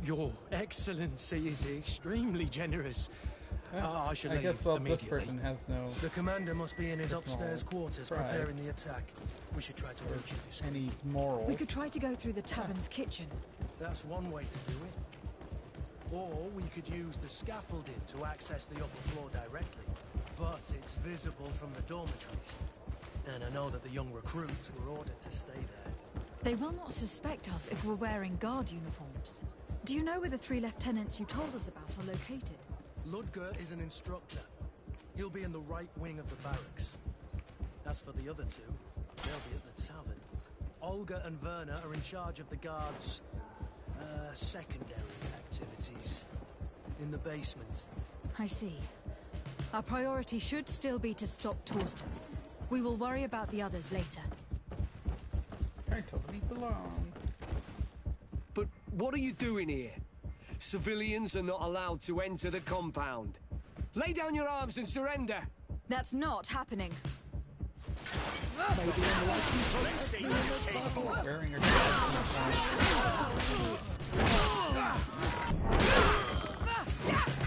Your Excellency is extremely generous. I should leave guess this immediately. person has no... The commander must be in his upstairs quarters pride. preparing the attack. We should try to approach it this way. Any morals? We could try to go through the tavern's kitchen. That's one way to do it. Or we could use the scaffolding to access the upper floor directly. But it's visible from the dormitories. And I know that the young recruits were ordered to stay there. They will not suspect us if we're wearing guard uniforms. Do you know where the 3 lieutenants you told us about are located? Ludger is an instructor. He'll be in the right wing of the barracks. As for the other 2, they'll be at the tavern. Olga and Werner are in charge of the guards' secondary activities in the basement. I see. Our priority should still be to stop Torsten. We will worry about the others later. I totally belong. But what are you doing here? Civilians are not allowed to enter the compound. Lay down your arms and surrender. That's not happening. Wearing her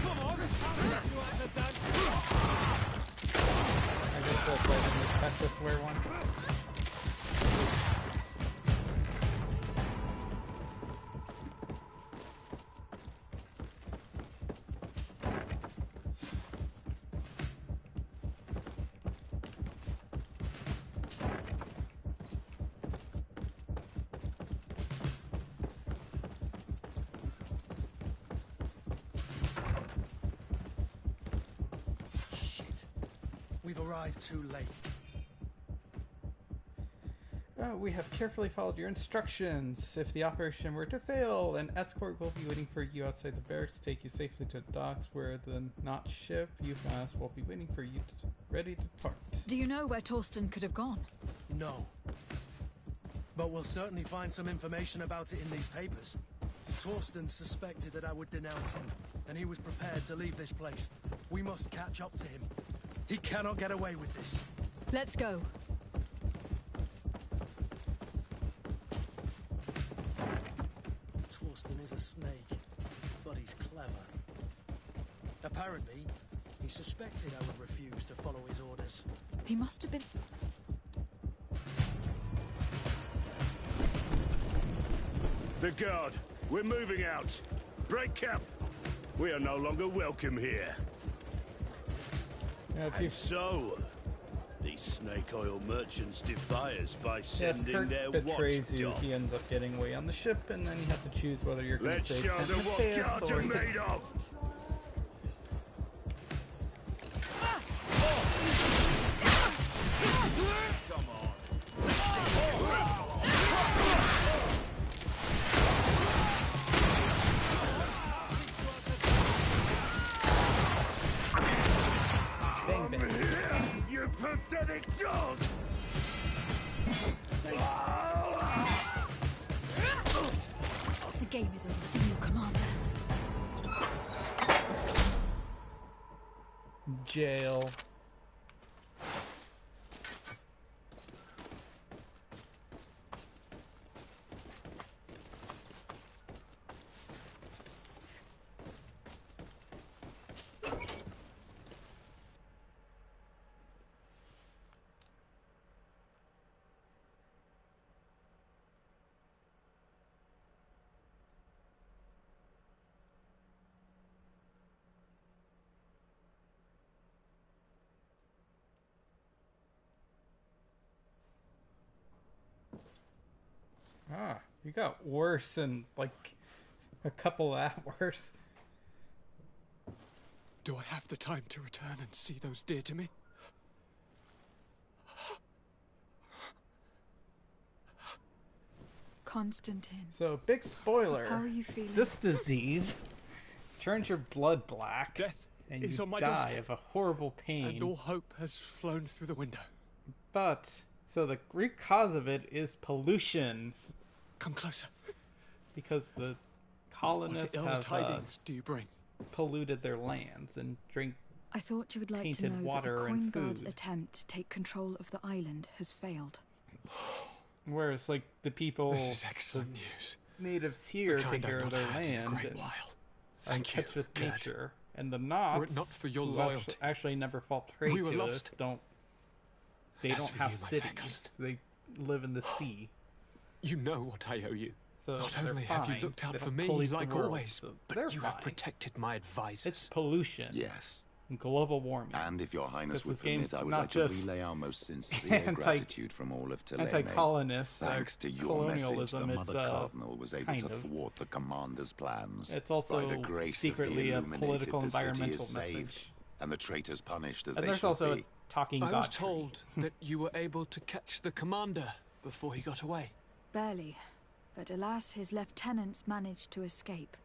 Come on! I'll get you out of that! I guess that's like the Petra swear one. arrived too late. We have carefully followed your instructions. If the operation were to fail, an escort will be waiting for you outside the barracks to take you safely to the docks where the Notch ship UMass will be waiting for you ready to depart. Do you know where Torsten could have gone? No. But we'll certainly find some information about it in these papers. Torsten suspected that I would denounce him, and he was prepared to leave this place. We must catch up to him. He cannot get away with this. Let's go. Torsten is a snake, but he's clever. Apparently, he suspected I would refuse to follow his orders. He must have been... The guard, we're moving out. Break camp. We are no longer welcome here. And so, these snake oil merchants defy us by sending their betrays you. watchdog. He ends up getting away on the ship, and then you have to choose whether you're going to Let's show them what guards are made of. Come on. Bang, bang. You pathetic dog! The game is over for you, Commander. Jail. Ah, you got worse in like a couple hours. Do I have the time to return and see those dear to me? Constantine. So, big spoiler. How are you feeling? This disease turns your blood black, Death and is you on my die doorstep, of a horrible pain. and all hope has flown through the window. But, so the root cause of it is pollution. Come closer. Because the colonists What ill have tidings do you bring? polluted their lands and drink I thought you would like to tainted know that the water Coin and Guard's food. attempt to take control of the island has failed. Whereas, like, the people, This is excellent news. natives here The take kind care I've of not their had in a land great and while. are Thank in you, touch with Gerd. nature. And the Knots, Were it not for your who loyalty, actually never fall prey we were to lost. us, don't. They As don't for have you, my fair cities. cousin. They live in the sea. You know what I owe you. So Not they're only have you fine. looked out They for don't me, police the like world, always, so but they're you have fine. protected my advisors. It's pollution. Yes. And global warming. And if your highness Because would this game's permit, I would not like to just relay our most sincere gratitude from all of Tulane. anti-colonists, Thanks to your message, the colonialism, Mother it's, Cardinal was able kind to of. thwart the commander's plans. It's also By the grace secretly a of the Illuminated, political the city environmental is saved, message. and the traitors punished as And they there's should also be. a talking I god was tree. told that you were able to catch the commander before he got away. Barely. But alas, his lieutenants managed to escape.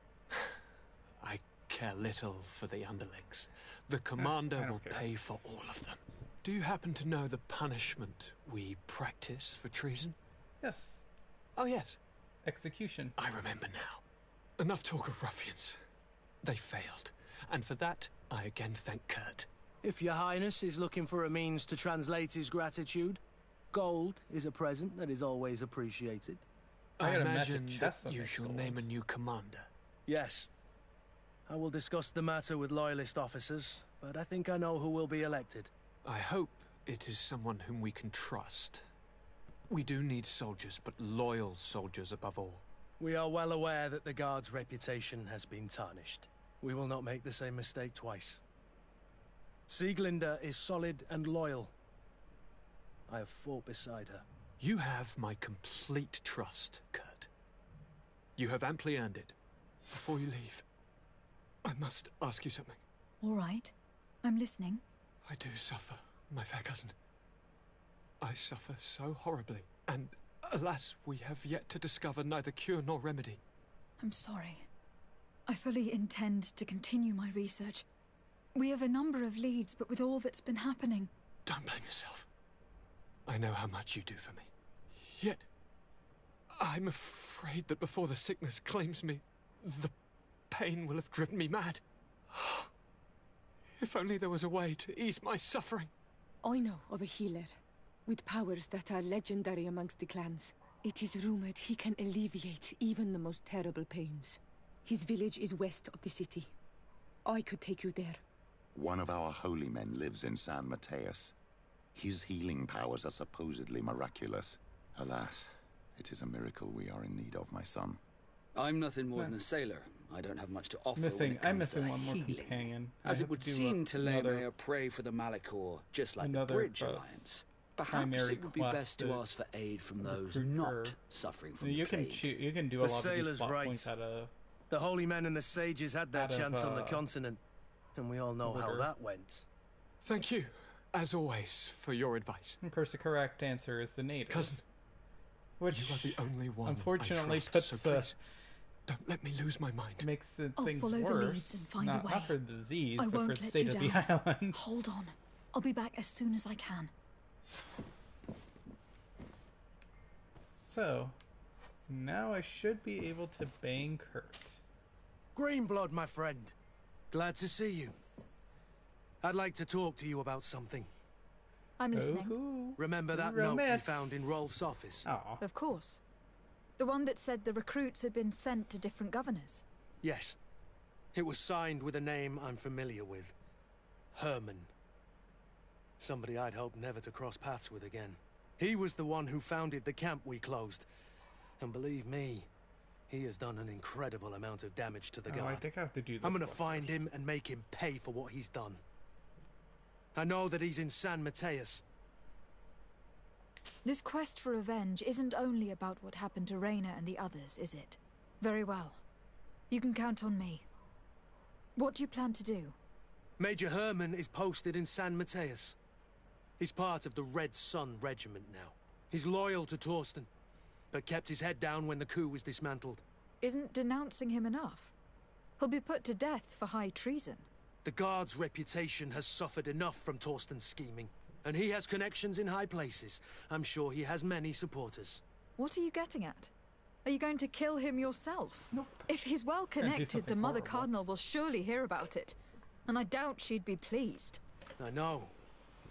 I care little for the underlings. The commander I don't will care. pay for all of them. Do you happen to know the punishment we practice for treason? Yes. Oh, yes. Execution. I remember now. Enough talk of ruffians. They failed. And for that, I again thank Kurt. If your highness is looking for a means to translate his gratitude, gold is a present that is always appreciated. I got a magic imagine chest that that you makes shall gold. name a new commander. Yes. I will discuss the matter with loyalist officers, but I think I know who will be elected. I hope it is someone whom we can trust. We do need soldiers, but loyal soldiers above all. We are well aware that the Guard's reputation has been tarnished. We will not make the same mistake twice. Sieglinde is solid and loyal. I have fought beside her. You have my complete trust, Kurt. You have amply earned it. Before you leave, I must ask you something. All right. I'm listening. I do suffer My fair cousin, I suffer so horribly, and alas, we have yet to discover neither cure nor remedy. I'm sorry. I fully intend to continue my research. We have a number of leads, but with all that's been happening... Don't blame yourself. I know how much you do for me. Yet, I'm afraid that before the sickness claims me, the pain will have driven me mad. If only there was a way to ease my suffering. I know of a healer, with powers that are legendary amongst the clans. It is rumored he can alleviate even the most terrible pains. His village is west of the city. I could take you there. One of our holy men lives in San Mateus. His healing powers are supposedly miraculous. Alas, it is a miracle we are in need of, my son. I'm nothing more than a sailor. I don't have much to offer when it I'm comes to missing one more healing. companion. As it would seem, Telemea pray for the Malachor, just like the Bridge Alliance. Perhaps it would be best to ask for aid from those not suffering from the plague. You can do a lot of these plot points out of... The holy men and the sages had their chance on the continent, and we all know how that went. Thank you, as always, for your advice. Of course, the correct answer is the native. Cousin, which you are the only one unfortunately I trust, puts so please, don't let me lose my mind. Makes things I'll follow worse. the leads and find not, a way. Not for the disease, I but won't for the let state you of the down. island. Hold on. I'll be back as soon as I can. So, now I should be able to bang Kurt. Greenblood, my friend. Glad to see you. I'd like to talk to you about something. I'm listening. Remember that note we found in Rolf's office? Of course. The one that said the recruits had been sent to different governors. Yes. It was signed with a name I'm familiar with. Herman. Somebody I'd hoped never to cross paths with again. He was the one who founded the camp we closed. And believe me, he has done an incredible amount of damage to the guard. I think I have to do this. I'm gonna find him and make him pay for what he's done. I know that he's in San Mateus. This quest for revenge isn't only about what happened to Raina and the others, is it? Very well. You can count on me. What do you plan to do? Major Herman is posted in San Mateus. He's part of the Red Sun Regiment now. He's loyal to Torsten, but kept his head down when the coup was dismantled. Isn't denouncing him enough? He'll be put to death for high treason. The Guard's reputation has suffered enough from Torsten's scheming, and he has connections in high places. I'm sure he has many supporters. What are you getting at? Are you going to kill him yourself? Nope. If he's well connected, the Mother Cardinal will surely hear about it. And I doubt she'd be pleased. I know.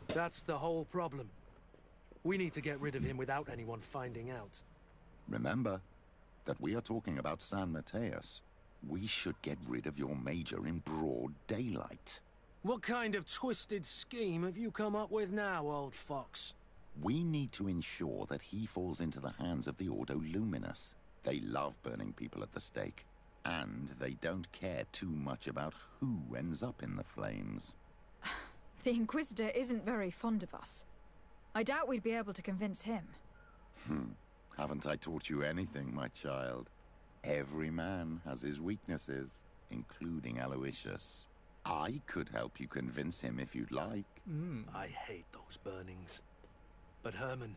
That's the whole problem. We need to get rid of him without anyone finding out. Remember that we are talking about San Mateus. We should get rid of your major in broad daylight. What kind of twisted scheme have you come up with now, old fox? We need to ensure that he falls into the hands of the Ordo Luminous. They love burning people at the stake, and they don't care too much about who ends up in the flames. The Inquisitor isn't very fond of us. I doubt we'd be able to convince him. Haven't I taught you anything, my child? Every man has his weaknesses, including Aloysius. I could help you convince him if you'd like. I hate those burnings. But Herman,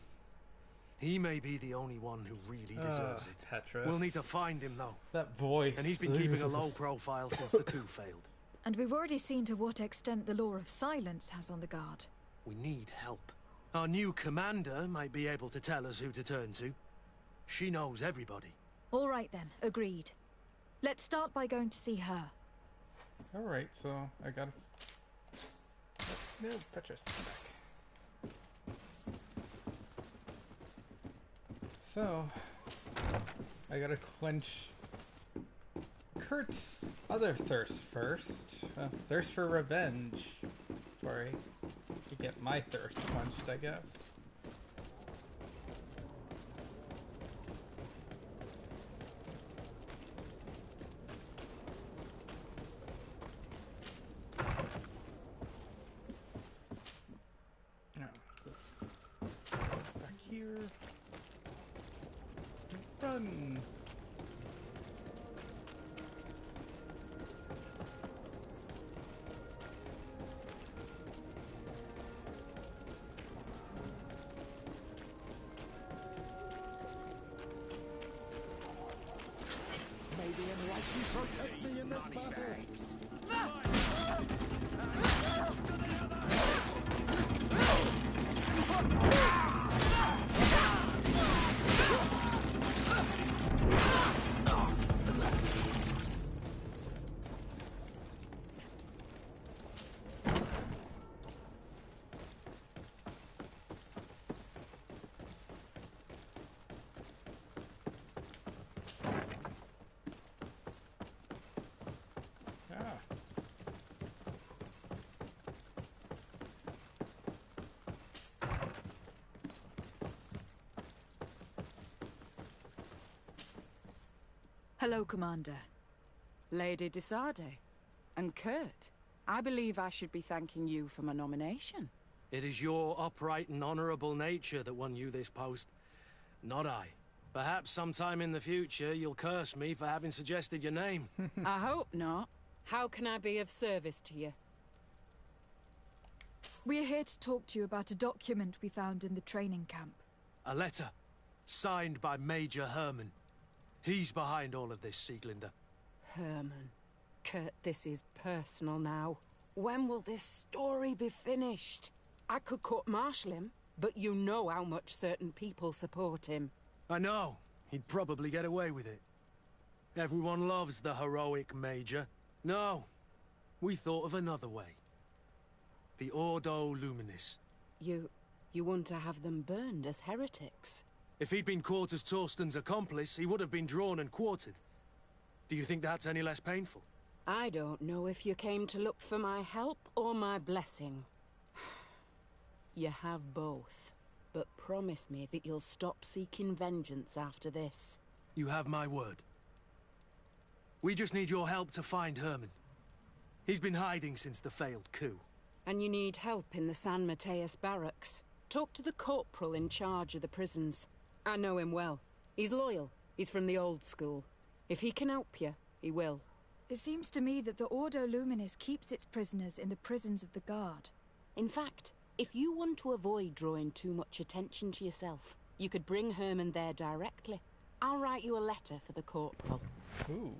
he may be the only one who really deserves it. Petrus. We'll need to find him, though. That voice. And he's been keeping a low profile since the coup failed. And we've already seen to what extent the law of silence has on the guard. We need help. Our new commander might be able to tell us who to turn to. She knows everybody. All right then, agreed. Let's start by going to see her. All right, so I gotta... No, Petrus, come back. So, I gotta quench Kurt's other thirst first. Thirst for revenge. Sorry. To get my thirst quenched, I guess. Back here. Run! Protect me in this battle! Hello, Commander. Lady de Sardet. And Kurt, I believe I should be thanking you for my nomination. It is your upright and honourable nature that won you this post, not I. Perhaps sometime in the future you'll curse me for having suggested your name. I hope not. How can I be of service to you? We're here to talk to you about a document we found in the training camp. A letter, signed by Major Herman. He's behind all of this, Sieglinder. Herman. Kurt, this is personal now. When will this story be finished? I could court-martial him, but you know how much certain people support him. I know. He'd probably get away with it. Everyone loves the heroic Major. No, we thought of another way. The Ordo Luminis. You want to have them burned as heretics? If he'd been caught as Torsten's accomplice, he would have been drawn and quartered. Do you think that's any less painful? I don't know if you came to look for my help or my blessing. You have both. But promise me that you'll stop seeking vengeance after this. You have my word. We just need your help to find Herman. He's been hiding since the failed coup. And you need help in the San Mateus barracks. Talk to the corporal in charge of the prisons. I know him well. He's loyal. He's from the old school. If he can help you, he will. It seems to me that the Ordo Luminis keeps its prisoners in the prisons of the Guard. In fact, if you want to avoid drawing too much attention to yourself, you could bring Herman there directly. I'll write you a letter for the corporal. Ooh.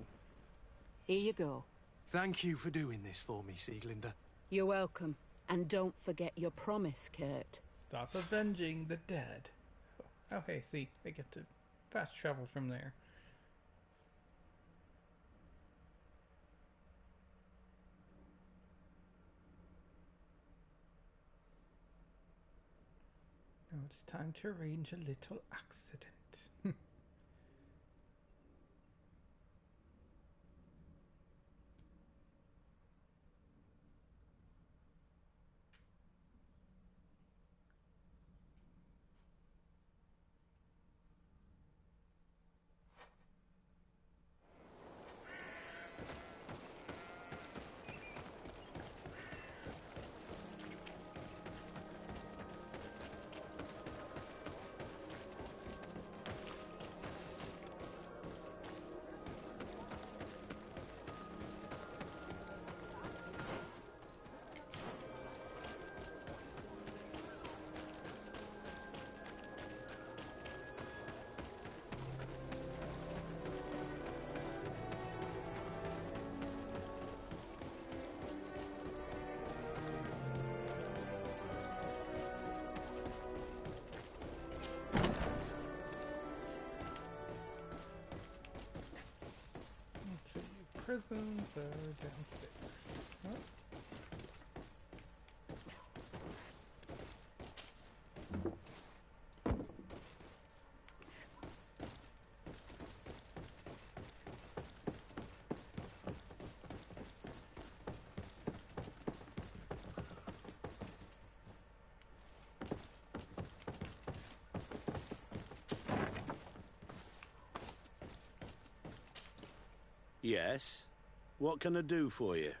Here you go. Thank you for doing this for me, Sieglinder. You're welcome. And don't forget your promise, Kurt. Stop avenging the dead. Oh, hey, see, I get to fast travel from there. Now it's time to arrange a little accident. Prisons are downstairs. What? Yes? What can I do for you?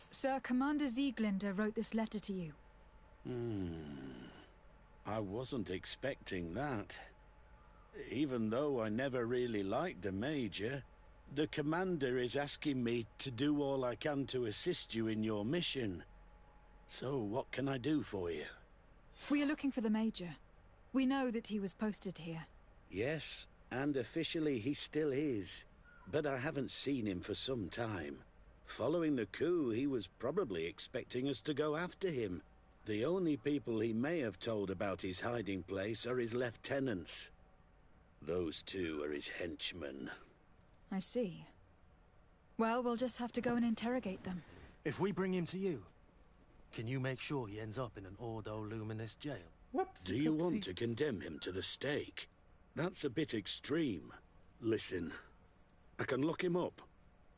Sir, Commander Sieglinder wrote this letter to you. I wasn't expecting that. Even though I never really liked the Major, the Commander is asking me to do all I can to assist you in your mission. So, what can I do for you? We are looking for the Major. We know that he was posted here. Yes, and officially he still is. but I haven't seen him for some time. Following the coup, he was probably expecting us to go after him. The only people he may have told about his hiding place are his lieutenants. Those two are his henchmen. I see. Well, we'll just have to go and interrogate them. If we bring him to you, can you make sure he ends up in an Ordo Luminous jail? Whoops. Do you want to condemn him to the stake? That's a bit extreme. Listen, I can lock him up,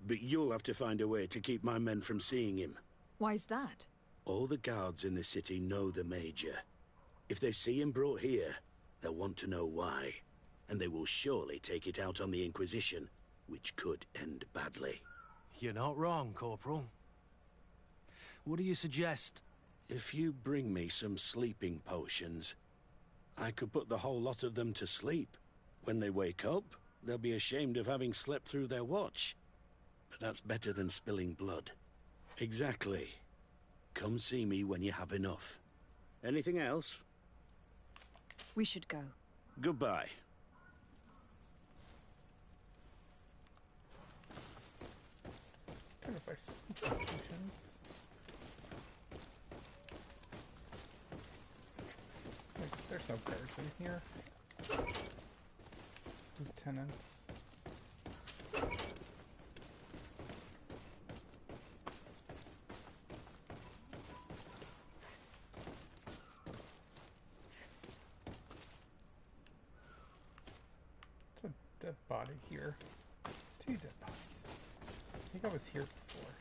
but you'll have to find a way to keep my men from seeing him. Why's that? All the guards in the city know the Major. If they see him brought here, they'll want to know why. And they will surely take it out on the Inquisition, which could end badly. You're not wrong, Corporal. What do you suggest? If you bring me some sleeping potions, I could put the whole lot of them to sleep. When they wake up, they'll be ashamed of having slept through their watch. But that's better than spilling blood. Exactly. Come see me when you have enough. Anything else? We should go. Goodbye. Kind of our situations. There's no guards in here. Lieutenants. There's a dead body here. 2 dead bodies. I think I was here before.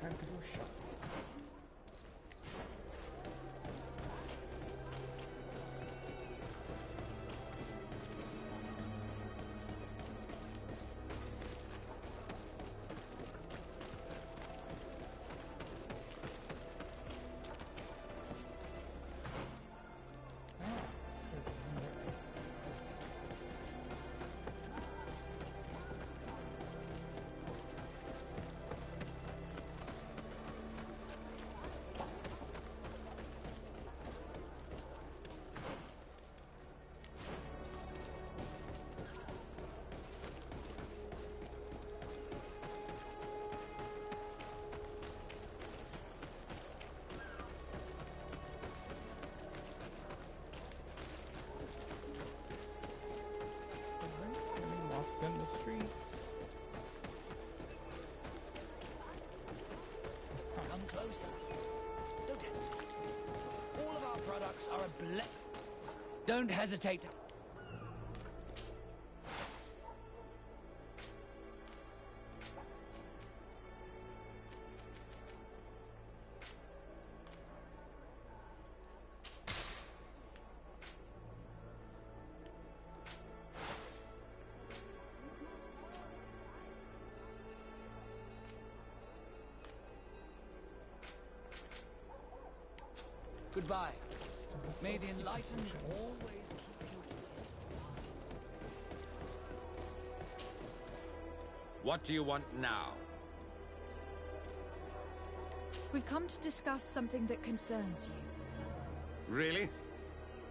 Time to go shop. In the streets. Come closer. Don't hesitate. All of our products are a Don't hesitate. Goodbye. May the enlightened always keep you. What do you want now? We've come to discuss something that concerns you. Really?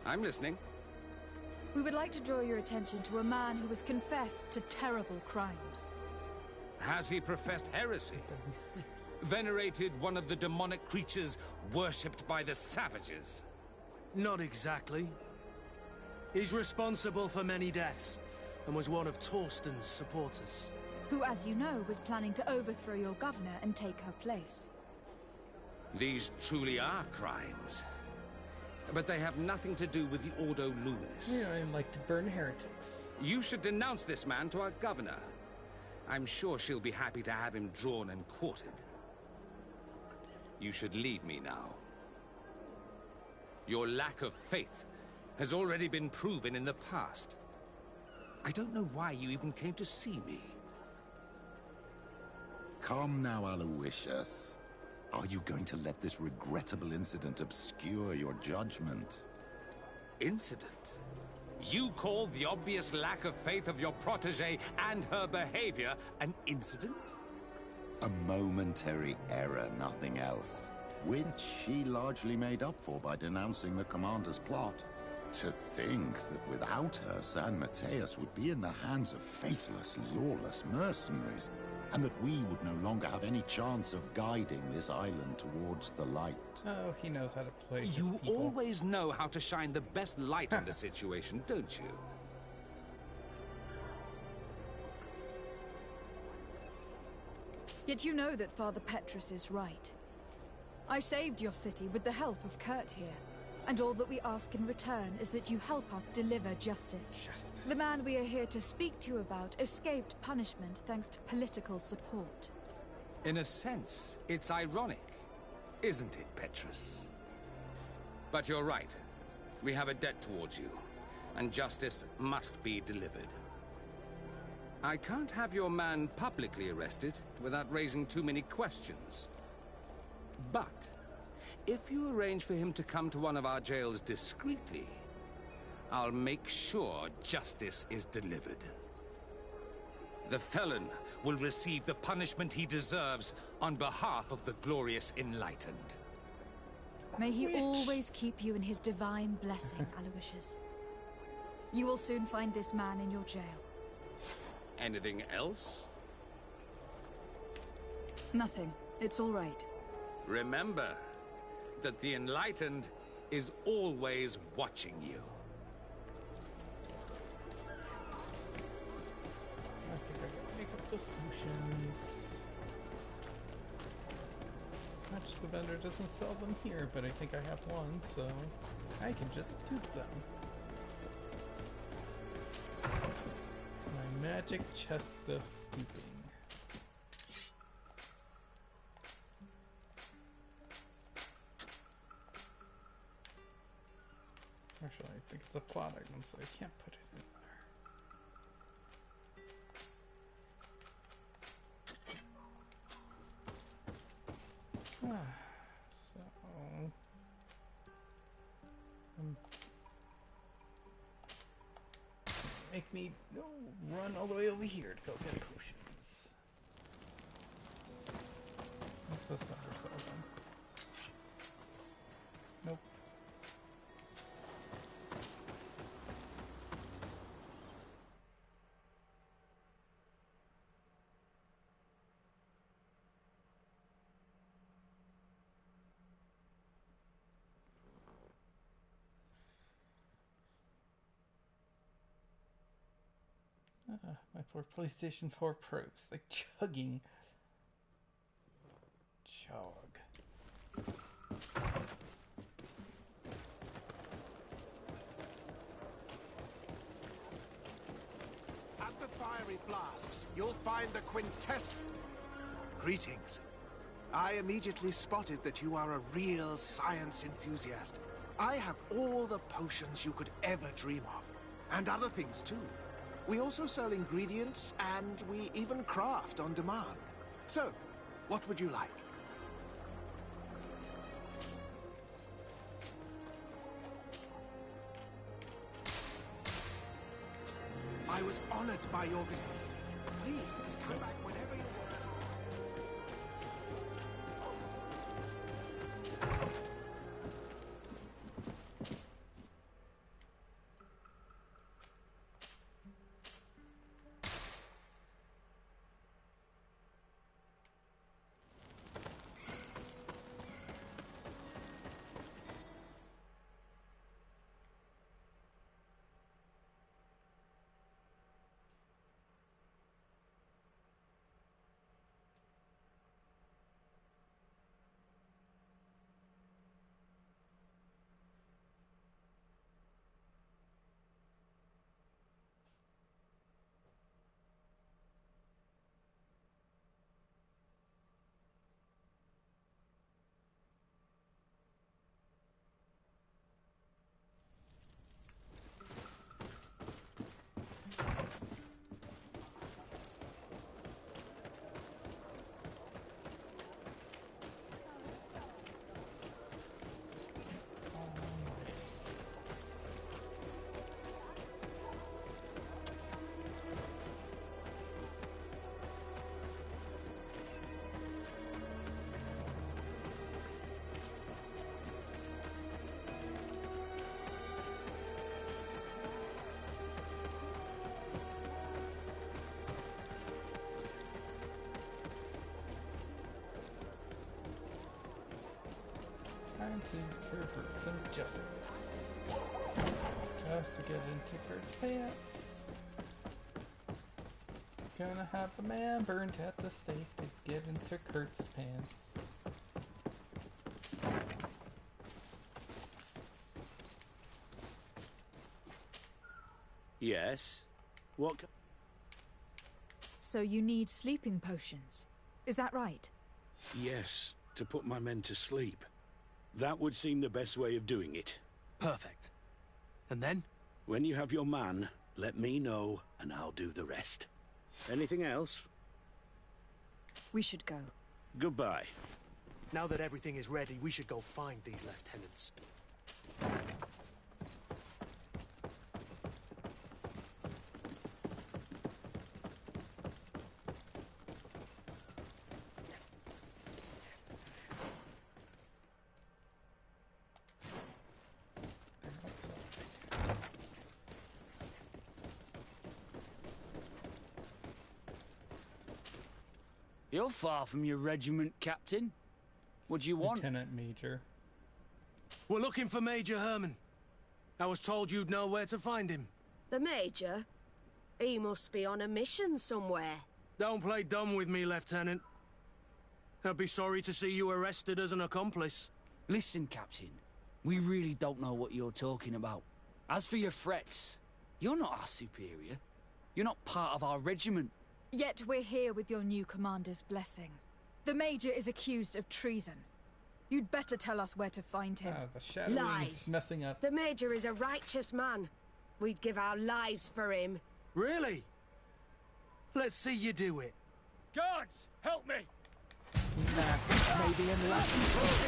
I'm listening. We would like to draw your attention to a man who has confessed to terrible crimes. Has he professed heresy? Venerated one of the demonic creatures worshipped by the savages? Not exactly. He's responsible for many deaths, and was one of Torsten's supporters. Who, as you know, was planning to overthrow your governor and take her place. These truly are crimes. But they have nothing to do with the Ordo Luminous. Yeah, I like to burn heretics. You should denounce this man to our governor. I'm sure she'll be happy to have him drawn and quartered. You should leave me now. Your lack of faith has already been proven in the past. I don't know why you even came to see me. Come now, Aloysius. Are you going to let this regrettable incident obscure your judgment? Incident? You call the obvious lack of faith of your protege and her behavior an incident? A momentary error, nothing else. Which she largely made up for by denouncing the commander's plot. To think that without her, San Mateus would be in the hands of faithless, lawless mercenaries, and that we would no longer have any chance of guiding this island towards the light. Oh, he knows how to play his You people. always know how to shine the best light on the situation, don't you? Yet you know that Father Petrus is right. I saved your city with the help of Kurt here, and all that we ask in return is that you help us deliver justice. The man we are here to speak to you about escaped punishment thanks to political support. In a sense, it's ironic, isn't it, Petrus? But you're right. We have a debt towards you, and justice must be delivered. I can't have your man publicly arrested without raising too many questions. But if you arrange for him to come to one of our jails discreetly, I'll make sure justice is delivered. The felon will receive the punishment he deserves on behalf of the glorious enlightened. May he always keep you in his divine blessing, Aloysius. You will soon find this man in your jail. Anything else? Nothing. It's all right. Remember that the enlightened is always watching you. I think I gotta make up those potions. Much the vendor doesn't sell them here, but I think I have one, so I can just do them. My magic chest of duping. Actually, I think it's a plot item, so I can't put it in there. Make me run all the way over here to go get potions. What's this vendor sell them? Nope. My poor PlayStation 4 Pros, like chugging. Chug. At the fiery flasks, you'll find the quintessence. Greetings. I immediately spotted that you are a real science enthusiast. I have all the potions you could ever dream of, and other things too. We also sell ingredients, and we even craft on demand. So, what would you like? I was honored by your visit. Please, come back whenever you want. to pervert some justice. Just to get into Kurt's pants. Gonna have a man burned at the stake to get into Kurt's pants. Yes? What? So you need sleeping potions. Is that right? Yes, to put my men to sleep. That would seem the best way of doing it. Perfect. And then? When you have your man, let me know and I'll do the rest. Anything else? We should go. Goodbye. Now that everything is ready, we should go find these lieutenants. You're far from your regiment, Captain. What do you want? Lieutenant Major. We're looking for Major Herman. I was told you'd know where to find him. The Major? He must be on a mission somewhere. Don't play dumb with me, Lieutenant. I'd be sorry to see you arrested as an accomplice. Listen, Captain. We really don't know what you're talking about. As for your threats, you're not our superior. You're not part of our regiment. Yet we're here with your new commander's blessing. The Major is accused of treason. You'd better tell us where to find him. Lies. Messing up. The Major is a righteous man. We'd give our lives for him. Really? Let's see you do it. Guards, help me! Maybe in less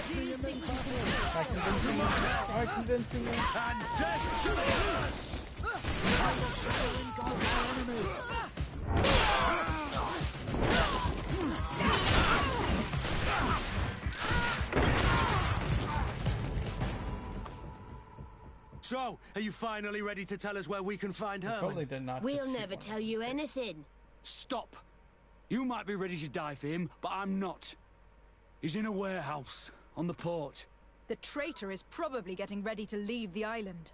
than By convincing me. And death to the others! I will shadow and engulf our enemies. So, are you finally ready to tell us where we can find Herman? Totally did not. We'll never tell you anything. Stop! You might be ready to die for him, but I'm not. He's in a warehouse on the port. The traitor is probably getting ready to leave the island.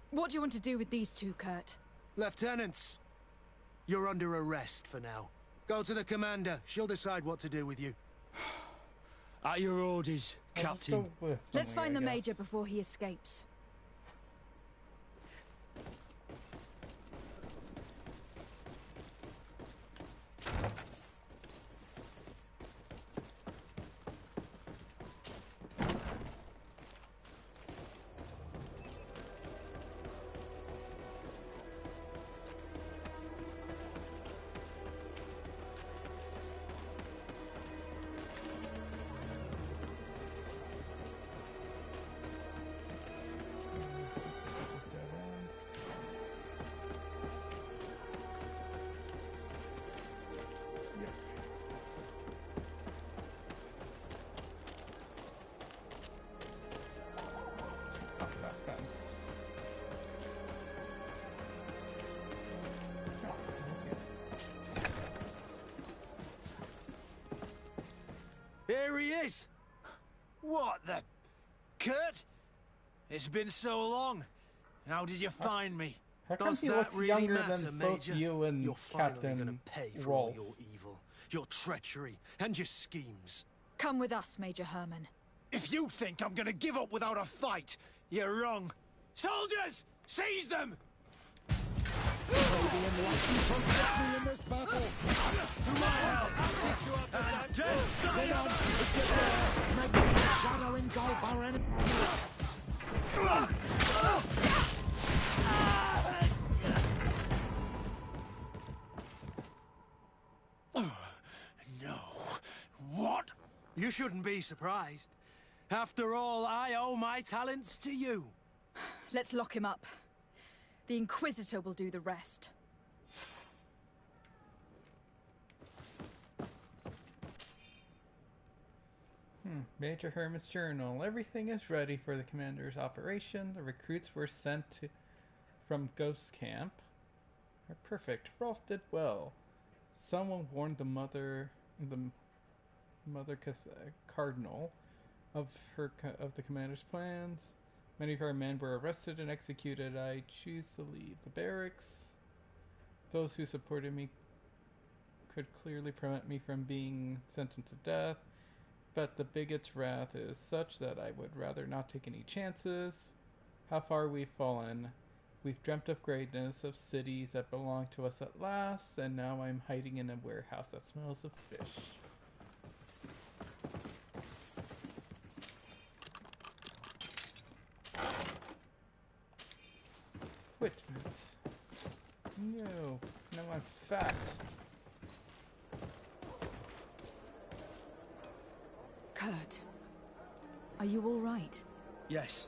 What do you want to do with these two, Kurt? Lieutenants, you're under arrest for now. Go to the commander. She'll decide what to do with you. At your orders, Captain. Let's find the Major before he escapes. Here he is! What the... Kurt? It's been so long. How did you find me? How come Does he that looks really younger matter, than both Major? you and You're finally gonna Captain pay for all Rolf? your evil, your treachery, and your schemes. Come with us, Major Herman. If you think I'm gonna give up without a fight, you're wrong. Soldiers! Seize them! maybe in less than protect me in this battle. To my help! And death to the others! Make the shadow engulf our enemies. No. What? You shouldn't be surprised. After all, I owe my talents to you. Let's lock him up. The Inquisitor will do the rest. Major Herman's journal. Everything is ready for the commander's operation. The recruits were sent from Ghost Camp. Perfect. Rolf did well. Someone warned the Cardinal. of the commander's plans. Many of our men were arrested and executed. I choose to leave the barracks. Those who supported me could clearly prevent me from being sentenced to death, but the bigot's wrath is such that I would rather not take any chances. How far we've fallen. We've dreamt of greatness, of cities that belong to us at last, and now I'm hiding in a warehouse that smells of fish. Equipment. No, I'm fat. Kurt, are you all right? Yes.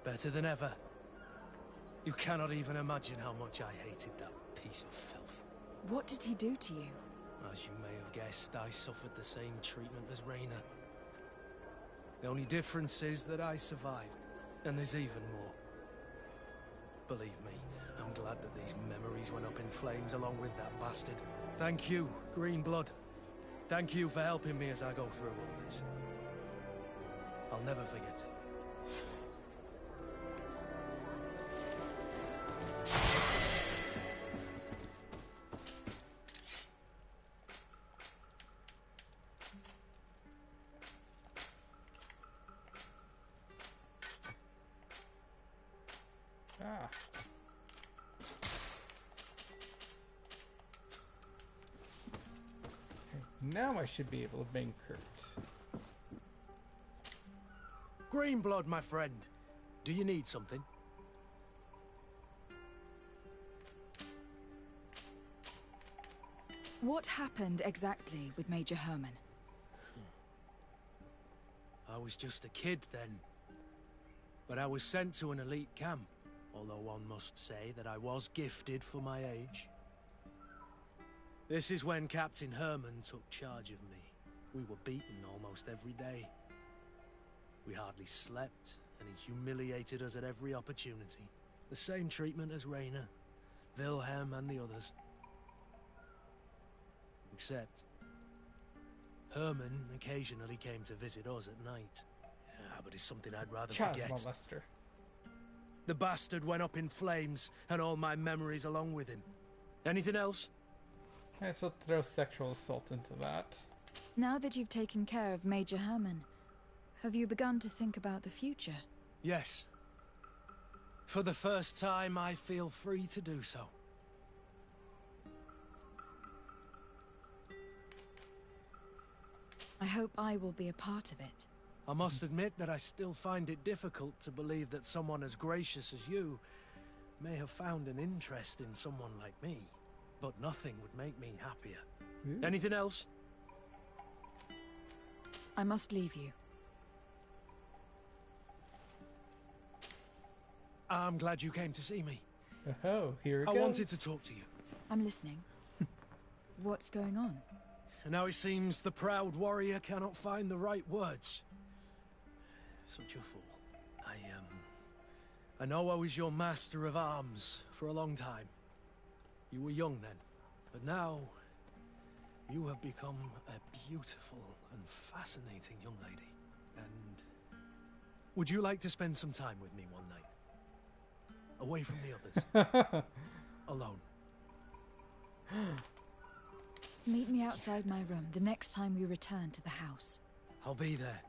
Better than ever. You cannot even imagine how much I hated that piece of filth. What did he do to you? As you may have guessed, I suffered the same treatment as Raina. The only difference is that I survived, and there's even more. Believe me, I'm glad that these memories went up in flames along with that bastard. Thank you, Green Blood. Thank you for helping me as I go through all this. I'll never forget it. Ah. Now I should be able to bang Kurt. Green Blood, my friend. Do you need something? What happened exactly with Major Herman? I was just a kid then. But I was sent to an elite camp, although one must say that I was gifted for my age. This is when Captain Herman took charge of me. We were beaten almost every day. We hardly slept, and he humiliated us at every opportunity. The same treatment as Raina, Wilhelm, and the others. Except, Herman occasionally came to visit us at night. Yeah, but it's something I'd rather forget. Molester. The bastard went up in flames, and all my memories along with him. Anything else? I shall throw sexual assault into that. Now that you've taken care of Major Herman, have you begun to think about the future? Yes. For the first time, I feel free to do so. I hope I will be a part of it. I must admit that I still find it difficult to believe that someone as gracious as you may have found an interest in someone like me. But nothing would make me happier. Anything else? I must leave you. I'm glad you came to see me. Oh, here it I goes. wanted to talk to you. I'm listening. What's going on? Now it seems the proud warrior cannot find the right words. Such a fool. I know I was your master of arms for a long time. You were young then, but now you have become a beautiful and fascinating young lady. And would you like to spend some time with me one night? Away from the others. Alone. Meet me outside my room the next time we return to the house. I'll be there.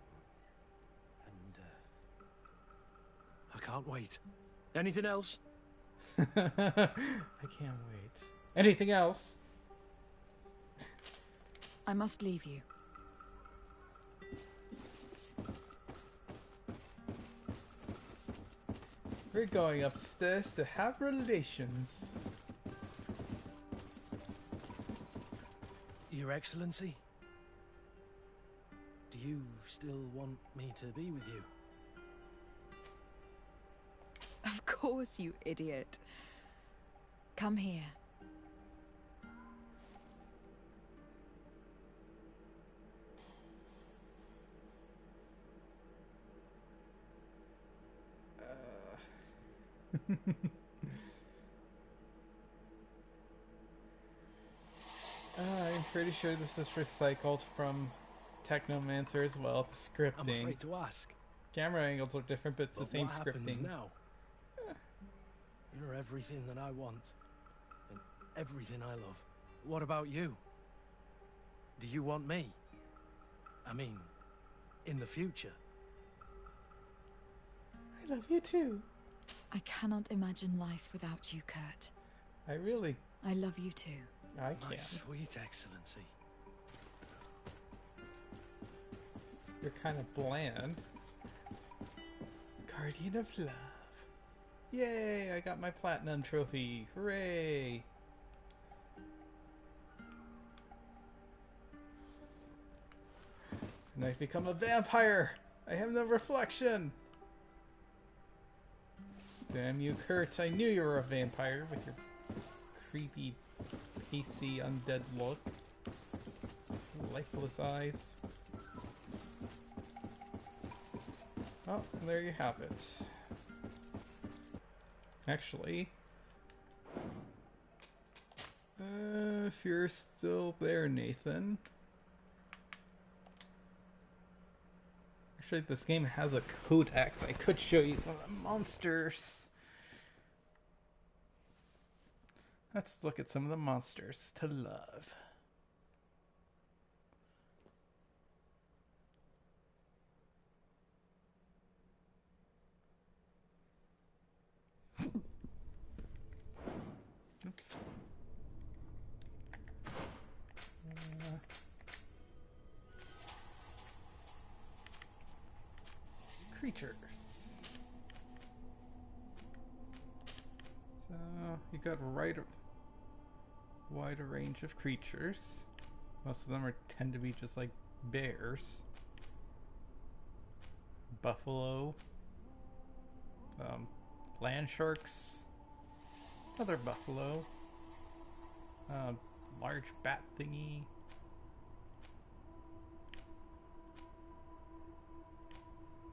And I can't wait. Anything else? I can't wait. Anything else? I must leave you. We're going upstairs to have relations. Your Excellency? Do you still want me to be with you? Of course, you idiot. Come here. I'm pretty sure this is recycled from Technomancer as well. The scripting. I'm afraid to ask. Camera angles are different, but it's the same what scripting. Happens now? You're everything that I want, and everything I love. What about you? Do you want me? I mean, in the future. I love you too. I cannot imagine life without you, Kurt. I love you too. I can. My sweet excellency. You're kind of bland. Guardian of Love. Yay, I got my platinum trophy. Hooray! And I've become a vampire! I have no reflection! Damn you, Kurt. I knew you were a vampire with your creepy, pasty, undead look. Lifeless eyes. Oh, there you have it. Actually, if you're still there, Nathan. Actually, this game has a codex. I could show you some of the monsters. Let's look at some of the monsters to love. Oops. Creatures. So you got wider range of creatures. Most of them tend to be just like bears. Buffalo. Land sharks. Another buffalo. Large bat thingy.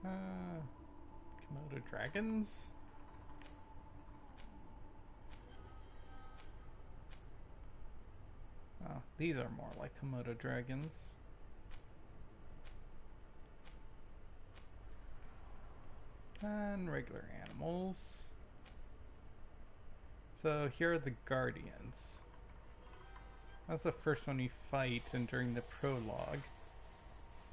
Komodo dragons. Oh, these are more like Komodo dragons. And regular animals. So here are the guardians. That's the first one you fight and during the prologue.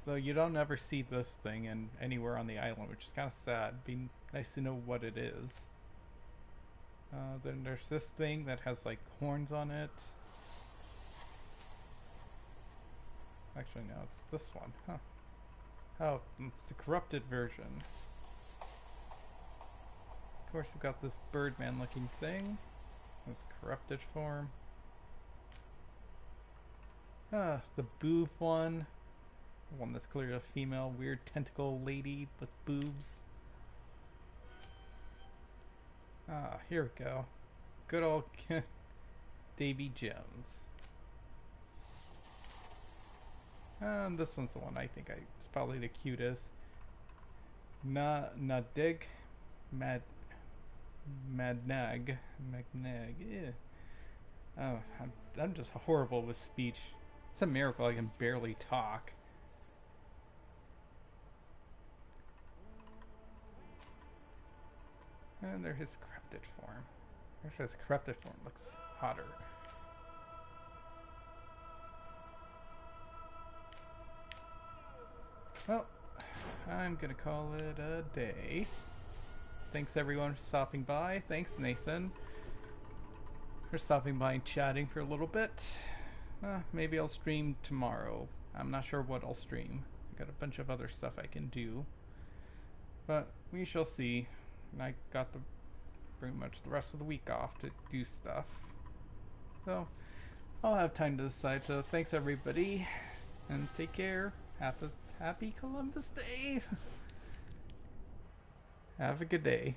Though you don't ever see this thing anywhere on the island, which is kind of sad. It'd be nice to know what it is. Then there's this thing that has like horns on it. Actually, no, it's this one. Huh. Oh, it's the corrupted version. Of course, we've got this Birdman looking thing. This corrupted form. The boob one. One that's clearly a female, weird tentacle lady with boobs. Here we go. Good old Davy Jones. And this one's the one I think is probably the cutest. Nadig Madnag. Yeah. Oh, I'm just horrible with speech. It's a miracle I can barely talk. And there's his corrupted form. Actually, his corrupted form looks hotter. Well, I'm gonna call it a day. Thanks everyone for stopping by. Thanks Nathan for stopping by and chatting for a little bit. Maybe I'll stream tomorrow. I'm not sure what I'll stream. I got a bunch of other stuff I can do. But we shall see. I got pretty much the rest of the week off to do stuff. So I'll have time to decide. So thanks everybody. And take care. Happy Columbus Day. Have a good day.